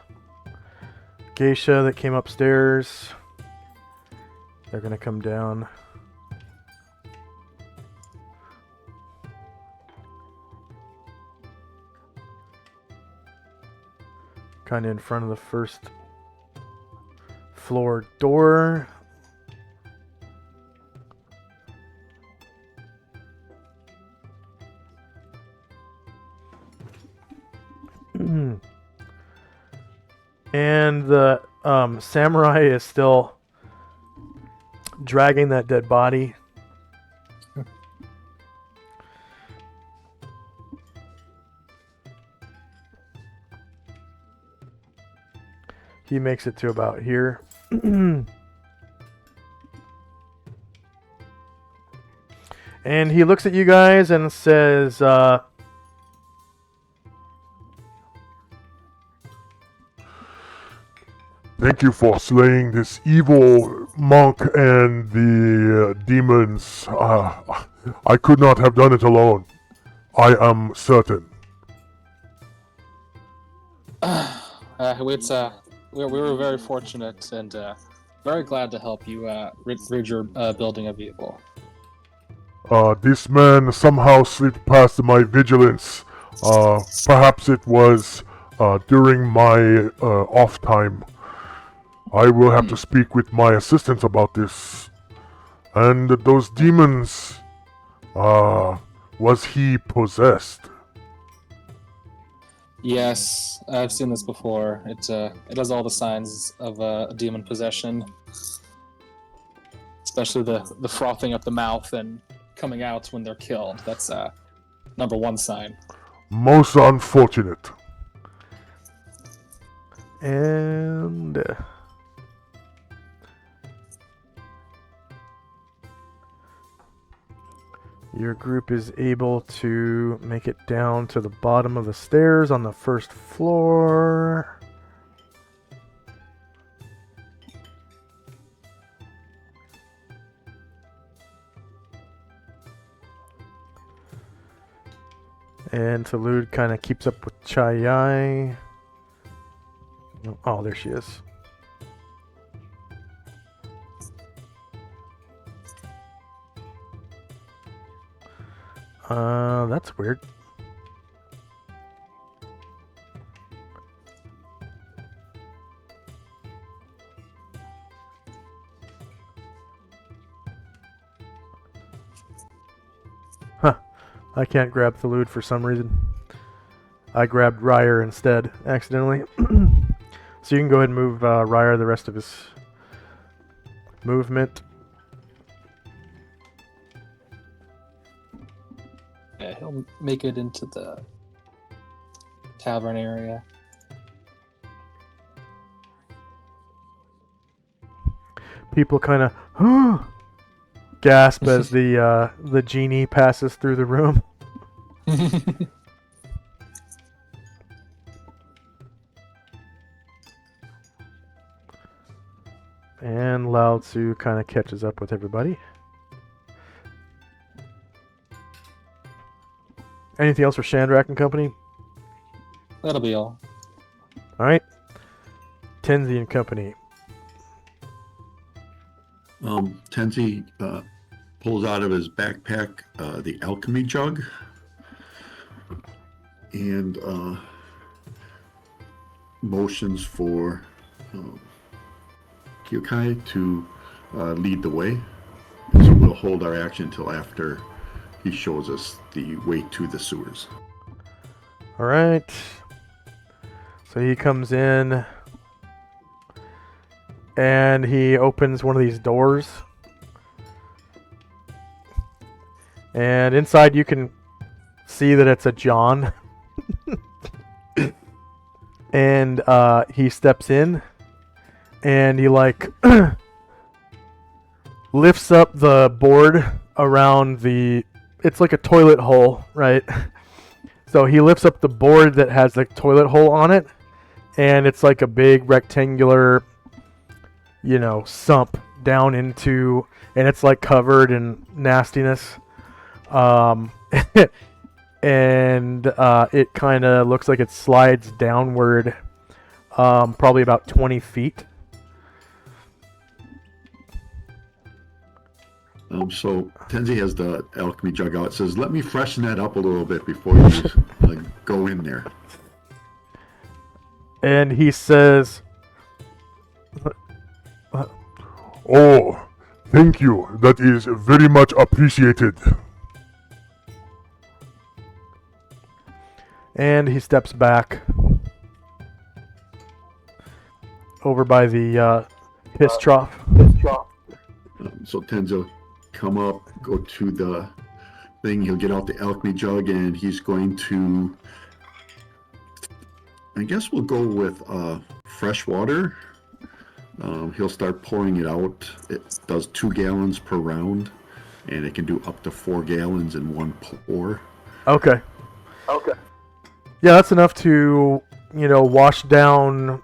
geisha that came upstairs. They're going to come down. Kind of in front of the first floor door. And the samurai is still dragging that dead body. He makes it to about here. And he looks at you guys and says, Thank you for slaying this evil monk and the demons, I could not have done it alone. I am certain. We were very fortunate and very glad to help you rid your building of evil. This man somehow slipped past my vigilance. Perhaps it was during my off time. I will have to speak with my assistant about this. And those demons, was he possessed? Yes, I've seen this before. It has all the signs of a demon possession, especially the frothing up the mouth and coming out when they're killed. That's number one sign. Most unfortunate. And your group is able to make it down to the bottom of the stairs on the first floor. And Solynod kind of keeps up with Chai. Oh, there she is. That's weird. Huh. I can't grab Solynod for some reason. I grabbed Ryer instead, accidentally. So you can go ahead and move Ryer the rest of his movement. Yeah, he'll make it into the tavern area. People kind of gasp as the genie passes through the room. And Lao Tzu kind of catches up with everybody. Anything else for Shandrak and company? That'll be all. Alright. Tenzi and company. Tenzi pulls out of his backpack the alchemy jug and motions for Kyokai to lead the way. So we'll hold our action until after he shows us the way to the sewers. Alright. So he comes in and he opens one of these doors. And inside you can see that it's a John. And he steps in and he like lifts up the board around the, it's like a toilet hole, right? So he lifts up the board that has the toilet hole on it, and it's like a big rectangular, sump down into, and it's like covered in nastiness. And it kind of looks like it slides downward, probably about 20 feet. So Tenzi has the alchemy jug out. It says, "Let me freshen that up a little bit before you go in there." And he says, Oh, thank you. That is very much appreciated. and he steps back over by the piss trough. So Tenzi will come up, go to the thing. He'll get out the alchemy jug, and he's going to, I guess we'll go with fresh water. He'll start pouring it out. It does 2 gallons per round, and it can do up to 4 gallons in one pour. Okay. Yeah, that's enough to, wash down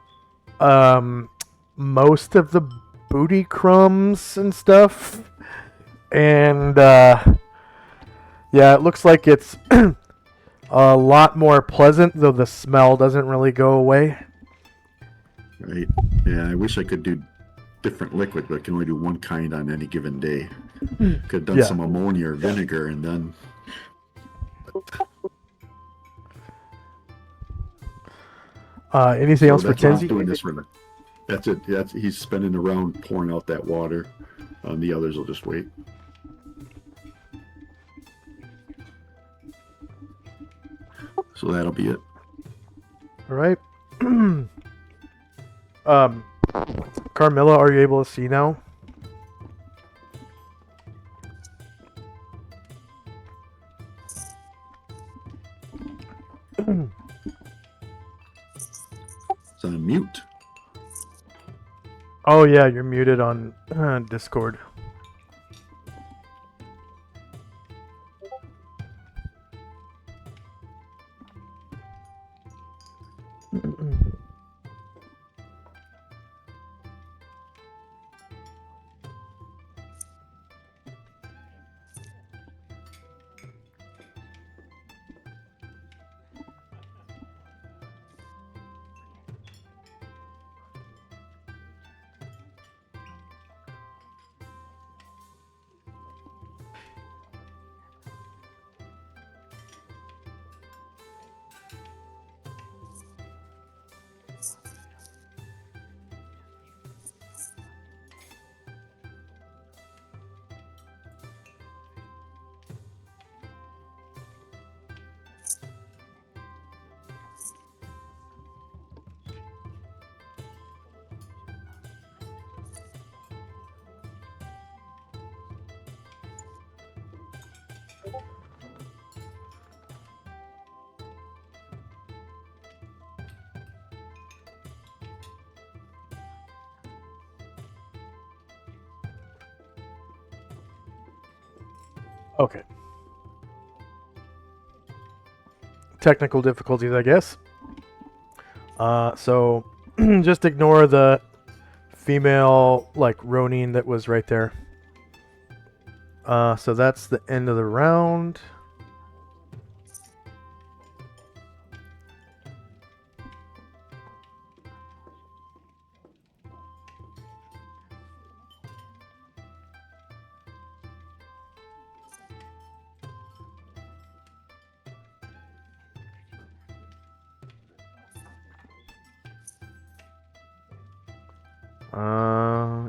most of the booty crumbs and stuff. And yeah, it looks like it's a lot more pleasant, though the smell doesn't really go away. Right. Yeah, I wish I could do different liquid, but I can only do one kind on any given day. Could have done Yeah. some ammonia or vinegar and then. Anything else for that's why I'm Tenzi? doing this for. That's it. He's spending the round pouring out that water. The others will just wait. So that'll be it. All right. Carmilla, are you able to see now? It's on mute. Oh yeah, you're muted on Discord. Okay. Technical difficulties, I guess. So just ignore the female, like, Ronin that was right there. So that's the end of the round.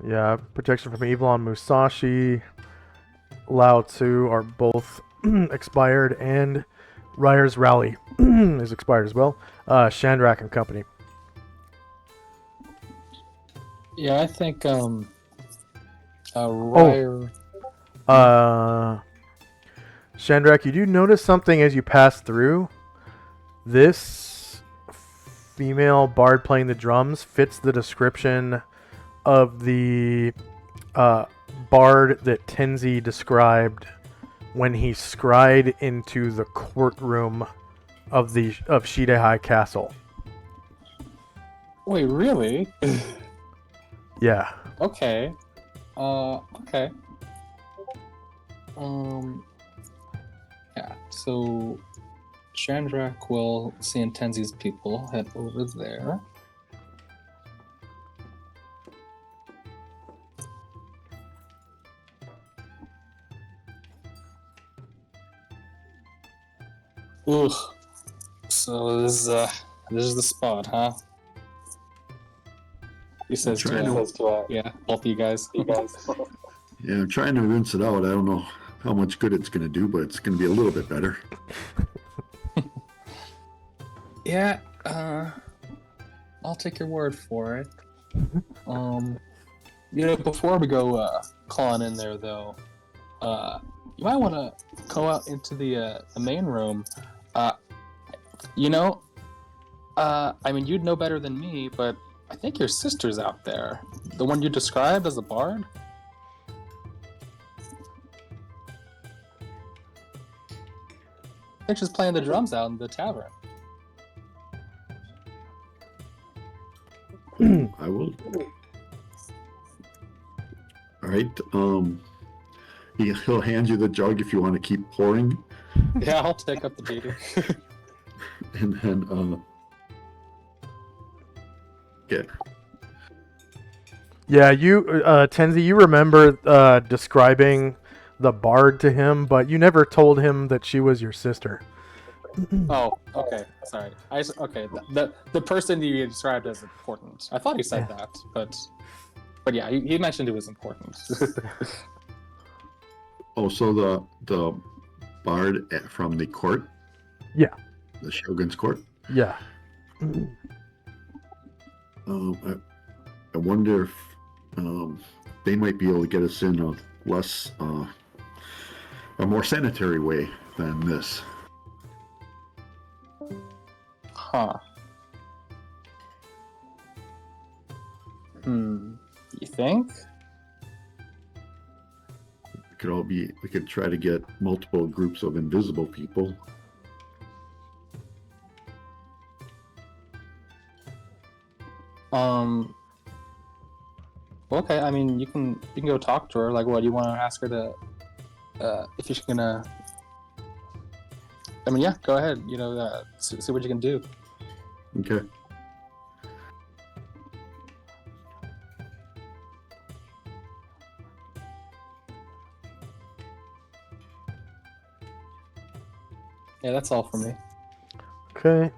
Yeah, protection from evil on Musashi, Lao Tzu are both expired, and Ryer's Rally is expired as well. Shandrak and Company. Yeah, I think Ryer. Shandrak, you do notice something as you pass through. This female bard playing the drums fits the description of the bard that Tenzi described when he scried into the courtroom of Shidehai Castle. Wait, really? Yeah. Okay. Okay. Yeah, so Shandrak will see Tenzi's people head over there. Ugh. So this is the spot, huh? He says yeah, both of you guys. Yeah, I'm trying to rinse it out. I don't know how much good it's going to do, but it's going to be a little bit better. Yeah, I'll take your word for it. Before we go clawing in there, though, you might want to go out into the main room. I mean, you'd know better than me, but I think your sister's out there. The one you described as a bard? I think she's playing the drums out in the tavern. I will. All right. He'll hand you the jug if you want to keep pouring, Yeah, I'll take up the beating. and then yeah. Yeah, you, Tenzi, you remember describing the bard to him, but you never told him that she was your sister. Oh, okay. Sorry. Okay. The person you described as important. I thought he said that, but yeah, he mentioned it was important. Oh, so the bard from the court. Yeah. The Shogun's court. Yeah. I wonder if they might be able to get us in a less, a more sanitary way than this. Huh. You think? We could try to get multiple groups of invisible people. Okay, I mean, you can go talk to her. Like, what, you want to ask her to, if she's gonna... I mean, yeah, go ahead. You know, see what you can do. Okay. Yeah, that's all for me. Okay.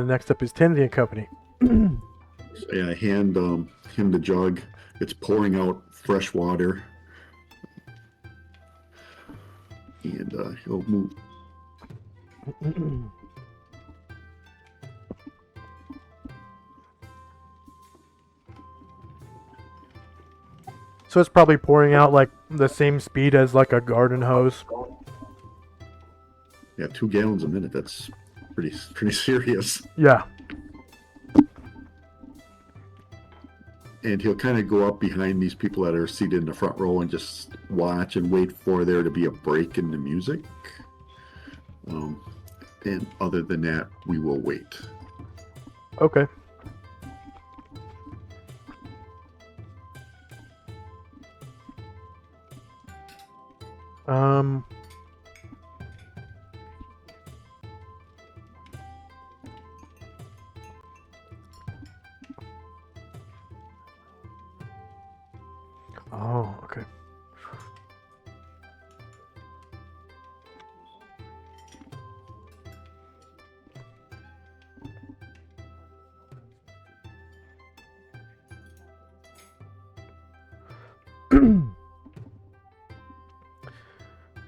Next up is Tenzi and Company. So yeah, I hand him the jug. It's pouring out fresh water, and he'll move. So it's probably pouring out like the same speed as like a garden hose. Yeah, 2 gallons a minute. That's pretty serious. Yeah. And he'll kind of go up behind these people that are seated in the front row and just watch and wait for there to be a break in the music. And other than that, we will wait. Okay. Oh, okay.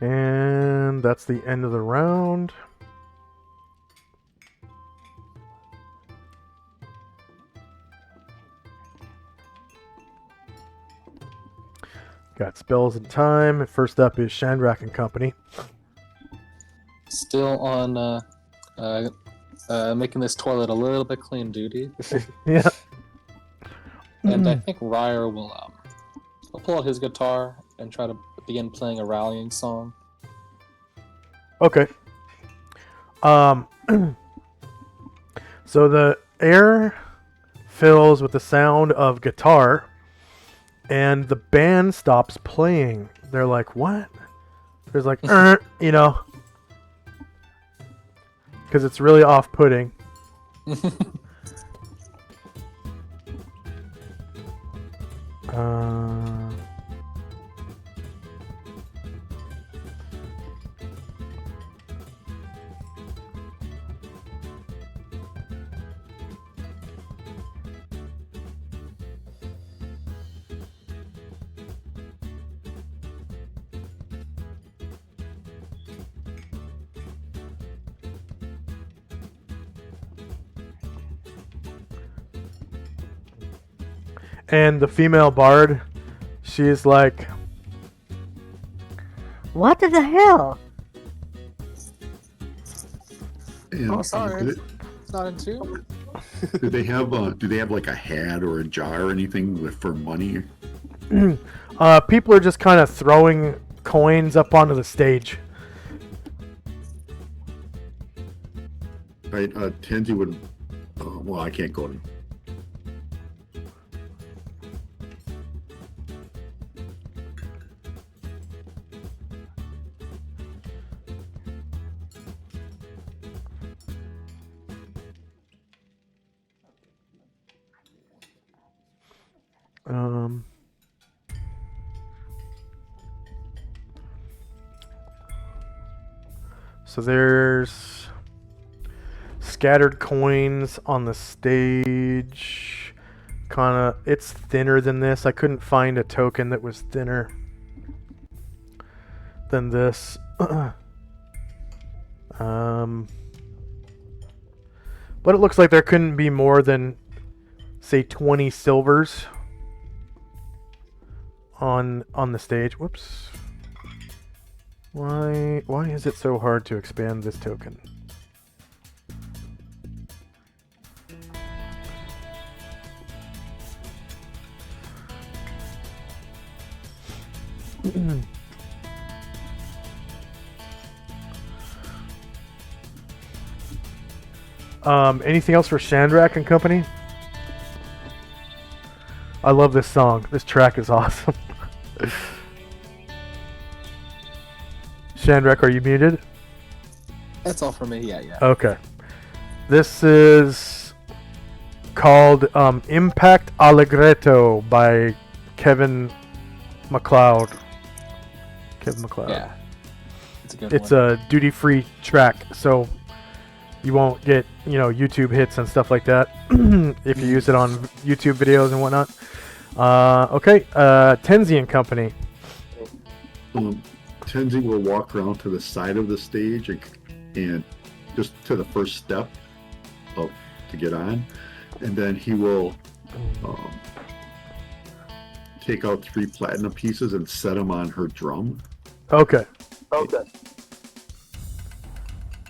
And that's the end of the round. Got spells and time. First up is Shandrak and Company. Still on making this toilet a little bit clean duty. Yeah. And I think Ryer will pull out his guitar and try to begin playing a rallying song. Okay. So the air fills with the sound of guitar, and the band stops playing. They're like, "What?" There's like, you know, because it's really off-putting. And the female bard, she's like, What the hell? And Oh, sorry. Do It's not in tune. they have like a hat or a jar or anything for money? people are just kind of throwing coins up onto the stage. Right, Tenzi would. Well, I can't go. So there's scattered coins on the stage. Kinda, it's thinner than this. I couldn't find a token that was thinner than this. But it looks like there couldn't be more than, say, 20 silvers on the stage. Whoops. Why is it so hard to expand this token? Anything else for Shandrak and company? I love this song. This track is awesome. Shandrak, are you muted? That's all for me. Yeah. Okay. This is called Impact Allegretto by Kevin MacLeod. Kevin MacLeod. Yeah. It's a good It's one. a duty-free track, so you won't get, YouTube hits and stuff like that if you use it on YouTube videos and whatnot. Okay, Tenzi and Company. Tenzi will walk around to the side of the stage and just to the first step to get on, and then he will take out 3 platinum pieces and set them on her drum. Okay.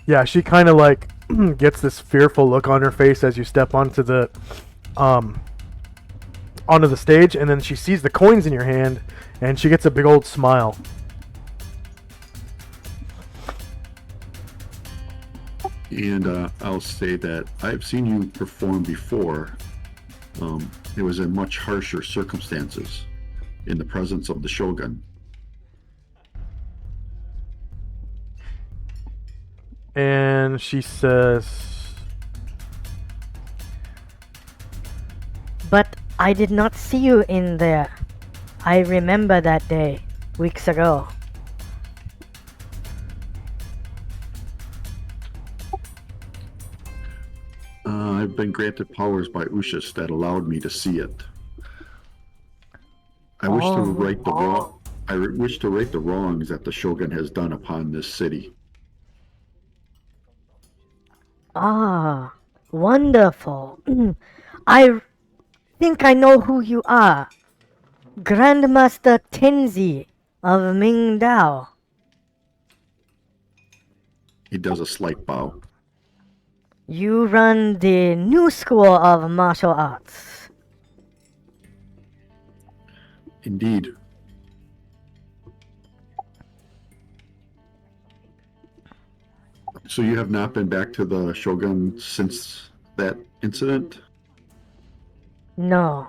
Yeah, she kind of like gets this fearful look on her face as you step onto the stage, and then she sees the coins in your hand, and she gets a big old smile. And I'll say that I've seen you perform before. It was in much harsher circumstances, in the presence of the Shogun. And she says, But I did not see you in there. I remember that day, weeks ago. I've been granted powers by Ushas that allowed me to see it. I wish to right the wrong. I wish to right the wrongs that the Shogun has done upon this city. Ah, wonderful. I think I know who you are. Grandmaster Tenzi of Mingdao. He does a slight bow. You run the new school of martial arts. Indeed. So you have not been back to the Shogun since that incident? No.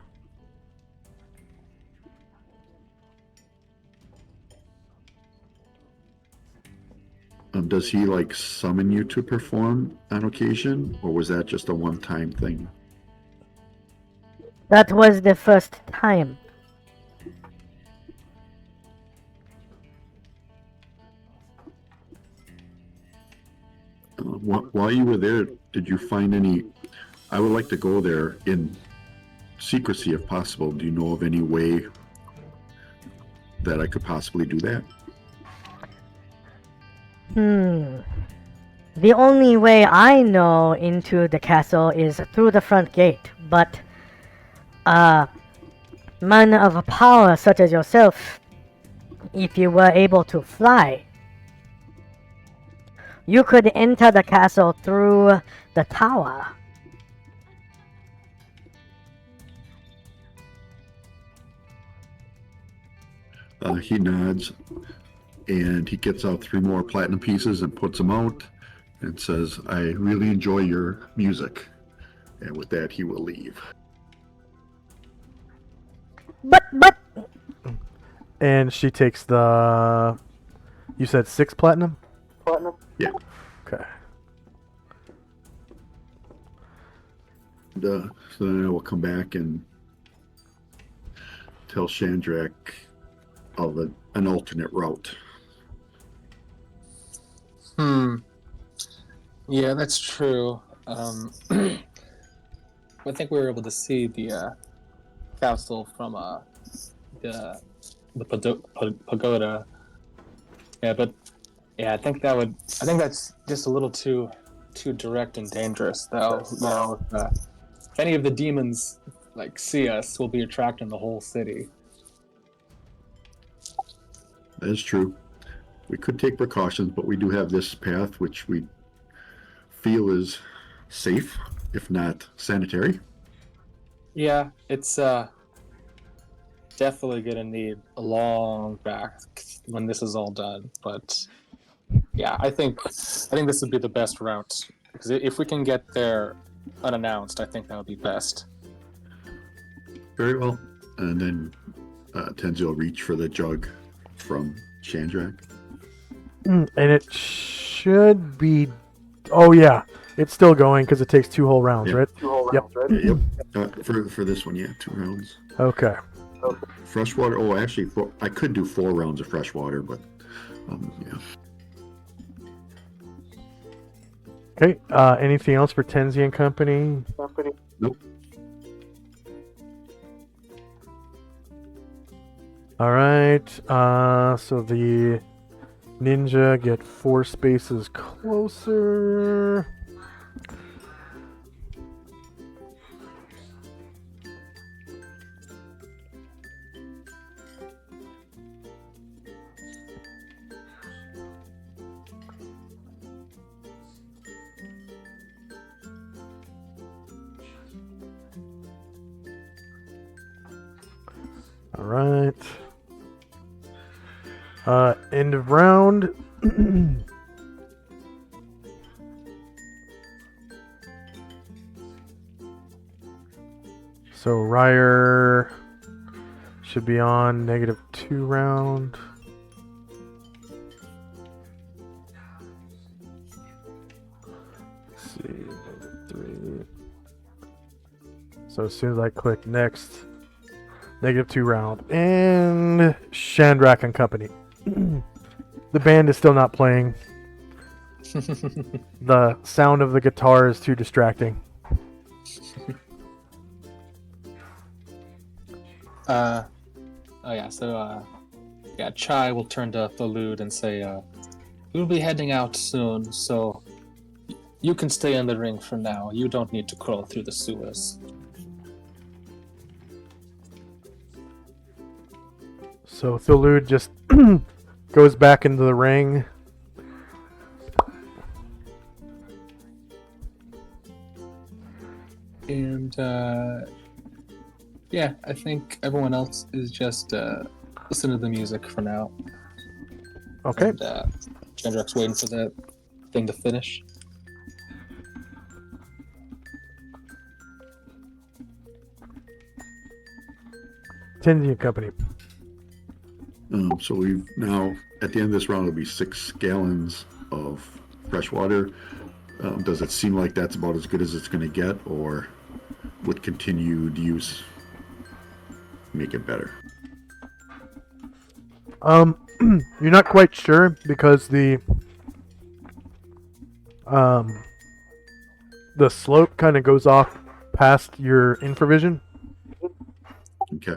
Does he like summon you to perform on occasion, or was that just a one-time thing? That was the first time. While you were there, did you find any? I would like to go there in secrecy if possible. Do you know of any way that I could possibly do that? The only way I know into the castle is through the front gate, but man of power such as yourself, if you were able to fly, you could enter the castle through the tower. He nods, and he gets out 3 more platinum pieces and puts them out and says, I really enjoy your music. And with that, he will leave. But and she takes the, you said 6 platinum? Yeah. Okay. And, so then I will come back and tell Chandrak of an alternate route. Yeah, that's true. I think we were able to see the castle from the pagoda. Yeah, but yeah, I think that's just a little too direct and dangerous, though. You know, if any of the demons see us, we'll be attracting the whole city. That is true. We could take precautions, but we do have this path, which we feel is safe, if not sanitary. Yeah, it's definitely gonna need a long back when this is all done. But yeah, I think this would be the best route, because if we can get there unannounced, I think that would be best. Very well. And then Tenzi will reach for the jug from Chandrak. And it should be... Oh, yeah. It's still going because it takes 2 whole rounds, Yeah. right? Yep. For this one, yeah, 2 rounds. Okay. Freshwater. Oh, actually, I could do 4 rounds of freshwater, but yeah. Okay. Anything else for Tenzi and Company? Nope. All right. So the ninja get 4 spaces closer. All right. End of round. So Ryer should be on -2 round. Let's see, -3. So as soon as I click next, -2 round. And Chandrak and Company. The band is still not playing. The sound of the guitar is too distracting. Oh yeah, so yeah, Chai will turn to Thalud and say, we'll be heading out soon, so you can stay in the ring for now. You don't need to crawl through the sewers. So Thalud just goes back into the ring. And yeah, I think everyone else is just listen to the music for now. Okay. And Chandrak's waiting for that thing to finish. Tenzi and Company. So we've now, at the end of this round, it'll be 6 gallons of fresh water. Does it seem like that's about as good as it's going to get, or would continued use make it better? You're not quite sure because the slope kind of goes off past your infravision. Okay.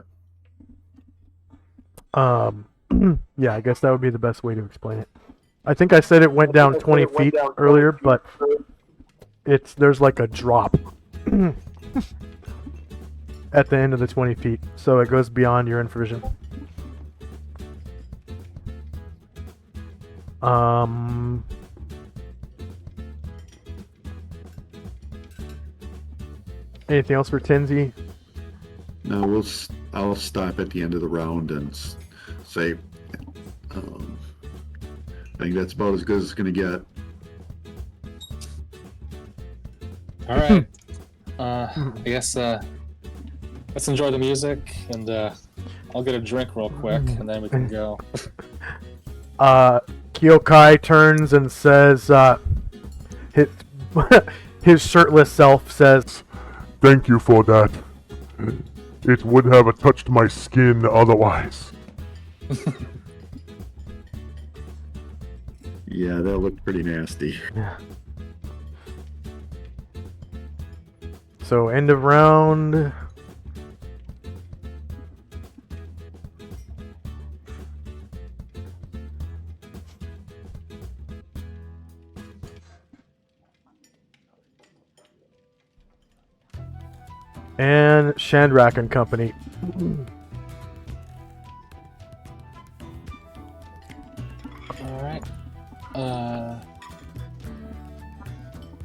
Yeah, I guess that would be the best way to explain it. I think I said it went down 20 feet earlier, but there's like a drop at the end of the 20 feet, so it goes beyond your infravision. Anything else for Tenzi? Now I'll stop at the end of the round and say, I think that's about as good as it's going to get. All right. I guess let's enjoy the music, and I'll get a drink real quick, and then we can go. Kyokai turns and says, his shirtless self says, Thank you for that. it would have touched my skin otherwise. Yeah, that looked pretty nasty. So end of round. And Shandrak and Company. Alright.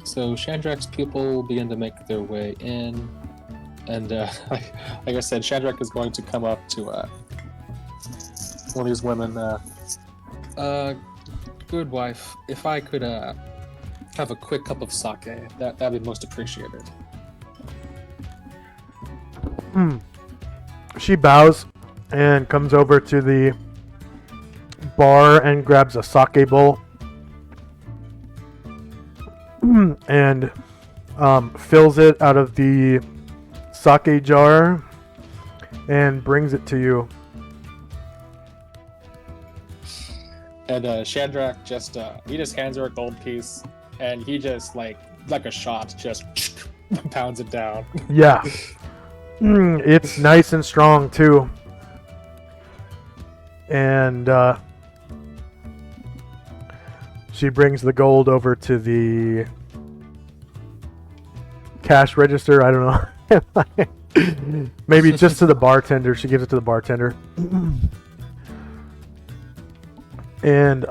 So Shandrak's people begin to make their way in. And like I said, Shandrak is going to come up to one of these women. Good wife, if I could have a quick cup of sake, that'd be most appreciated. She bows and comes over to the bar and grabs a sake bowl and fills it out of the sake jar and brings it to you. And Shandrak just he just hands her a gold piece, and he just like a shot just pounds it down. Yeah. It's nice and strong too. And she brings the gold over to the cash register. I don't know. Maybe just to the bartender. She gives it to the bartender. And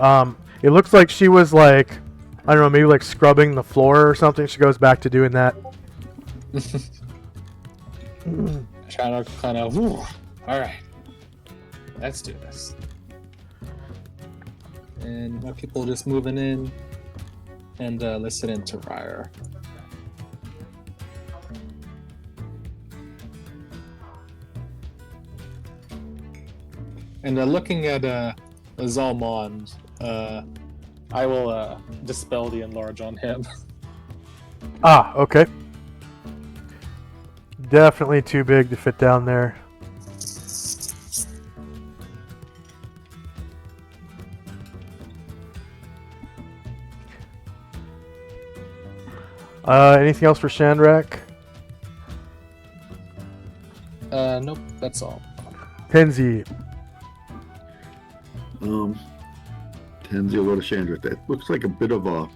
it looks like she was like, I don't know, maybe like scrubbing the floor or something. She goes back to doing that. Shandrak kind of, all right, let's do this. And more people just moving in and listening to Ryer. And looking at Zalmond, I will dispel the enlarge on him. Ah, okay. Definitely too big to fit down there. Anything else for Shandrak? Nope, that's all. Tenzi. Tenzi will go to Chandra. That looks like a bit of a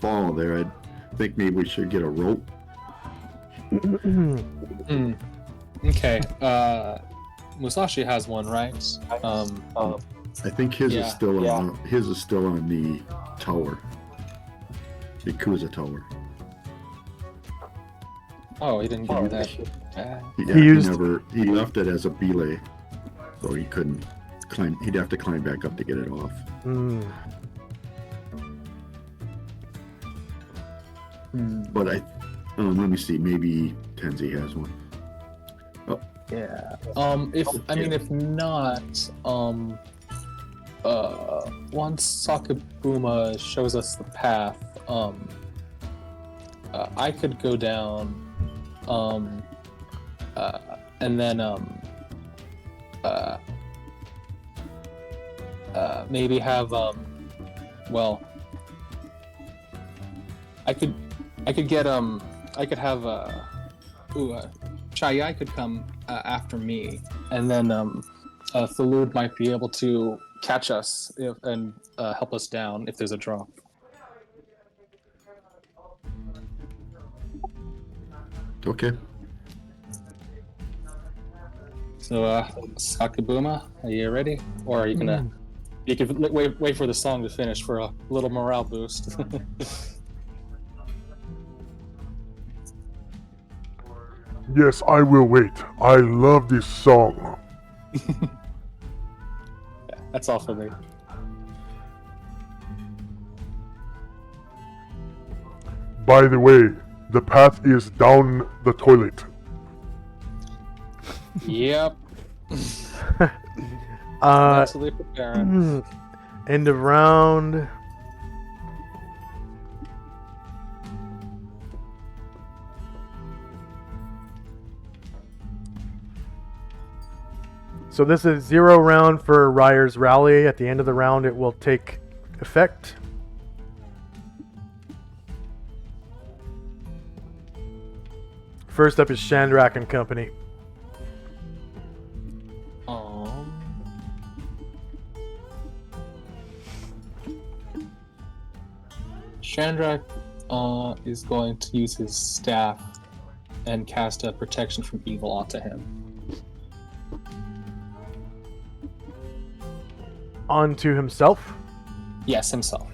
fall there. I think maybe we should get a rope. Okay. Musashi has one, right? I think his Yeah, is still yeah. on. His is still on the tower, the Kuza tower. Oh, he didn't get that. He left it as a belay, so he couldn't climb. He'd have to climb back up to get it off. But let me see. Maybe Tenzi has one. Yeah. If not, once Sakabuma shows us the path, I could go down, and then maybe have I could get I could have Chai could come after me, and then Thalud might be able to catch us and help us down if there's a drop. Okay. So, Sakabuma, are you ready? Or are you gonna... You could wait for the song to finish for a little morale boost. Yes, I will wait. I love this song. That's all for me. By the way, the path is down the toilet. Yep. Mentally preparing. End of round. So this is 0 round for Ryer's Rally. At the end of the round, it will take effect. First up is Chandrak and Company. Chandrak is going to use his staff and cast a protection from evil onto him. Onto himself? Yes, himself.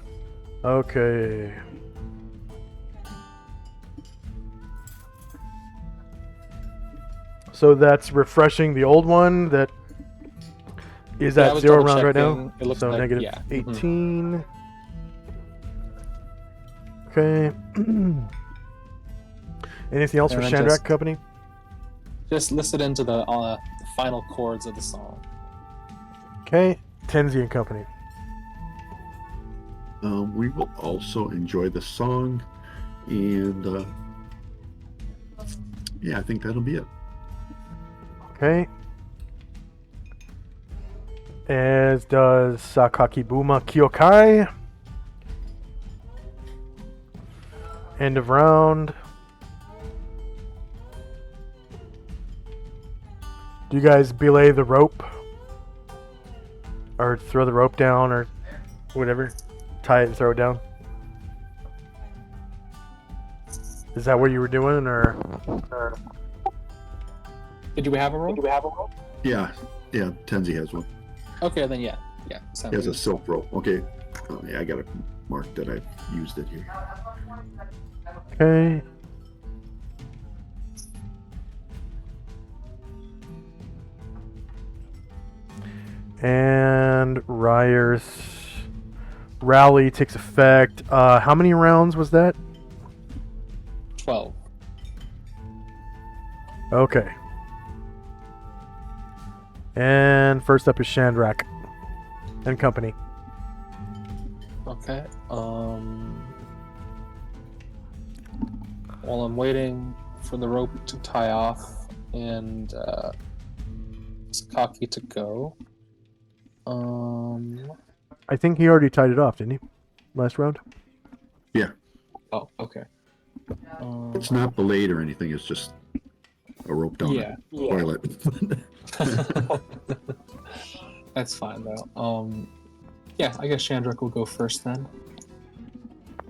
Okay. So that's refreshing the old one that is Yeah, I at was 0 round right now. double-checking. It looks So like- negative yeah. 18. Okay. Anything else for And then Chandrak just- Company? Just listen into the final chords of the song. Okay. Tenzi and Company. We will also enjoy the song, and yeah, I think that'll be it. Okay. As does Sakaki Buma Kyokai. End of round. Do you guys belay the rope? Or throw the rope down or whatever? Tie it and throw it down? Is that what you were doing or? Did we have a rope? Yeah, Tenzi has one. Okay, then yeah. He Sounds has a good. silk rope. Okay. Oh, yeah, I got to mark that I've used it here. Okay. And Ryer's rally takes effect. How many rounds was that? 12. Okay. And first up is Chandrak and Company. Okay. While I'm waiting for the rope to tie off and Sakaki to go. I think he already tied it off, didn't he? Last round? Oh, okay. It's not belayed or anything. It's just a rope down Yeah. the toilet. That's fine though. Yeah, I guess Chandrak will go first then.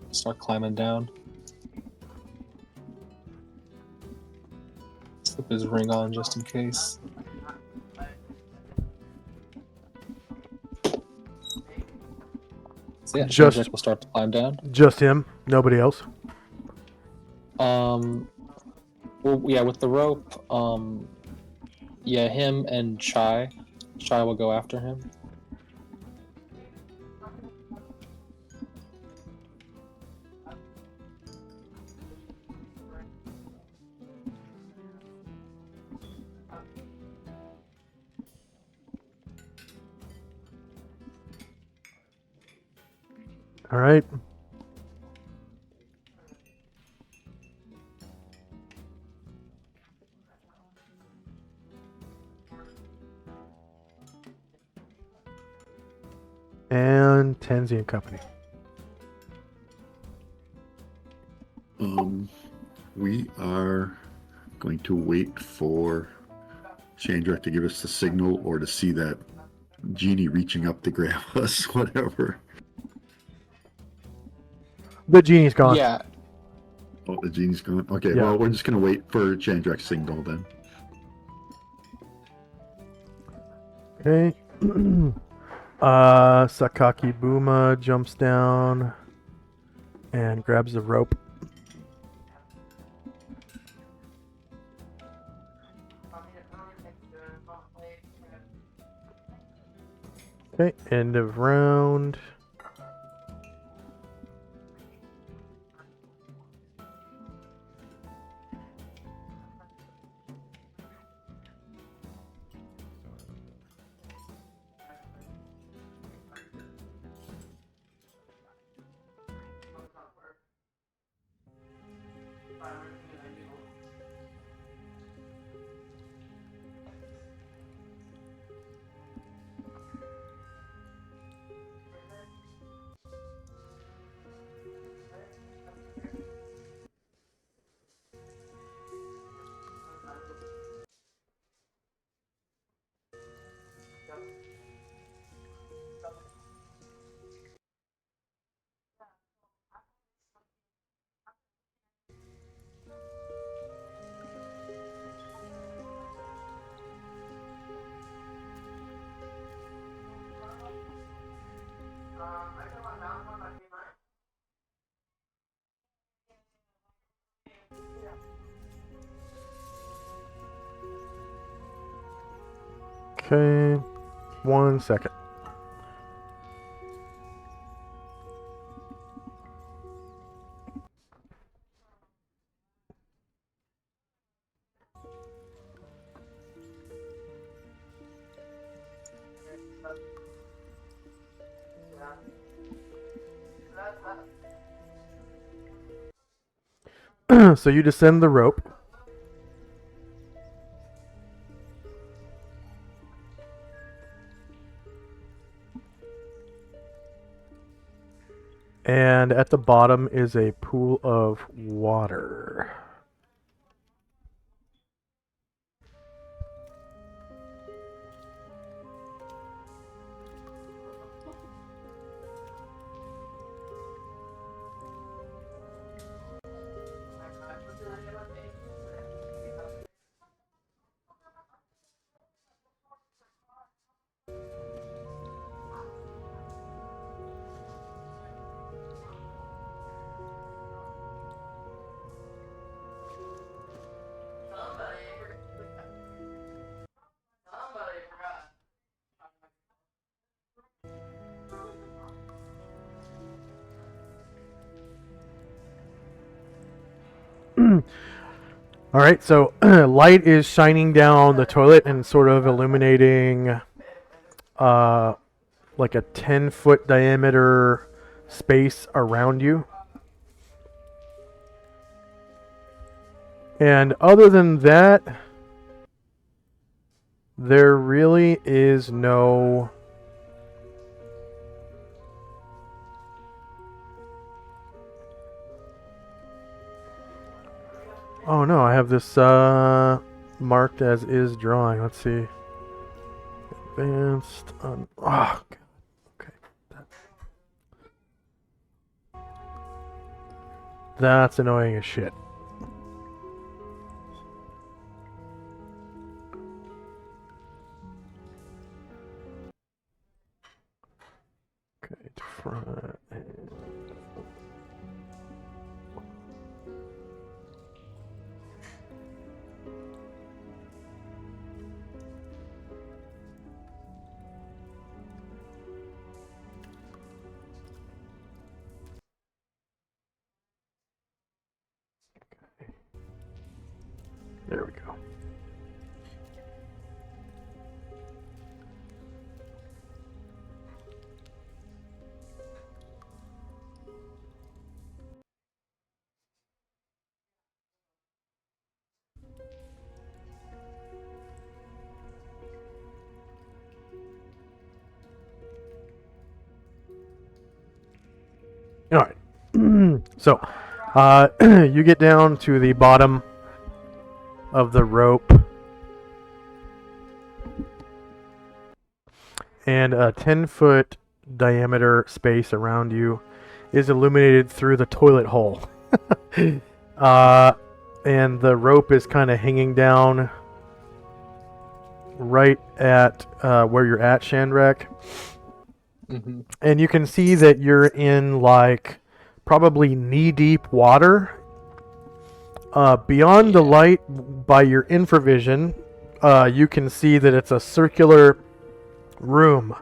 Start climbing down. Slip his ring on just in case. So yeah, Just- Chandrak will start to climb down. Just him, nobody else. Well, yeah, with the rope, yeah, him and Chai. Chai will go after him. All right. And Tenzi and Company. We are going to wait for Chandrak to give us the signal or to see that genie reaching up to grab us, whatever. The genie's gone. Yeah, Oh, the genie's gone. Okay, Yeah. well, we're just going to wait for Chandrak's signal then. Okay. Sakaki Buma jumps down and grabs the rope. Okay, end of round. Okay, 1 second. So you descend the rope. And at the bottom is a pool of water. All right, so light is shining down the toilet and sort of illuminating like a 10-foot diameter space around you. And other than that, there really is no Oh no, I have this marked as is drawing. Let's see. Advanced on God. Okay. That's annoying as shit. Okay, to front. There we go. All right. So, you get down to the bottom of the rope, and a 10-foot diameter space around you is illuminated through the toilet hole. And the rope is kind of hanging down right at where you're at, Shandrak. Mm-hmm. And you can see that you're in like probably knee-deep water. Beyond the light, by your infravision, you can see that it's a circular room,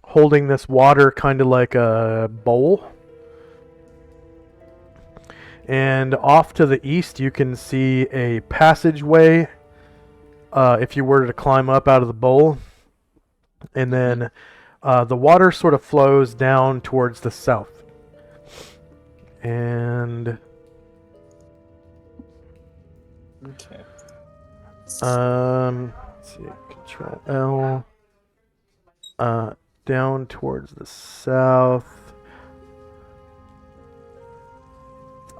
holding this water kind of like a bowl. And off to the east, you can see a passageway. If you were to climb up out of the bowl, and then the water sort of flows down towards the south. And Okay. let's see, Control L, down towards the south.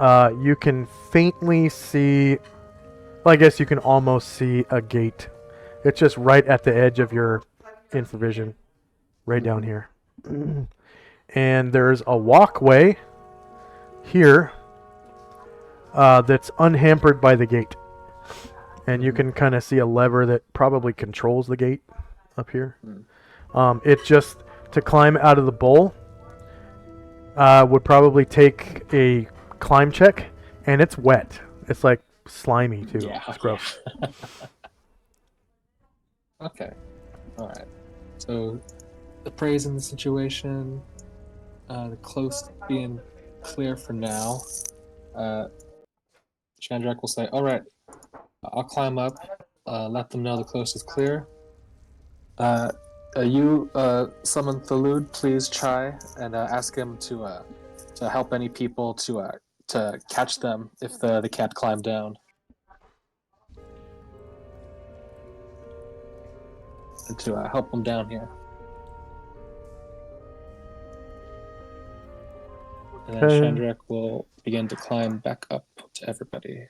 You can faintly see, well, I guess you can almost see a gate It's just right at the edge of your infravision, right down here. And there's a walkway here that's unhampered by the gate. And you can kind of see a lever that probably controls the gate up here. It's just to climb out of the bowl would probably take a climb check, and it's wet. It's like slimy too. Yeah. It's gross. Okay. All right. So, the praise in the situation, the close being clear for now. Chandrak will say, "All right, I'll climb up. Let them know the coast is clear. You summon Thalud, please try and ask him to help any people to catch them if they can't climb down." And to help them down here. And then Okay. Chandrak will begin to climb back up to everybody.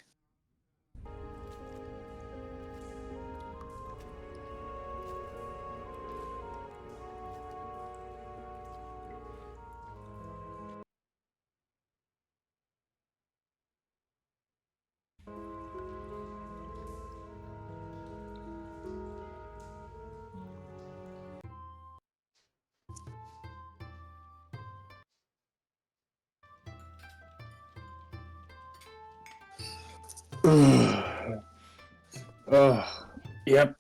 Oh, yep.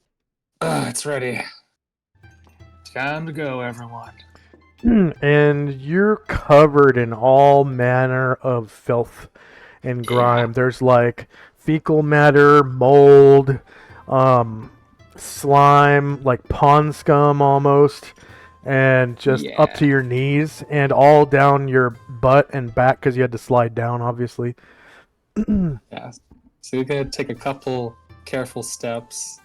It's ready. Time to go, everyone. And you're covered in all manner of filth and grime. There's like fecal matter, mold, slime, like pond scum almost, and just up to your knees and all down your butt and back because you had to slide down, obviously. Yeah. So you're gonna take a couple careful steps.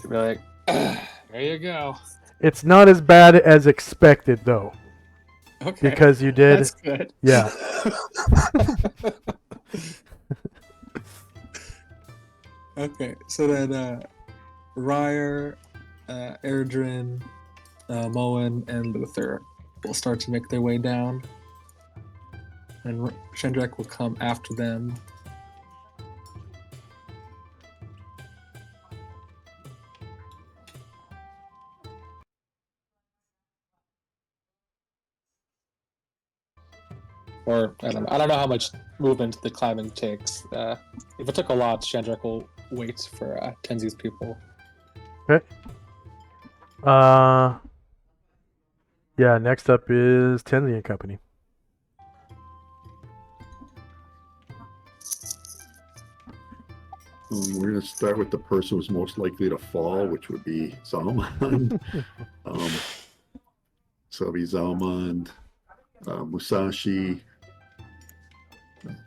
You'll be like, there you go. It's not as bad as expected, though, Okay. because you did. That's good. Yeah. Okay, so then Ryer, Erdrin, Moen, and Luther will start to make their way down. And Shendrak will come after them. Or I don't know how much movement the climbing takes. If it took a lot, Shandrak will wait for Tenzi's people. Okay. Yeah, next up is Tenzi and Company. We're going to start with the person who's most likely to fall, which would be Zalman. So it'll be Zalman, Musashi,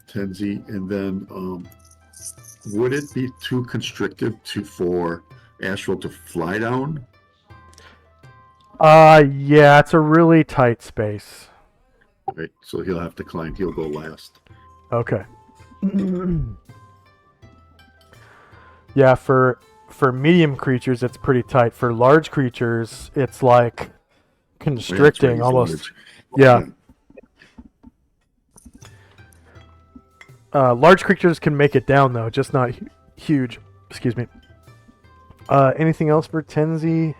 Tenzi, and then would it be too constrictive for Astral to fly down? Yeah, it's a really tight space. Right, so he'll have to climb. He'll go last. Okay. Yeah, for medium creatures, it's pretty tight. For large creatures, it's like constricting almost. Yeah. Large creatures can make it down though, just not huge. Excuse me. Anything else for Tenzi?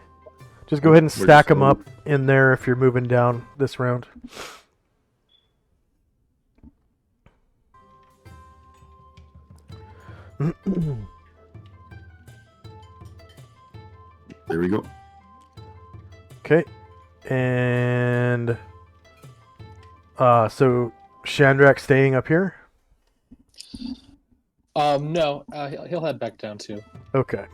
Just go ahead and stack them up in there if you're moving down this round. There we go. Okay. And so Shandrak staying up here? No, he'll head back down too. Okay.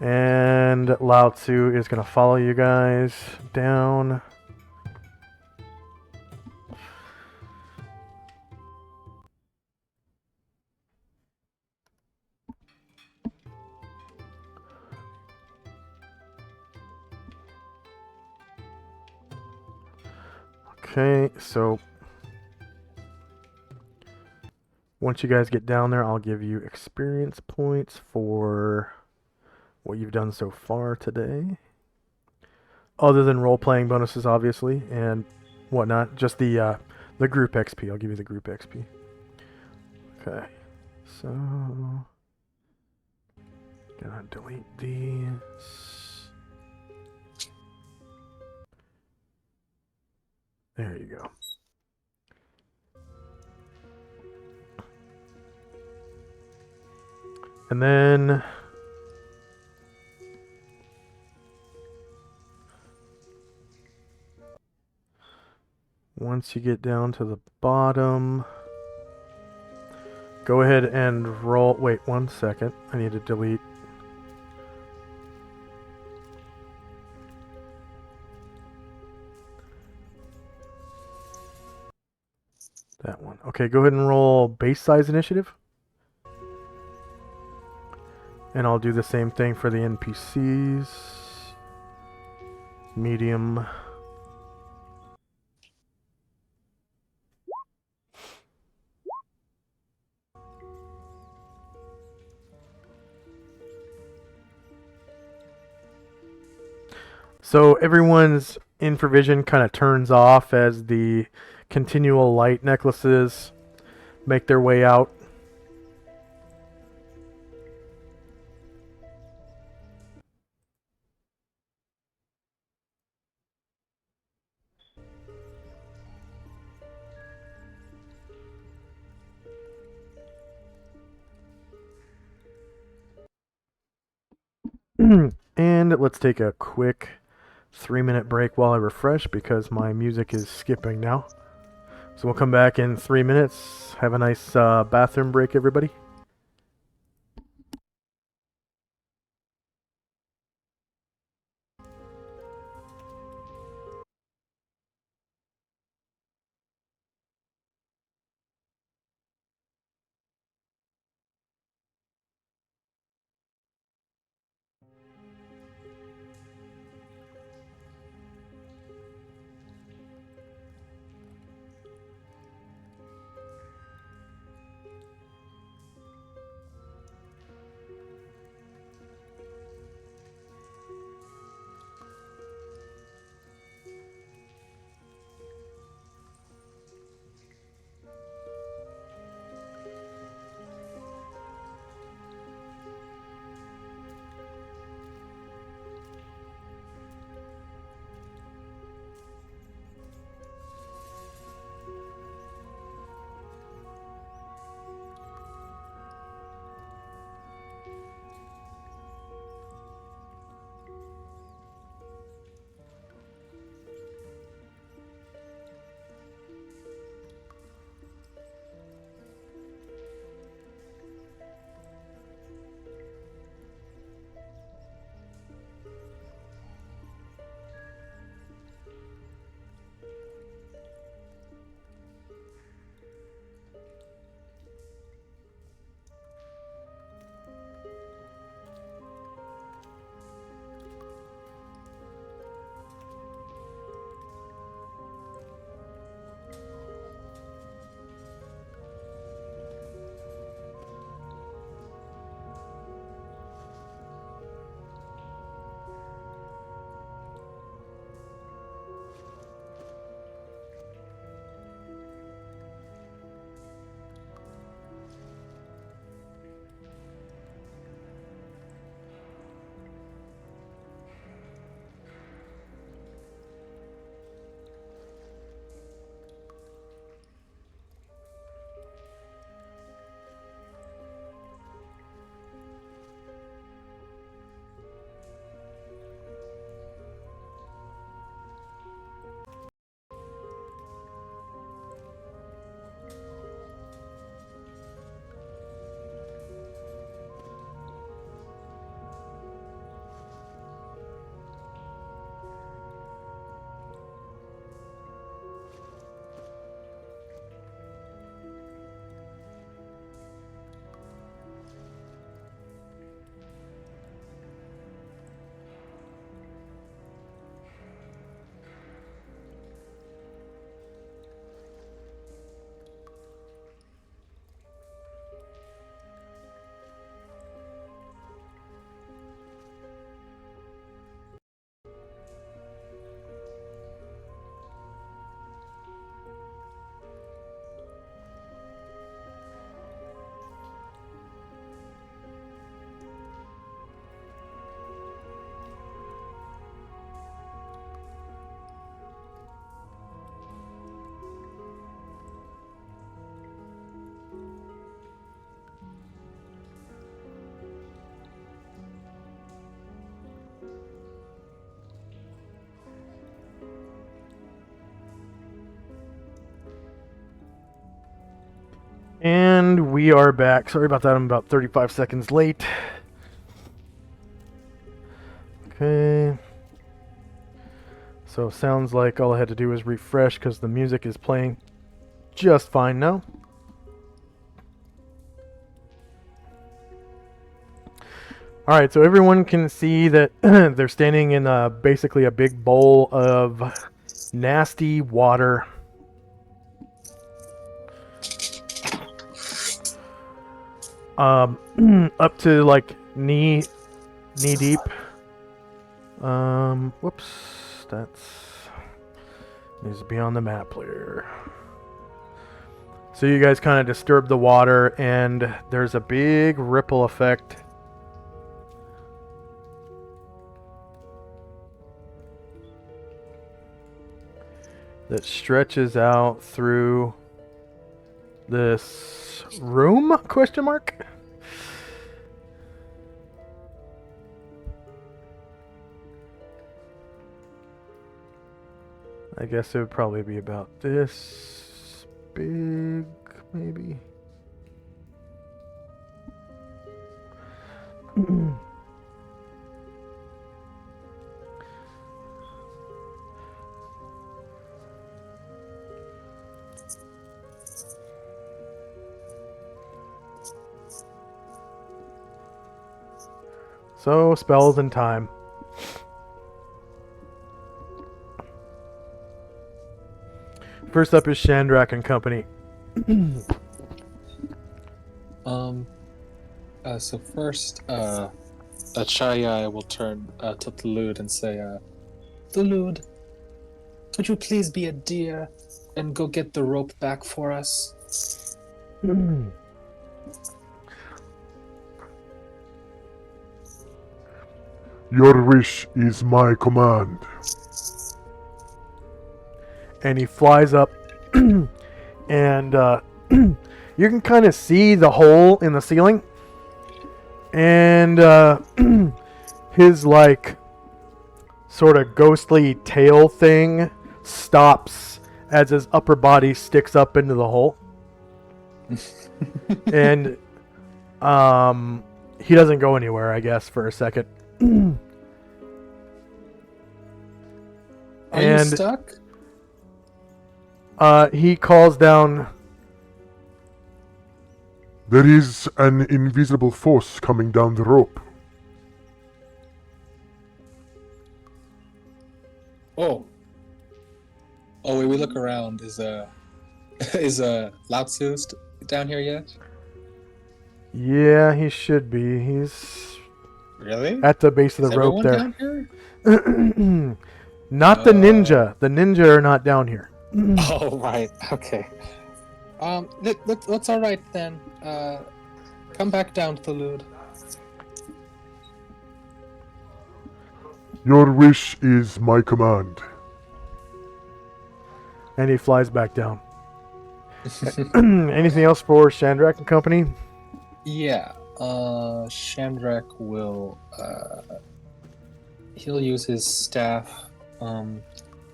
And Lao Tzu is going to follow you guys down. Okay, so Once you guys get down there, I'll give you experience points for what you've done so far today. Other than role-playing bonuses, obviously, and whatnot. Just the group XP. I'll give you the group XP. Okay. So... gonna delete these. There you go. And then once you get down to the bottom, go ahead and roll. Wait 1 second. I need to delete. That one. Okay, go ahead and roll base size initiative. And I'll do the same thing for the NPCs. Medium. So everyone's infravision kind of turns off as the continual light necklaces make their way out. And let's take a quick 3-minute break while I refresh because my music is skipping now. So we'll come back in 3 minutes. Have a nice bathroom break, everybody. And we are back. Sorry about that, I'm about 35 seconds late. Okay. So sounds like all I had to do was refresh because the music is playing just fine now. Alright, so everyone can see that they're standing in basically a big bowl of nasty water. Up to like knee deep. Whoops, that's needs to be on the map layer. So you guys kind of disturb the water, and there's a big ripple effect. That stretches out through this room? Question mark. I guess it would probably be about this big, maybe. So, spells and time. First up is Shandrak and Company. So first, Chai will turn to Thalud and say, Thalud, could you please be a dear and go get the rope back for us? Your wish is my command. And he flies up, and you can kind of see the hole in the ceiling, and his like sort of ghostly tail thing stops as his upper body sticks up into the hole. And he doesn't go anywhere, I guess, for a second. Are you stuck? He calls down, There is an invisible force coming down the rope. Oh, wait, we look around. Is Lao Tzu down here yet? yeah, he should be. He's Really? at the base of the Is rope everyone there. down here? Not the ninja. The ninja are not down here. Oh, right. Okay. That's all right then. Come back down, Thalud. Your wish is my command. And he flies back down. Anything else for Shandrak and Company? Yeah. Shandrak will. He'll use his staff.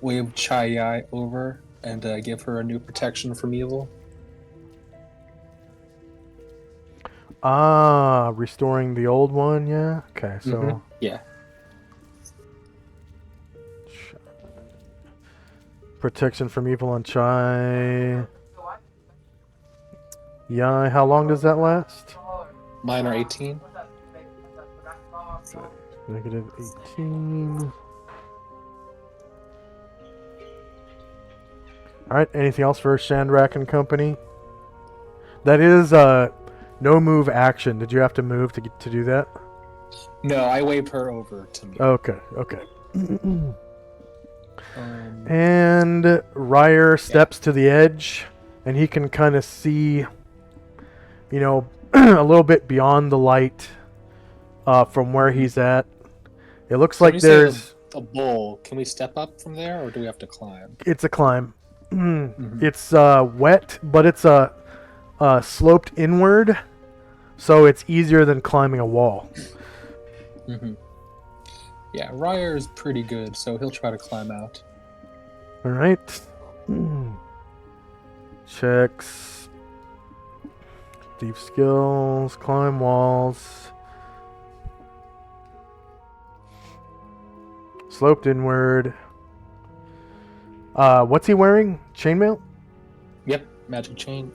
Wave Chai over and give her a new protection from evil. Ah, restoring the old one, yeah? Okay, so... Yeah. Protection from evil on Chai. Yeah, how long does that last? Mine are 18. Negative 18. Alright, anything else for Shandrak and Company? That is no move action. Did you have to move to do that? No, I waved her over to me. Okay. And Ryer steps to the edge, and he can kind of see, you know, a little bit beyond the light from where he's at. It looks like there's a bowl. Can we step up from there, or do we have to climb? It's a climb. It's wet, but it's sloped inward, so it's easier than climbing a wall. Yeah, Ryer is pretty good, so he'll try to climb out. All right. Checks Steep skills, climb walls. Sloped inward. What's he wearing? Chainmail? Yep, magic chain.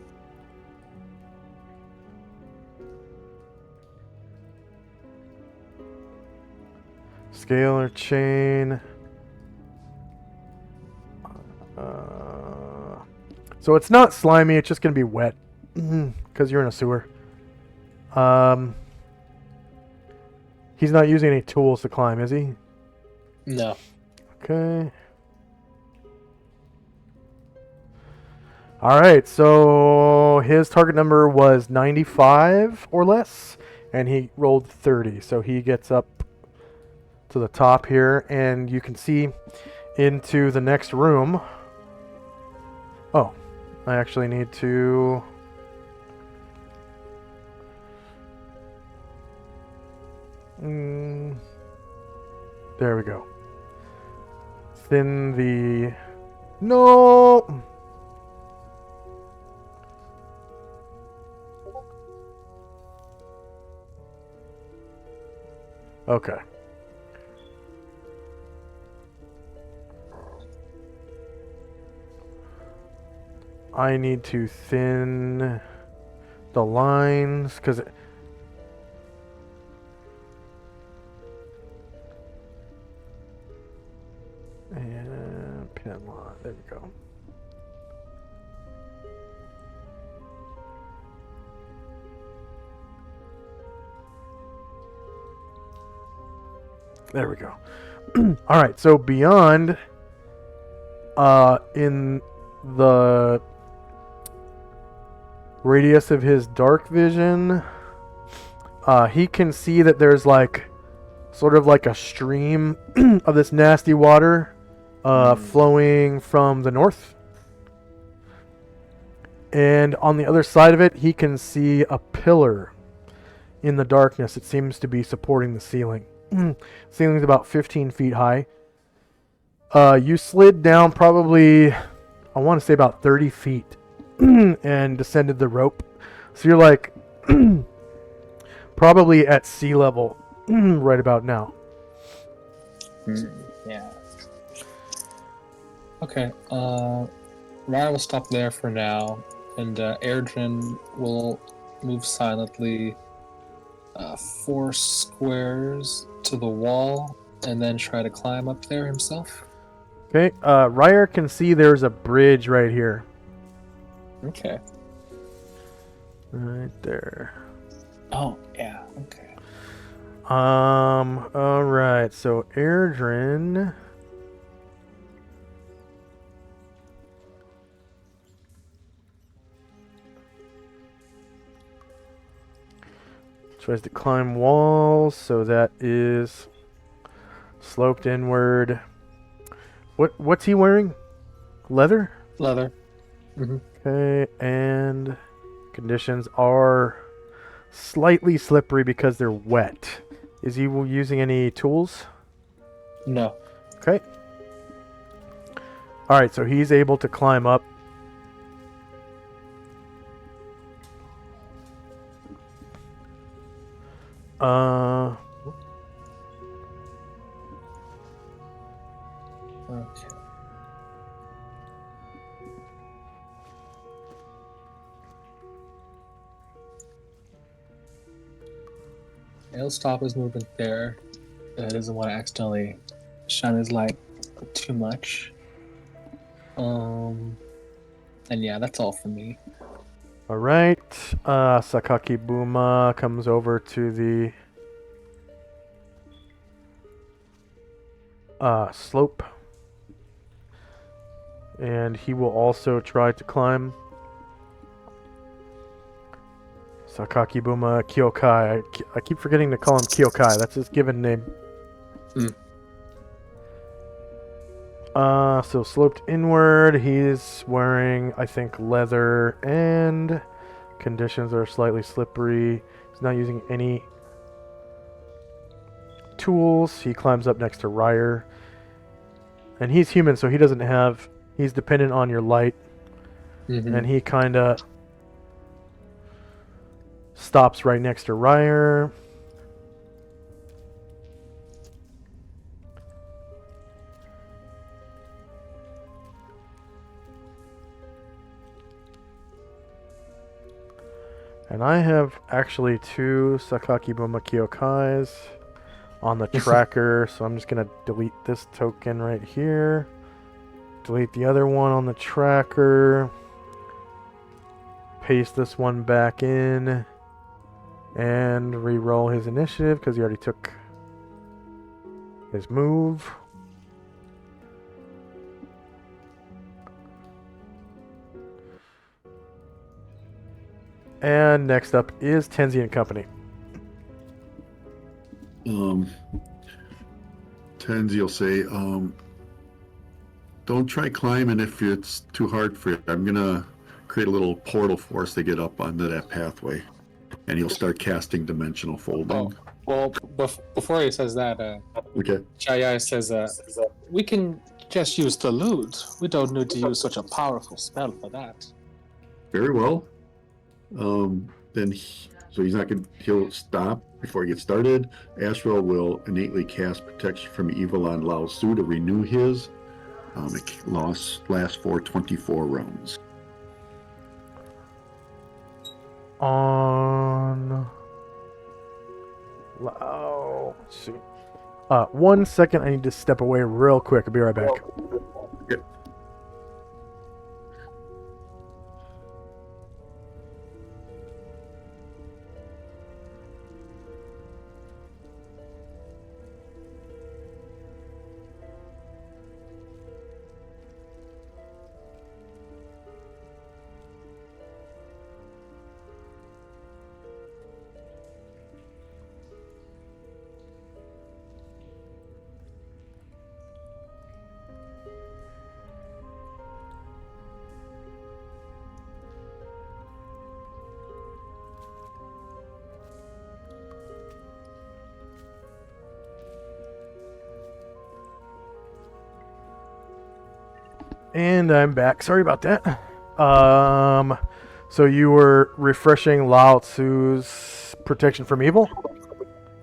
Scalar chain. So it's not slimy, it's just going to be wet. Because you're in a sewer. He's not using any tools to climb, is he? No. Okay. Alright, so his target number was 95 or less, and he rolled 30. So he gets up to the top here, and you can see into the next room. Oh, I actually need to... there we go. Thin the... No! Okay. I need to thin the lines, because... And pin line, there we go. There we go. All right, so beyond, in the radius of his dark vision, he can see that there's like, sort of like a stream of this nasty water, flowing from the north. And on the other side of it, he can see a pillar in the darkness. It seems to be supporting the ceiling. Ceiling's about 15 feet high. You slid down probably, I want to say about 30 feet and descended the rope. So you're like probably at sea level right about now. Yeah. Okay. Ryan will stop there for now, and Erdrin will move silently 4 squares to the wall, and then try to climb up there himself. Okay, Ryer can see there's a bridge right here. Okay. Right there. Oh, yeah, okay. Alright, so Erdrin... tries to climb walls, so that is sloped inward. What's he wearing? Leather? Leather. Okay, and conditions are slightly slippery because they're wet. Is he using any tools? No. Okay. Alright, so he's able to climb up. Okay. He'll stop his movement there. He doesn't want to accidentally shine his light too much. And yeah, that's all for me. Alright, Sakaki Buma comes over to the slope. And he will also try to climb. Sakaki Buma Kyokai. I keep forgetting to call him Kyokai. That's his given name. So sloped inward. He's wearing, I think, leather, and conditions are slightly slippery. He's not using any tools. He climbs up next to Ryer. And he's human, so he doesn't have... He's dependent on your light. And he kind of stops right next to Ryer. And I have actually 2 Sakaki Boma Kyokais on the tracker, so I'm just going to delete this token right here. Delete the other one on the tracker. Paste this one back in. And re-roll his initiative because he already took his move. And next up is Tenzi and Company. Tenzi will say, don't try climbing if it's too hard for you. I'm going to create a little portal for us to get up onto that pathway. And he'll start casting dimensional folding. Well, before he says that, Okay. Chai says, we can just use the loot. We don't need to use such a powerful spell for that. Very well. So he's not going to, he'll stop before he gets started. Astral will innately cast Protection from Evil on Lao Tzu to renew his. It lasts for 24 rounds. On Lao. Let's see. 1 second, I need to step away real quick. I'll be right back. Yep. And I'm back. Sorry about that. So you were refreshing Lao Tzu's Protection from Evil?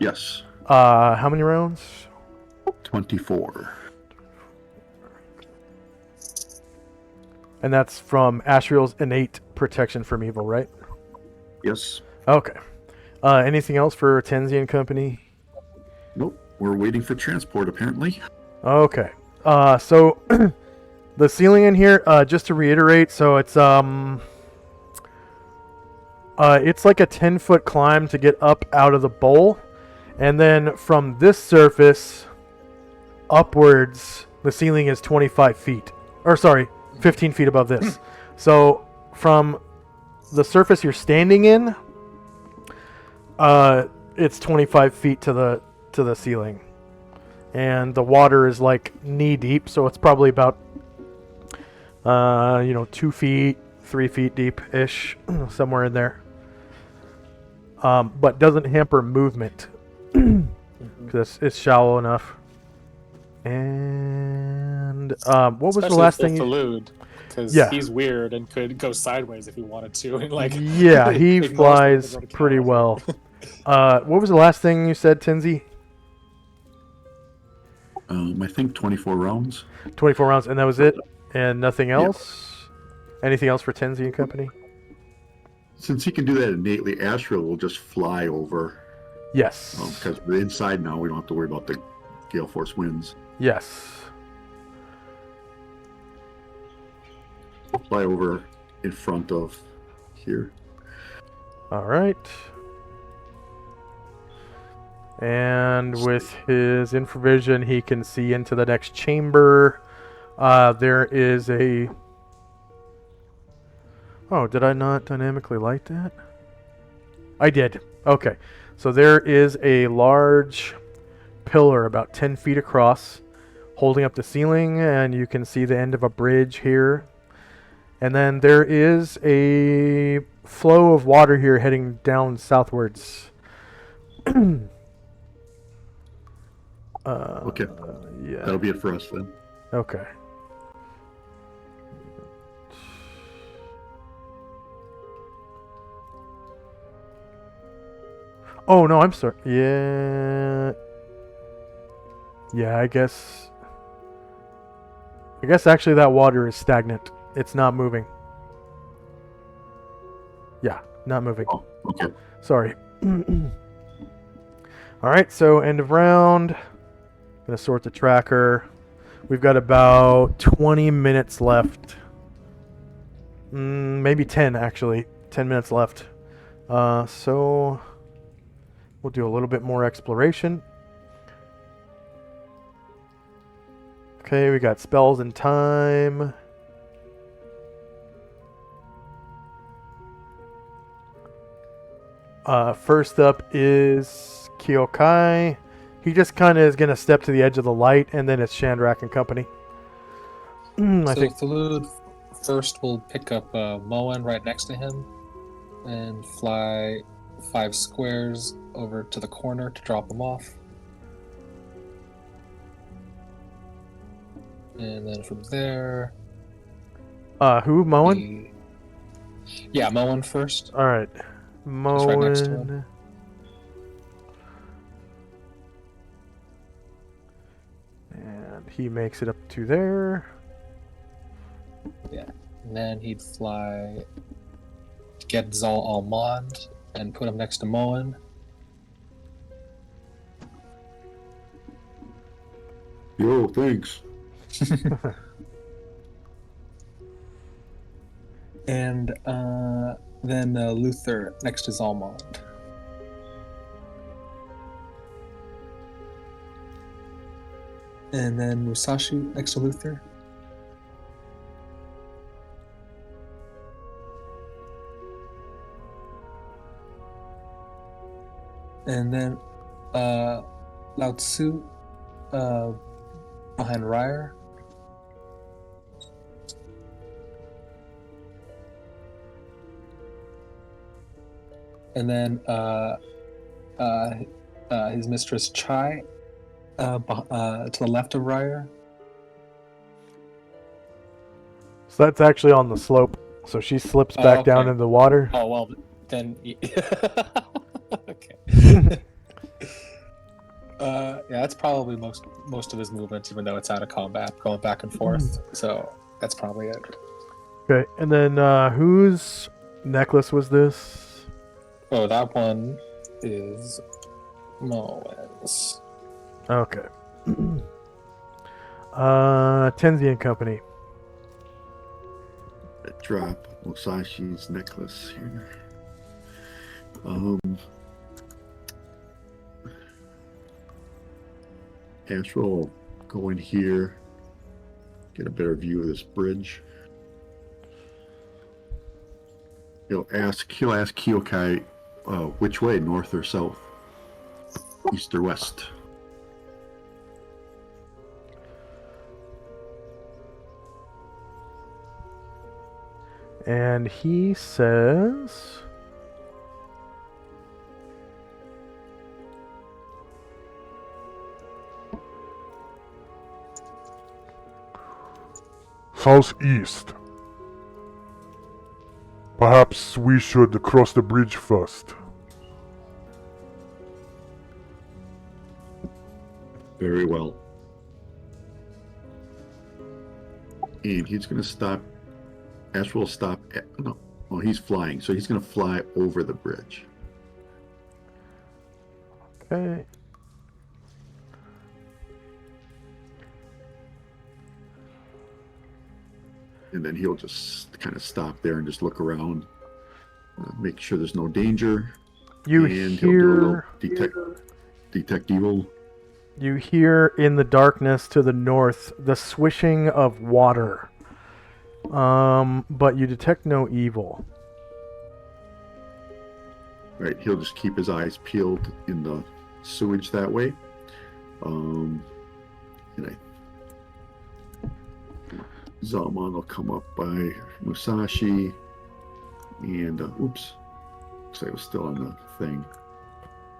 Yes. How many rounds? 24. And that's from Asriel's innate Protection from Evil, right? Yes. Okay. Anything else for Tenzi and Company? Nope. We're waiting for transport, apparently. Okay. So the ceiling in here, just to reiterate, so it's like a 10-foot climb to get up out of the bowl, and then from this surface upwards, the ceiling is 25 feet, or sorry, 15 feet above this. So from the surface you're standing in, it's 25 feet to the ceiling, and the water is like knee deep, so it's probably about 2 feet, 3 feet deep ish, somewhere in there. But doesn't hamper movement because it's shallow enough. And what was the last thing? Because Yeah. he's weird and could go sideways if he wanted to. And Yeah, he ignores flies the verticality. pretty well. What was the last thing you said, Tenzi? I think 24 rounds. 24 rounds, and that was it? And nothing else? Anything else for Tenzi and Company? Since he can do that innately, Astral will just fly over. Yes. Because we're inside now, we don't have to worry about the gale force winds. Yes. Fly over in front of here. All right. And with his infravision, he can see into the next chamber. There is a... Oh, did I not dynamically light that? I did. Okay. So there is a large pillar about 10 feet across holding up the ceiling, and you can see the end of a bridge here. And then there is a flow of water here heading down southwards. Okay. Yeah. That'll be it for us then. Okay. Oh no, I'm sorry. Yeah. Yeah, I guess actually that water is stagnant. It's not moving. Yeah, not moving. Oh, okay. Sorry. Alright, so end of round. Gonna sort the tracker. We've got about 20 minutes left. Maybe 10 actually. 10 minutes left. So we'll do a little bit more exploration. Okay, we got spells and time. First up is Kyokai. He just kind of is going to step to the edge of the light, and then it's Shandrak and company. I So think. Thalud first will pick up Moen right next to him and fly 5 squares over to the corner to drop him off. And then from there... Who? Moen? Yeah, Moen first. Alright. Just right next to him. Moen. And he makes it up to there. Yeah. And then he'd fly to get Zal Almond and put him next to Moen. Yo, thanks. And then Luther next to Zalmond. And then Musashi next to Luther. And then Lao Tzu behind Ryer. And then his mistress Chai to the left of Ryer. So that's actually on the slope. So she slips back down Okay. into the water. Oh well, then. Okay. Yeah, that's probably most of his movements, even though it's out of combat, going back and forth. So that's probably it. Okay, and then whose necklace was this? Oh, that one is Moen's. Okay. Tenzi and Company. Drop Musashi's necklace here. Astral, go in here, get a better view of this bridge. He'll ask Kyokai, which way, north or south, east or west. And he says... Southeast. Perhaps we should cross the bridge first. Very well. And he's going to stop. Astral will stop. No, well, he's flying, so he's going to fly over the bridge. Okay. And then he'll just kind of stop there and just look around, make sure there's no danger. You and he'll do a little hear... detect evil. You hear in the darkness to the north the swishing of water. But you detect no evil. Right, he'll just keep his eyes peeled in the sewage that way. Zalman will come up by Musashi, and oops, looks like I was still on the thing.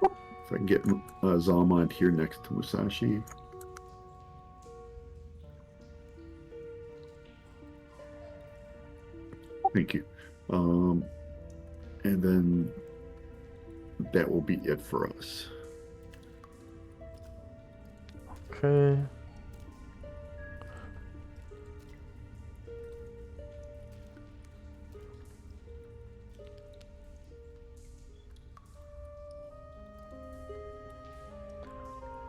If I can get Zalman here next to Musashi. Thank you. And then that will be it for us. Okay.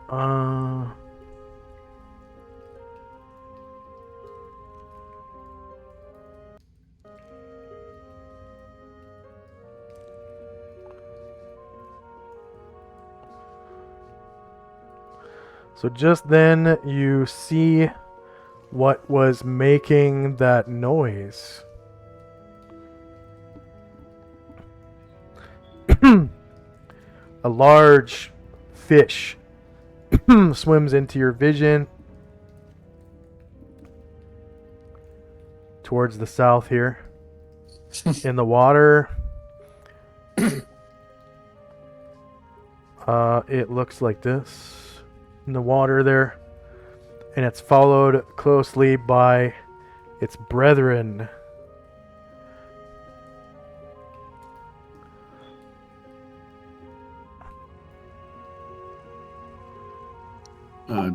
Uh, so just then you see what was making that noise. A large fish swims into your vision towards the south here in the water. It looks like this in the water there, and it's followed closely by its brethren.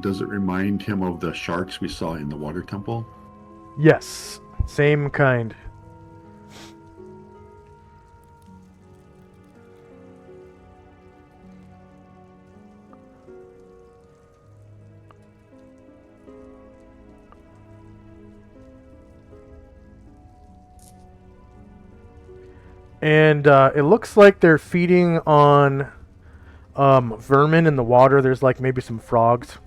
Does it remind him of the sharks we saw in the water temple? Yes, same kind. And it looks like they're feeding on vermin in the water. There's like maybe some frogs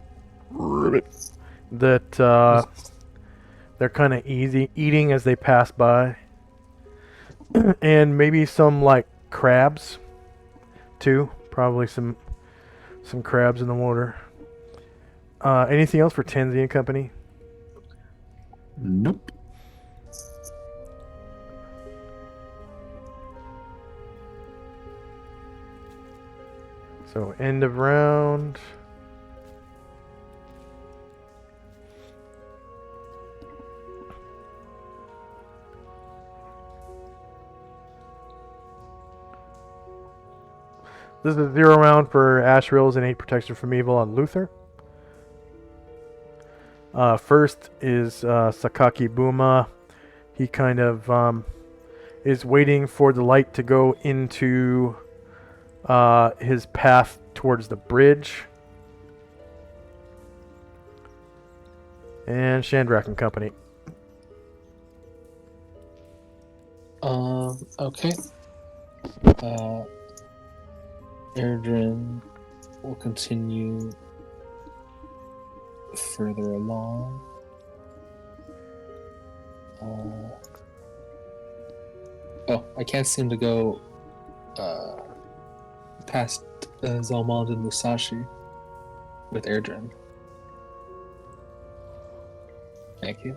that they're kind of eating as they pass by. And maybe some like crabs too. Probably some crabs in the water. Anything else for Tenzi and Company? Nope. So end of round. This is a 0 round for Ashrils and 8 protection from evil on Luther. First is Sakaki Buma. He kind of is waiting for the light to go into his path towards the bridge. And Shandrak and Company. Okay. Erdrin will continue further along. I can't seem to go past Zalmald and Musashi with Erdrin. Thank you.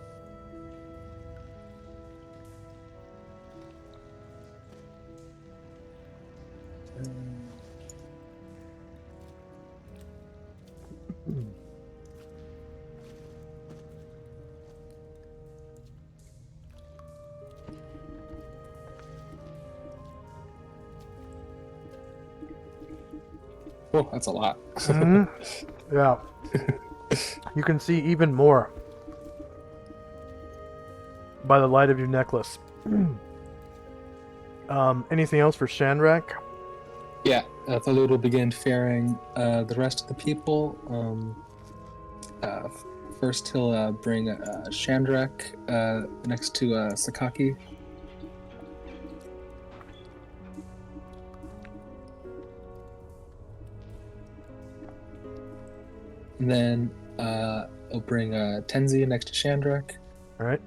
Oh, that's a lot. Yeah. You can see even more by the light of your necklace. Anything else for Shandrak? Yeah, Thalud will begin faring the rest of the people. First, he'll bring Shandrak next to Sakaki. And then he'll bring Tenzi next to Shandrak. All right.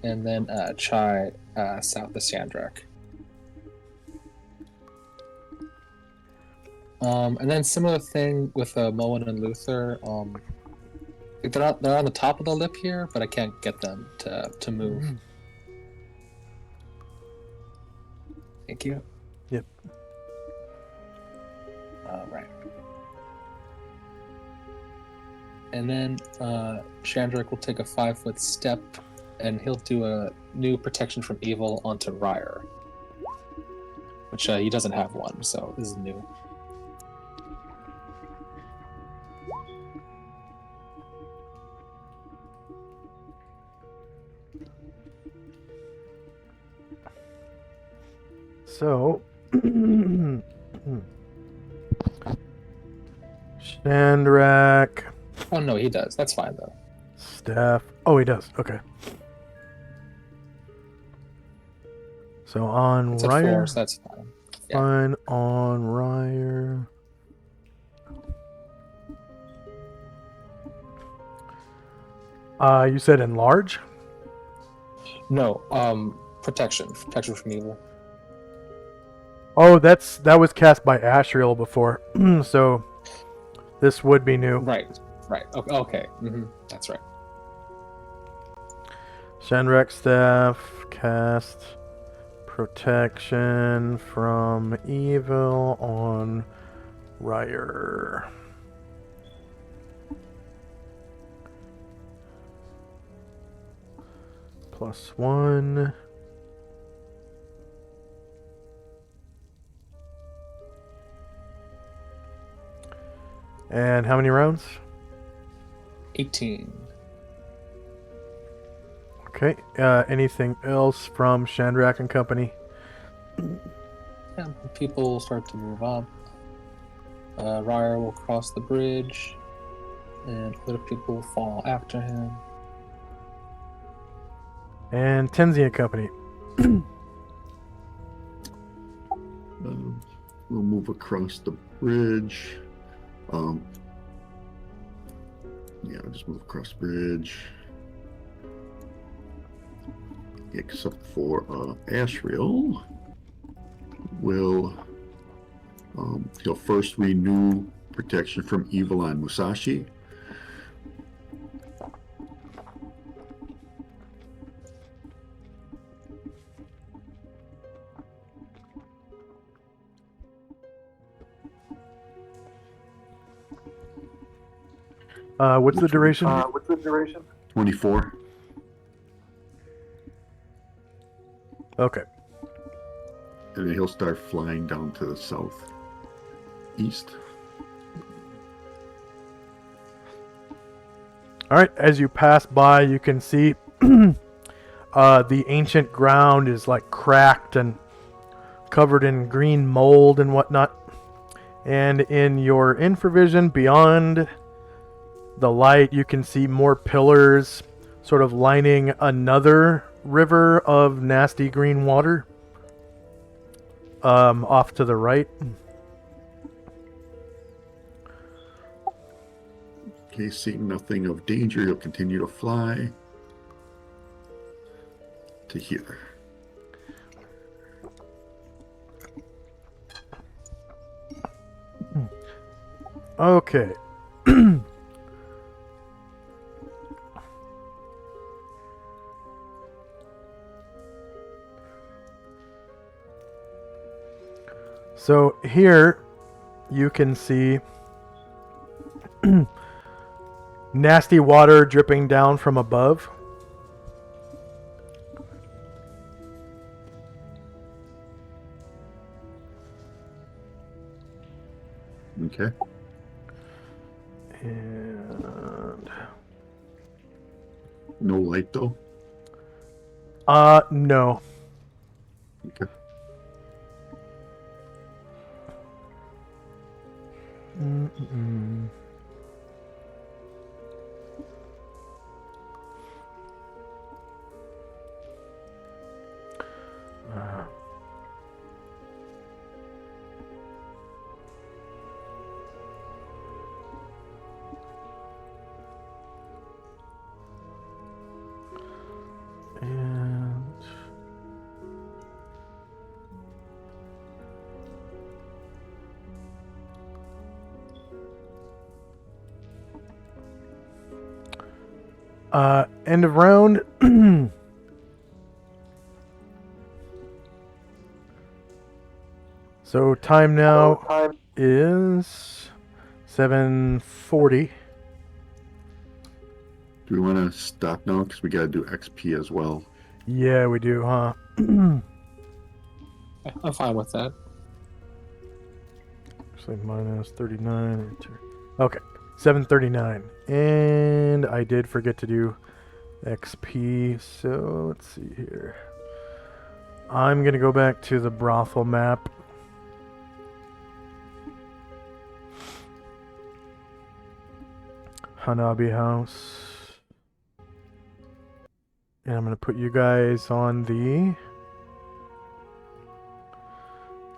And then Chai south of Shandrak. And then similar thing with Moen and Luther. They're on the top of the lip here, but I can't get them to move. Mm-hmm. Thank you. Yep. All right. And then Shandrak will take a 5-foot step, and he'll do a new protection from evil onto Ryer. Which he doesn't have one, so this is new. So, Shandrak, Oh no, he does. That's fine though. Steph. Oh, he does. Okay. So on It's at Ryer. 4, so that's fine. Yeah. Fine on Ryer. You said enlarge? No, protection from evil. Oh, that was cast by Ashriel before, so this would be new. Right. Okay. That's right. Shandrak staff cast protection from evil on Ryer. +1. And how many rounds? 18. Okay. Anything else from Shandrak and company? Yeah, people start to move up. Ryer will cross the bridge, and other people will fall after him. And Tenzi and company. We'll move across the bridge. Yeah, I'll just move across the bridge. Except for Ashriel will he'll first renew protection from evil on Musashi. What's the duration? 24. Okay. And then he'll start flying down to the south east. All right. As you pass by, you can see the ancient ground is like cracked and covered in green mold and whatnot. And in your infravision, beyond the light, you can see more pillars sort of lining another river of nasty green water off to the right. Okay, seeing nothing of danger, he'll continue to fly to here. Okay. So here you can see nasty water dripping down from above. Okay. And No light though. no. Okay. Mm-mm. And end of round. So time now is 7:40. Do we want to stop now? Because we got to do XP as well. Yeah, we do, huh? I'm fine with that. So minus 39. Okay, 739. And I did forget to do XP, so let's see here. I'm going to go back to the brothel map. Hanabi House. And I'm going to put you guys on the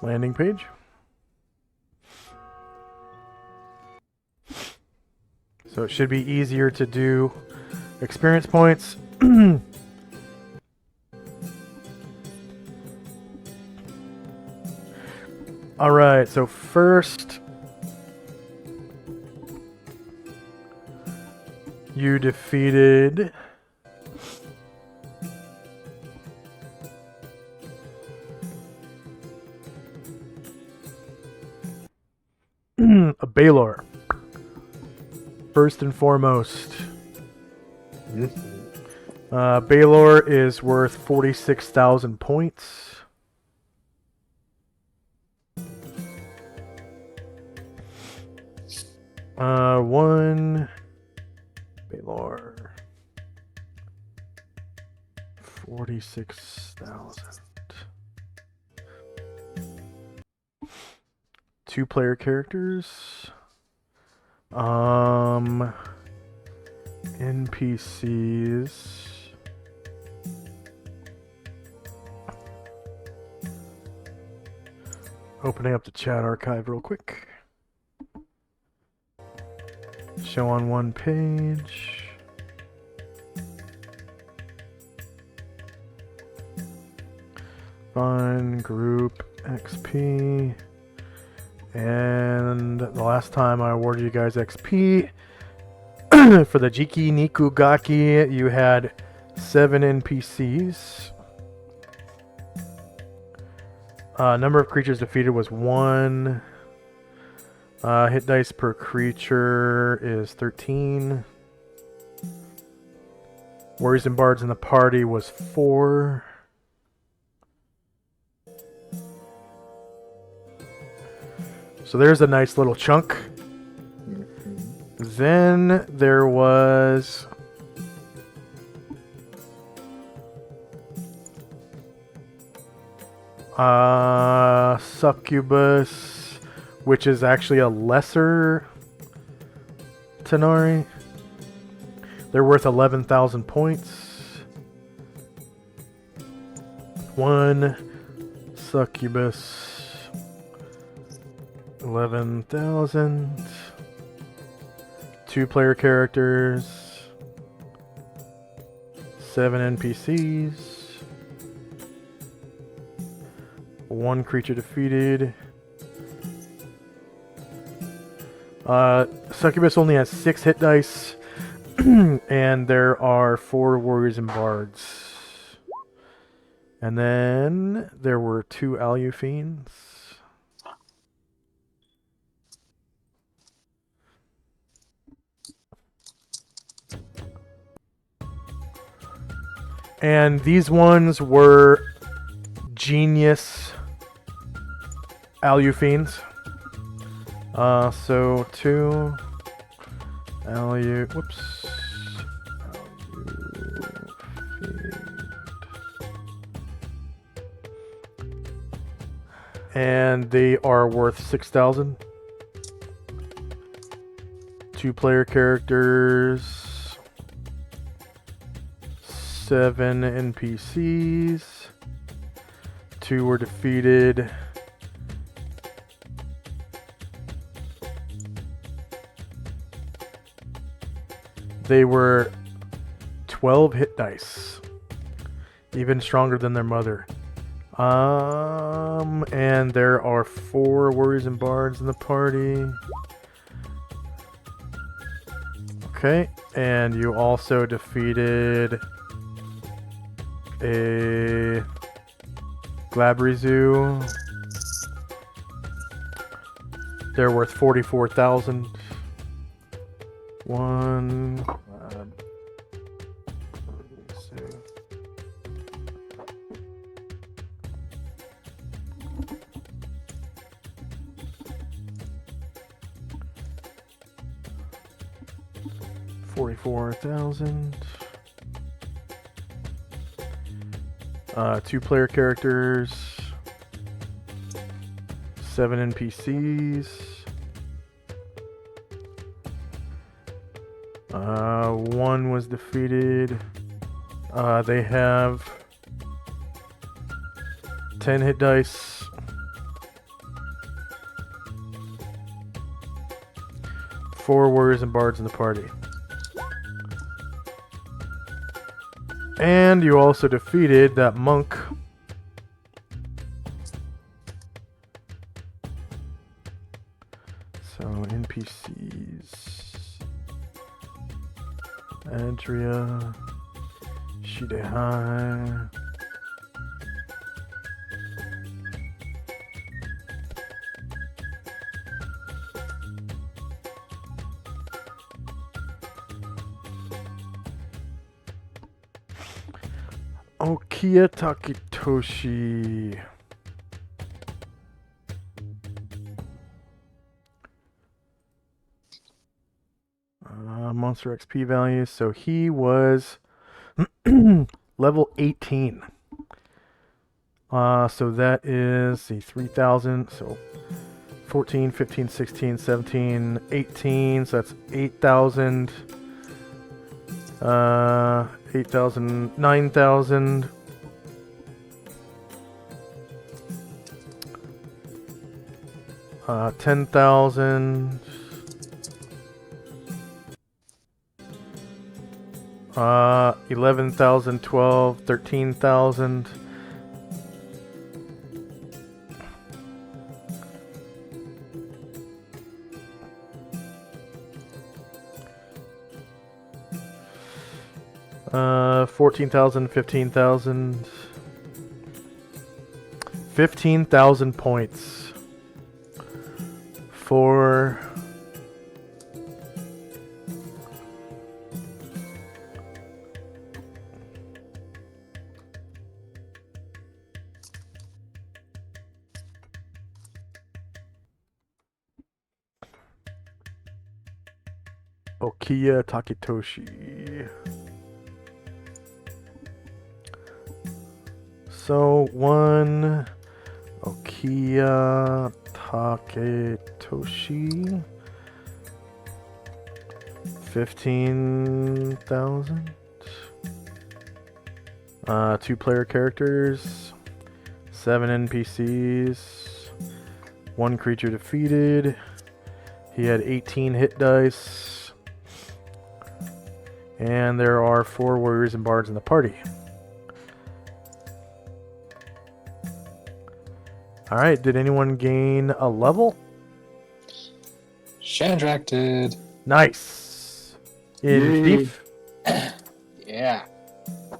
landing page. So it should be easier to do experience points. Alright, so first you defeated a Baylor. First and foremost. Baylor is worth 46,000 points. One Baylor. 46,000. 2-player characters. NPCs. Opening up the chat archive real quick. Show on one page. Fun group XP. And the last time I awarded you guys XP for the Jiki Niku Gaki, you had 7 NPCs. Number of creatures defeated was 1. Hit dice per creature is 13. Warriors and Bards in the party was 4. So there's a nice little chunk. Then there was Succubus, which is actually a lesser Tenari. They're worth 11,000 points. 1 Succubus. 11,000. 2-player characters. 7 NPCs. 1 creature defeated. Succubus only has 6 hit dice. And there are 4 warriors and bards. And then there were 2 Alu Fiends. And these ones were genius Alu Fiends. So 2 Alu. Whoops. And they are worth 6,000. 2-player characters. 7 NPCs. 2 were defeated. They were 12 hit dice. Even stronger than their mother. And there are 4 warriors and bards in the party. Okay, and you also defeated a Glabrizu. They're worth 44,000. 1 24,000. 2 player characters. 7 NPCs. 1 was defeated. They have 10 hit dice. 4 warriors and bards in the party. And you also defeated that monk. So, NPCs. Adria. Shidehai. Okiya Takitoshi. Monster XP values. So he was level 18. So that is the 3,000. So 14, 15, 16, 17, 18. So that's 8,000. 8,000, 9,000. Uh, 10,000. 11,000, 12, 13,000. Uh, 14,000, 15,000. 15,000 points for Okiya Takitoshi. So, 1 Okiya Takitoshi. 15,000. 2 player characters. 7 NPCs. 1 creature defeated. He had 18 hit dice. And there are 4 warriors and bards in the party. Alright, did anyone gain a level? Shandrak did. Nice. In Yay. Thief? Yeah.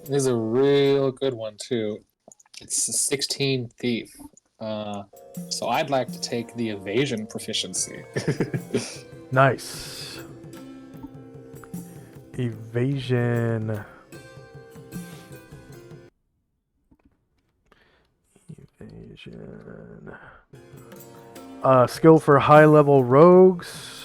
It is a real good one, too. It's a 16 Thief. So I'd like to take the evasion proficiency. Nice. Evasion. Evasion. Skill for high level rogues.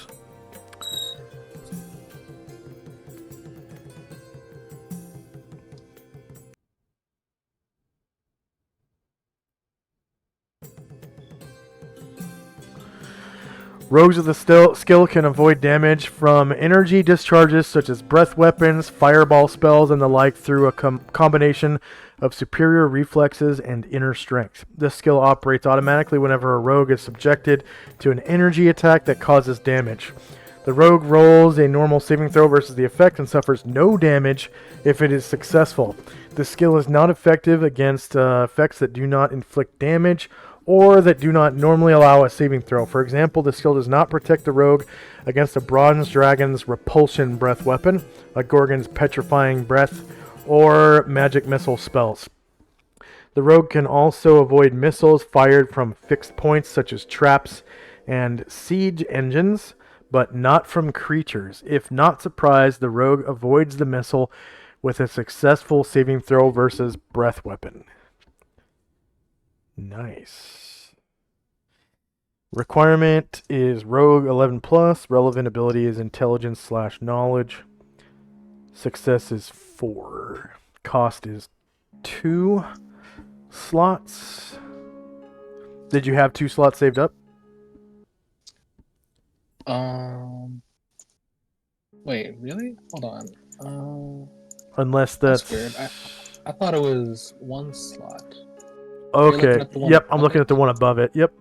Rogues with the skill can avoid damage from energy discharges such as breath weapons, fireball spells, and the like through a combination of superior reflexes and inner strength. This skill operates automatically whenever a rogue is subjected to an energy attack that causes damage. The rogue rolls a normal saving throw versus the effect and suffers no damage if it is successful. The skill is not effective against effects that do not inflict damage or that do not normally allow a saving throw. For example, the skill does not protect the rogue against a bronze dragon's repulsion breath weapon, a gorgon's petrifying breath, or magic missile spells. The rogue can also avoid missiles fired from fixed points such as traps and siege engines, but not from creatures. If not surprised, the rogue avoids the missile with a successful saving throw versus breath weapon. Nice. Requirement is Rogue 11+. Relevant ability is Intelligence/Knowledge. Success is 4. Cost is 2 slots. Did you have 2 slots saved up? Wait, really? Hold on. Unless that's weird. I thought it was 1 slot. okay. looking at the one Yep, I'm above looking it? at the one above it. Yep.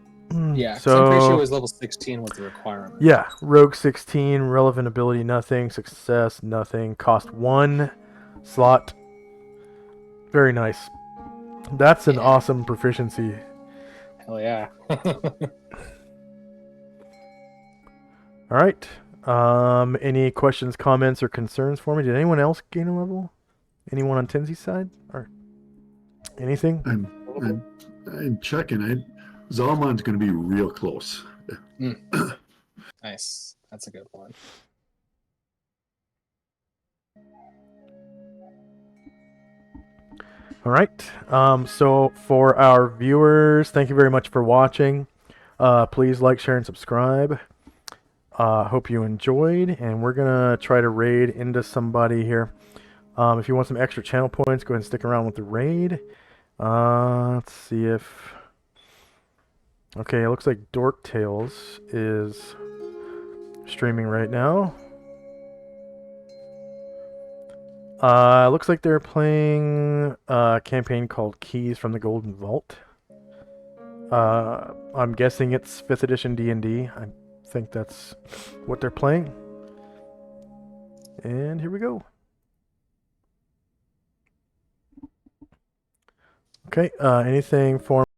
Yeah, so I'm pretty sure it So was level 16 was the requirement. yeah, Rogue 16, relevant ability nothing, success nothing, cost 1 slot. Very nice. That's an Yeah. awesome proficiency. Hell yeah. All right. Any questions, comments, or concerns for me? Did anyone else gain a level? Anyone on Tenzi's side or anything? I'm checking. Zalman's going to be real close. Nice. That's a good one. All right. So for our viewers, thank you very much for watching. Please like, share, and subscribe. Hope you enjoyed, and we're gonna try to raid into somebody here. If you want some extra channel points, go ahead and stick around with the raid. Let's see if... Okay, it looks like Dork Tales is streaming right now. Looks like they're playing a campaign called Keys from the Golden Vault. I'm guessing it's 5th edition D&D. I think that's what they're playing. And here we go. Okay, anything for